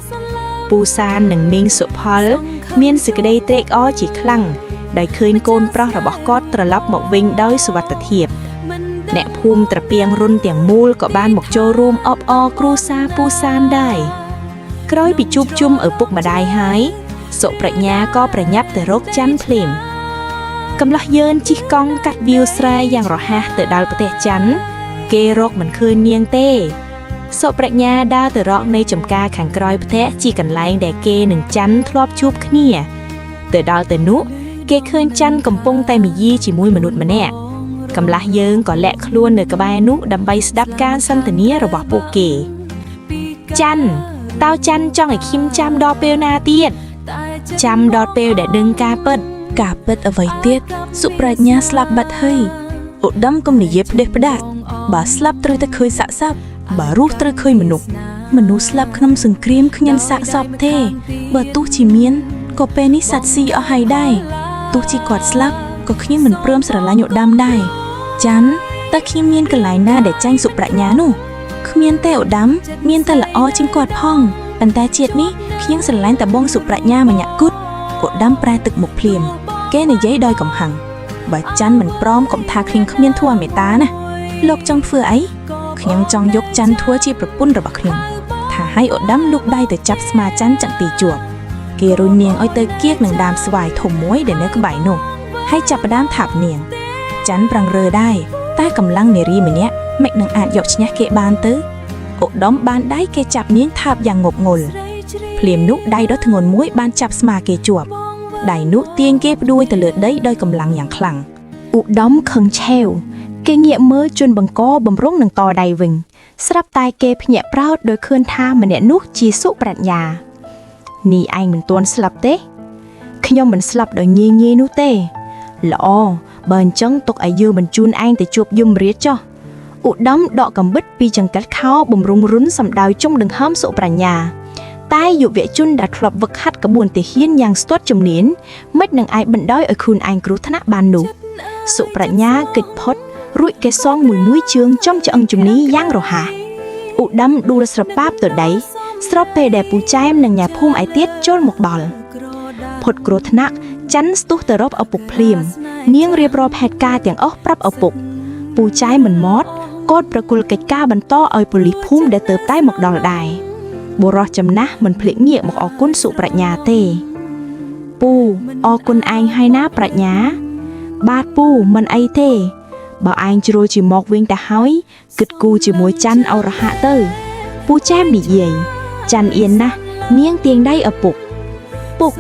ពូសាននិងមីងសុផលមានសេចក្តីត្រេកអរជាខ្លាំងដោយឃើញកូនប្រុសរបស់គាត់ត្រឡប់មកវិញដោយសុវត្ថិភាពអ្នកភូមិត្រពាំងរុនទាំងមូលក៏បានមកចូលរួមអបអរគ្រួសារពូសានដែរក្រោយពីជួបជុំឪពុកម្ដាយហើយសុប្រាជ្ញាក៏ប្រញាប់ទៅរកច័ន្ទភ្លាមកំឡោះយើងជិះកង់កាត់វាវស្រែយ៉ាងរហ័សទៅដល់ផ្ទះច័ន្ទគេរកមិនឃើញនាងទេសុប្រាជ្ញាដើរទៅរកនៅចំការខាងក្រោយផ្ទះជាកន្លែងដែលគេនិងច័ន្ទធ្លាប់ជួបគ្នាទៅដល់ទៅនោះគេឃើញច័ន្ទកំពុងតែមាយាជាមួយមនុស្សម្នាក់កំឡោះយើងក៏លាក់ខ្លួននៅក្បែរនោះដើម្បីស្ដាប់ការសន្ទនារបស់ពួកគេច័ន្ទតើច័ន្ទចង់ឲ្យឃីមចាំដល់ពេលណាទៀតចាំដល់ពេលដែលដឹងការពិតអ្វីទៀតសុប្រាជ្ញាស្លាប់បាត់ហើយឧត្តមកុំនិយាយផ្ដេសផ្ដាស់បើស្លាប់ត្រូវតែឃើញសាកសពបើរស់ត្រូវឃើញមនុស្សស្លាប់ក្នុងសង្គ្រាមគ្មានសាកសពទេបើទោះជាមានក៏ពេលនេះសត្វស៊ីអស់ហើយដែរទោះជាគាត់ស្លាប់ក៏ខ្ញុំមិនព្រមស្រឡាញ់ឧត្តមដែរច័ន្ទតើខ្ញុំមានកន្លែងណាដែលចាញ់សុប្រាជ្ញានោះគ្មានទេឧត្តមមានតែល្អជាងគាត់ផងប៉ុន្តែជាតិនេះខ្ញុំស្រឡាញ់តែបងសុប្រាជ្ញាម្នាក់គត់ឧត្តមប្រែទឹកមុខភ្លាមគេនិយាយដោយកំហឹងបើច័ន្ទមិនព្រមកុំថាខ្ញុំគ្មានធម៌មេត្តាណាលោកចង់ធ្វើអីខ្ញុំចង់យកច័ន្ទធ្វើជាប្រពន្ធរបស់ខ្ញុំថាឲ្យឧត្តមលូកដៃទៅចាប់ស្មាច័ន្ទចន្ទទីជួបគេរុញនាងឲ្យទៅគៀកនឹងដើមស្វាយធំមួយដែលនៅក្បែរនោះហើយចាប់ផ្ដើមថាបនាងច័ន្ទប្រាំងរើដែរតែកម្លាំងនារីម្នាក់មិននឹងអាចយកឈ្នះគេបានទៅឧត្តមបានដៃគេចាប់នាងថាបយ៉ាងងប់ងល់ភ្លាមនោះដៃដ៏ធ្ងន់មួយបានចាប់ស្មាគេជាប់ដៃនោះទាញគេផ្ដួលទៅលើដីដោយកម្លាំងយ៉ាងខ្លាំងឧត្តមខឹងឆេវគេងាកមើលជនបង្កបំរុងនឹងតដៃវិញស្រាប់តែគេភ្ញាក់ប្រោតដោយឃើញថាម្នាក់នោះជាសុប្រាជ្ញានេះឯងមិនទាន់ស្លាប់ទេខ្ញុំមិនស្លាប់ដោយងាយនោះទេល្អបើអញ្ចឹងទុកឲ្យយើងបញ្ជូនឯងទៅជួបយមរាជចុះឧត្តមដកកំបិតពីចង្កេះខោបំរុងរុនសម្ដៅចុងដង្ហើមសុប្រាជ្ញាតែយុវជនដែលធ្លាប់វឹកហាត់ក្បួនទាហានយ៉ាងស្ទាត់ជំនាញមិននឹងអាចបណ្ដោយឲ្យខ្លួនឯងគ្រោះថ្នាក់បាននោះសុប្រាជ្ញាកិច្ចផុតរួចគេសងមួយជើងចំឆ្អឹងជំនីយ៉ាងរហ័សឧត្តមដួលស្រប៉ាបទៅដីស្របពេលដែលពូចែមនិងញ៉ាភូមិឯទៀតចូលមកដល់ផុតគ្រោះថ្នាក់ច័ន្ទស្ទុះទៅរកឪពុកភ្លាមនាងរៀបរាប់ហេតុការណ៍ទាំងអស់ប្រាប់ឪពុកពូចែមមិនមកកូនប្រគល់កិច្ចការបន្តឲ្យប៉ូលីសភូមិដែលទៅតែមកដល់ដែរបុរសចំណាស់មិនភ្លេចងាកមកអរគុណសុប្រាជ្ញាទេពូអរគុណឯងហើយណាប្រាជ្ញាបាទពូមិនអីទេបើឯងជ្រុលជាមកវិញទៅហើយគិតគូជាមួយច័ន្ទអរហៈទៅពូចែមនិយាយច័ន្ទអៀនណាស់នាងទាញដៃឪពុកពុក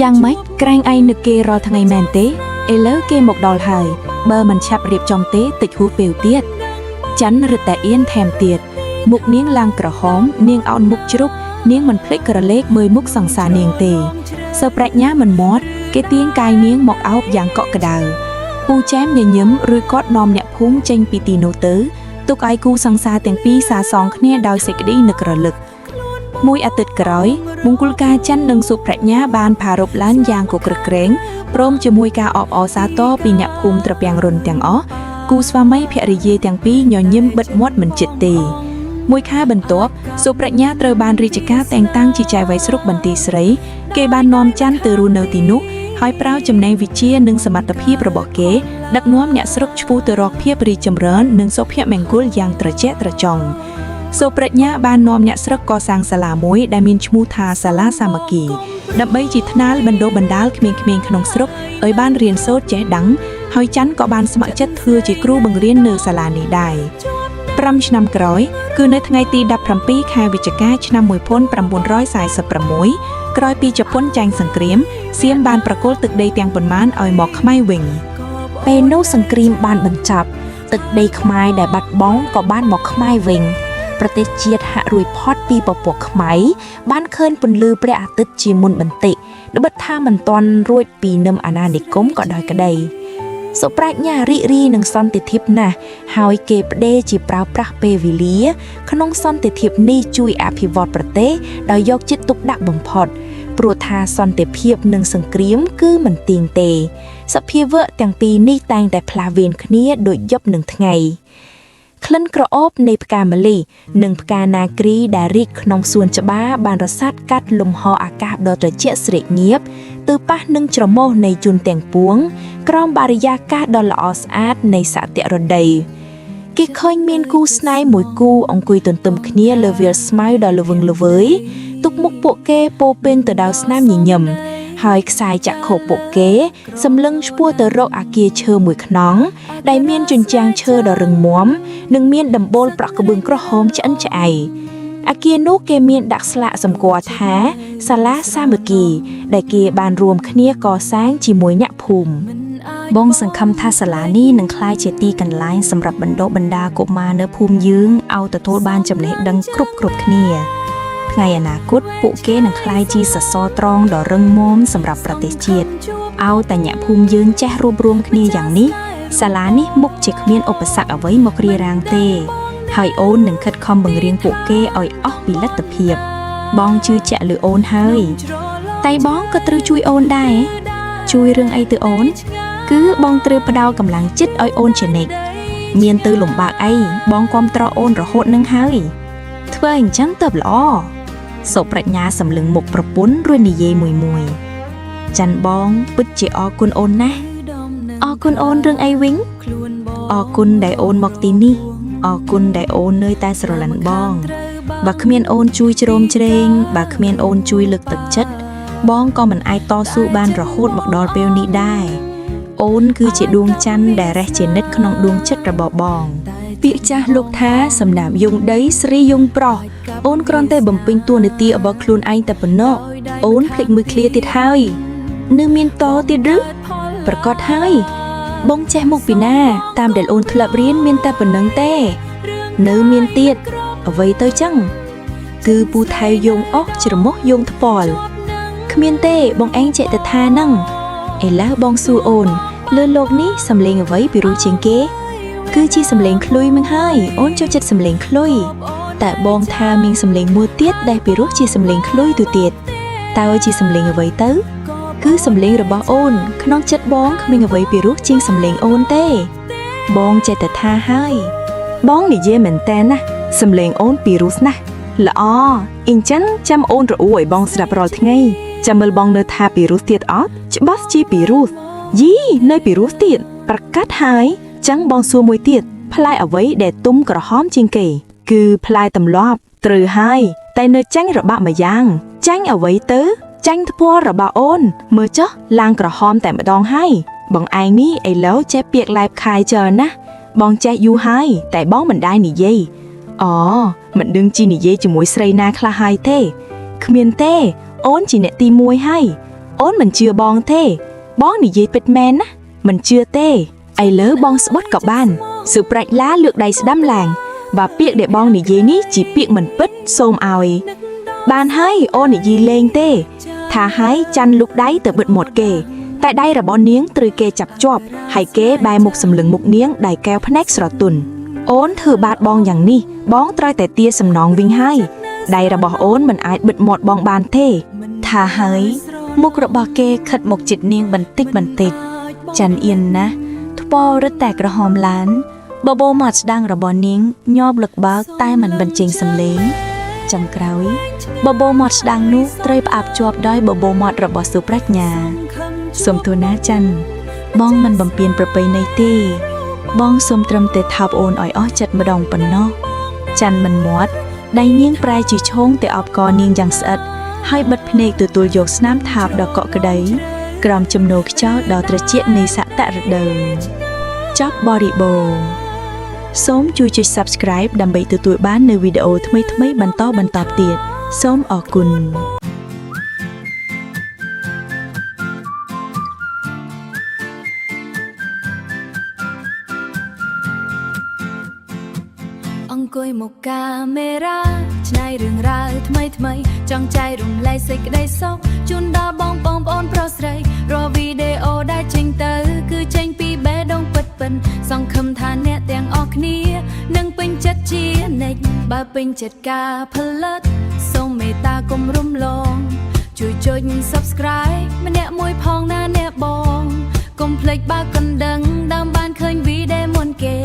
យ៉ាងម៉េចក្រែងឯងនឹកគេរាល់ថ្ងៃមែនទេឥឡូវគេមកដល់ហើយបើមិនឆាប់រៀបចំទេតិចហួសពេលទៀតច័ន្ទរឹតតែអៀនថែមទៀតមុខនាងឡើងក្រហមនាងអោនមុខជ្រុកនាងមិនភ្លេចក្រឡេកមើលមុខសង្សារនាងទេសុប្រាជ្ញាមិនមាត់គេទាញកាយនាងមកអោបយ៉ាងកក់ក្ដៅពូចែមញញឹមឬគាត់នាំអ្នកភូមិចេញពីទីនោះទៅទុកឲ្យគូសង្សារទាំងពីរសាសងគ្នាដោយសេចក្តីនឹករលឹក មួយអាទិត្យក្រោយមង្គលការច័ន្ទនិងសុប្រាជ្ញាបានផារប់ឡានយ៉ាងកក្រឹកក្រែងព្រមជាមួយការអបអរសាទរពីអ្នកភូមិត្រពាំងរុនទាំងអស់គូស្វាមីភរិយាទាំងពីរញញឹមបិទមាត់មិនជិតទេមួយខែបន្ទាប់សុប្រាជ្ញាត្រូវបានរាជការតែងតាំងជាចៅវៃស្រុកបន្ទាយស្រីគេបាននាំច័ន្ទទៅរស់នៅទីនោះហើយប្រើចំណេះវិជ្ជានិងសមត្ថភាពរបស់គេដឹកនាំអ្នកស្រុកឆ្ពោះទៅរកភាពរីកចម្រើននិងសុភមង្គលយ៉ាងត្រជាក់ត្រចង់សុប្រាជ្ញាបាននាំអ្នកស្រុកកសាងសាលាមួយដែលមានឈ្មោះថាសាលាសាមគ្គីដើម្បីជាថ្នាលបណ្ដុះបណ្ដាលក្មេងៗក្នុងស្រុកឲ្យបានរៀនសូត្រចេះដឹងហើយច័ន្ទក៏បានស្ម័គ្រចិត្តធ្វើជាគ្រូបង្រៀននៅសាលានេះដែរ5ឆ្នាំក្រោយគឺនៅថ្ងៃទី17ខែវិច្ឆិកាឆ្នាំ1946ក្រោយពីជប៉ុនចាញ់សង្គ្រាមសៀមបានប្រគល់ទឹកដីទាំងប៉ុន្មានឲ្យមកខ្មែរវិញពេលនោះសង្គ្រាមបានបញ្ចប់ទឹកដីខ្មែរដែលបាត់បង់ក៏បានមកខ្មែរវិញប្រទេសជាតិហាក់រួចផុតពីពពកខ្មៅបានឃើញពន្លឺព្រះអាទិត្យជាមុនបន្តិចត្បិតថាមិនទាន់រួចពីនឹមអាណានិគមក៏ដោយក្តីសុប្រាជ្ញារីករាយនឹងសន្តិភាពណាស់ហើយគេផ្ដេជាប្រើប្រាស់ពេលវេលាក្នុងសន្តិភាពនេះជួយអភិវឌ្ឍប្រទេសដោយយកចិត្តទុកដាក់បំផុតព្រោះថាសន្តិភាពនិងសង្គ្រាមគឺមិនទៀងទេសភាវៈទាំងពីរនេះតែងតែផ្លាស់វេនគ្នាដូចយប់និងថ្ងៃក្លិនក្រអូបនៃផ្កាម្លិះនិងផ្កាណាគ្រីដែលរីកក្នុងសួនច្បារបានរសាត់កាត់លំហអាកាសដ៏ត្រជាក់ស្រេកញៀបទៅប៉ះនឹងច្រមុះនៃជនទាំងពួងក្រោមបរិយាកាសដ៏ល្អស្អាតនៃសក្តិរដីគេឃើញមានគូស្នេហ៍មួយគូអង្គុយទន្ទឹមគ្នាលើវាលស្មៅដ៏ល្វឹងល្វើយទុកមុខពួកគេពោពេញទៅដោយស្នាមញញឹមហើយខ្សែចក្ខុពួកគេសម្លឹងឆ្ពោះទៅរកអគារឈើមួយខ្នងដែលមានជញ្ជាំងឈើដ៏រឹងមាំនិងមានដំបូលប្រក់ក្បឿងក្រហមឆ្អិនឆ្អៃអគារនោះគេមានដាក់ស្លាកសម្គាល់ថាសាលាសាមគ្គីដែលគេបានរួមគ្នាកសាងជាមួយអ្នកភូមិបងសង្ឃឹមថាសាលានេះនឹងក្លាយជាទីកន្លែងសម្រាប់បណ្ដុះបណ្ដាលកុមារនៅភូមិយើងឲ្យទទួលបានចំណេះដឹងគ្រប់គ្នាថ្ងៃអនាគតពួកគេនឹងក្លាយជាសសរត្រង់ដ៏រឹងមាំសម្រាប់ប្រទេសជាតិឲ្យតែអ្នកភូមិយើងចេះរួបរวมគ្នាយ៉ាងនេះសាលានេះមុខជាគ្មានឧបសគ្គអ្វីមករារាំងទេហើយអូននឹងខិតខំបង្រៀនពួកគេឲ្យអស់ពីលទ្ធភាពបងជឿជាក់លើអូនហើយតែបងក៏ត្រូវជួយអូនដែរជួយរឿងអីទៅអូនគឺបងត្រូវផ្ដល់កម្លាំងចិត្តឲ្យអូនជានិច្ចមានទៅលំបាកអីបងគាំទ្រអូនរហូតនឹងហើយធ្វើអញ្ចឹងទៅល្អសុប្រាជ្ញាសម្លឹងមុខប្រពន្ធរួចនិយាយមួយច័ន្ទបងពិតជាអរគុណអូនណាស់អរគុណអូនរឿងអីវិញអរគុណដែលអូនមកទីនេះអរគុណដែលអូននៅតែស្រឡាញ់បងបើគ្មានអូនជួយជ្រោមជ្រែងបើគ្មានអូនជួយលើកទឹកចិត្តបងក៏មិនអាចតស៊ូបានរហូតមកដល់ពេលនេះដែរអូនគឺជាដួងច័ន្ទដែលរះជានិច្ចក្នុងដួងចិត្តរបស់បងពាក្យចាស់លោកថាសម្រាប់យងដីស្រីយងប្រុសអូនគ្រាន់តែបំពេញតួនាទីរបស់ខ្លួនឯងតែប៉ុណ្ណោះអូនភ្លេចមួយឃ្លាទៀតហើយនៅមានតទៀតឬប្រកាសហើយបងចេះមុខពីណាតាមដែលអូនធ្លាប់រៀនមានតែប៉ុណ្្នឹងទេនៅមានទៀតអ្វីទៅចឹងគឺពូថៅយងអស់ច្រមុះយងថ្ពាល់គ្មានទេបងឯងចេះតែថាហ្នឹងឥឡូវបងសួរអូនលើលោកនេះសំឡេងអ្វីពីរោះជាងគេគឺជាសំឡេងឃ្លុយមិនហើយអូនចូលចិត្តសំឡេងឃ្លុយតែបងថាមានសំឡេងមួយទៀតដែលពីរោះជាសំឡេងឃ្លុយទៅទៀតតើជាសំឡេងអ្វីទៅគឺសំឡេងរបស់អូនក្នុងចិត្តបងគ្មានអ្វីពីរោះជាងសំឡេងអូនទេបងចេះតែថាហើយបងនិយាយមែនតើណាសំឡេងអូនពីរោះណាស់ល្អអ៊ីងចឹងចាំអូនរអ៊ូឲ្យបងស្ដាប់រាល់ថ្ងៃចាំមើលបងនៅថាពីរោះទៀតអត់ច្បាស់ជាពីរោះយីនៅពីរោះទៀតប្រកាសហើយចឹងបងសួរមួយទៀតផ្លែអ្វីដែលទុំក្រហមជាងគេគឺផ្លែទម្លាប់ត្រូវហើយតែនៅចាញ់របបាក់មួយយ៉ាងចាញ់អ្វីទៅចាញ់ថ្ពាល់របស់អូនមើលចុះឡើងក្រហមតែម្ដងហើយបងឯងនេះឥឡូវចេះពាក្យឡែបខាយច្រើនណាស់បងចេះយូរហើយតែបងមិនដែរនិយាយអូមិនដឹងជីនិយាយជាមួយស្រីណាខ្លះហើយទេគ្មានទេអូនជាអ្នកទី1ហើយអូនមិនជឿបងទេបងនិយាយពិតមែនណាមិនជឿទេឥឡូវបងស្បត់ក៏បានសុប្រាច់ឡាលើកដៃស្ដាំឡើងបើពាក្យដែលបងនិយាយនេះជាពាក្យមិនពិតសូមឲ្យបានហើយអូននិយាយលេងទេថាហើយច័ន្ទលុកដៃទៅបិទមាត់គេតែដៃរបស់នាងត្រូវគេចាប់ជាប់ហើយគេបែរមុខសម្លឹងមុខនាងដៃកែវភ្នែកស្រទន់អូនធ្វើបាបបងយ៉ាងនេះបងត្រូវតែទាសំណងវិញហើយ ដៃរបស់អូនមិនអាចបិទមាត់បងបានទេ ថាហើយមុខរបស់គេខិតមកជិតនាងបន្តិចច័ន្ទអៀនណាស់ថ្ពរឹតតែក្រហមឡានបបោមាត់ស្ដាងរបស់នាងញ័រលឹកបើកតែមិនបញ្ចេញសំឡេងចុងក្រោយបបោមាត់ស្ដាងនោះត្រូវផ្អាប់ជាប់ដោយបបោមាត់របស់សុប្រាជ្ញាសូមទោសណាច័ន្ទបងមិនបំពេញប្រពៃណីទេបងសូមត្រឹមតែថោបអូនឲ្យអស់ចិត្តម្ដងប៉ុណ្ណោះច័ន្ទមិនមាត់ដៃនាងប្រែជាឈោងទៅអបកនាងយ៉ាងស្អិតហើយបិទភ្នែកទទួលយកស្នាមថាបដ៏កក់ក្ដៅក្រោមជំនោរខ្យល់ដ៏ត្រជាក់នៃសក្តរដូវចប់បរិបូរណ៍សូមជួយចុច Subscribe ដើម្បីទទួលបាននូវវីដេអូថ្មីៗបន្តទៀតសូមអរគុណអង្គុយមកកាមេរ៉ាឆ្នៃរឿងរ៉ាវថ្មីចង់ចែករំលែកសេចក្តីសុខជូនដល់បងប្អូនប្រុសស្រីរាល់វីដេអូដែលចេញទៅគឺចេញពីបេះដូងពិតសង្ឃឹមថាអ្នកទាំងអស់គ្នានឹងពេញចិត្តជានិច្ចបើពេញចិត្តការផលិតសូមមេត្តាកុំរំលងជួយចុច Subscribe ម្នាក់មួយផងណាអ្នកបងកុំភ្លេចបើកកណ្ដឹងដើម្បីបានឃើញវីដេអូមុនគេ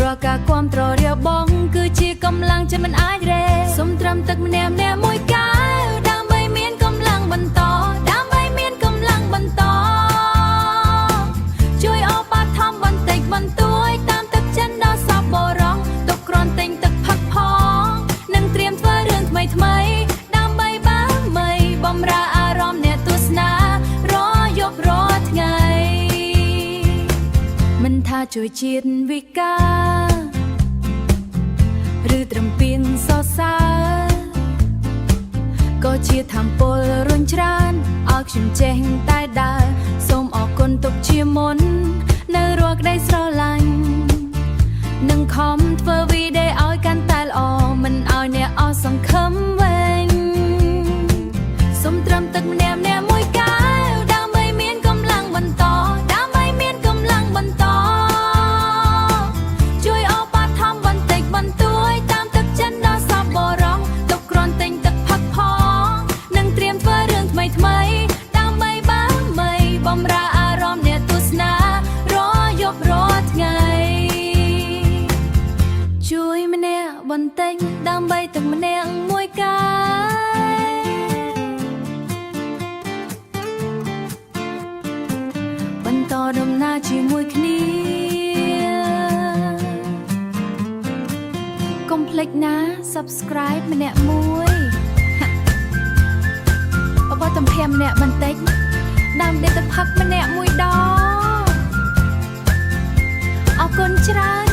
រាល់ការគាំទ្ររាបងគឺជាកម្លាំងចិត្តមិនអាចរេសូមត្រឹមទឹកម្នាក់មួយកែវដើម្បីមានកម្លាំងបន្តជួយអបថំបន្តិចបន្តួចតាមទឹកចិនដល់សពបរងទុកគ្រាន់ទិញទឹកផឹកផងនឹងត្រៀមធ្វើរឿងថ្មីដើម្បីបើមិនបំរើអារម្មណ៍អ្នកទស្សនារយប់រាល់ថ្ងៃមិនថាជួយជាតិវិការឬត្រឹមពៀនសរសើរក៏ជាធម្មពលរុញច្រានឲ្យខ្ញុំចេះតែដើរសូមអរគុណទុកជាមុននៅរាល់ក្តីស្រឡាញ់នឹងខំធ្វើវីដេអូឲ្យកាន់តែល្អមិនឲ្យអ្នកអស់សង្ឃឹមវិញសូមត្រឹមទឹកម្នាក់មួយកែវដើម្បីមានកម្លាំងបន្តជួយអបថំបន្តិចបន្តួចតាមទឹកចិនដល់សពបរងទុកគ្រាន់ទិញទឹកផឹកផងនឹងត្រៀមធ្វើរឿងថ្មីដើម្បីបើមិនបំរើអារម្មណ៍អ្នកទស្សនារយប់រាល់ថ្ងៃជួយម្នាក់បន្តិចដើម្បីទឹកម្នាក់មួយកែបន្តដំណើរជាមួយគ្នាកុំភ្លេចណា Subscribe ម្នាក់មួយបើតំភែម្នាក់បន្តិចដើម្បីទៅផឹកម្នាក់មួយដងអរគុណច្រើន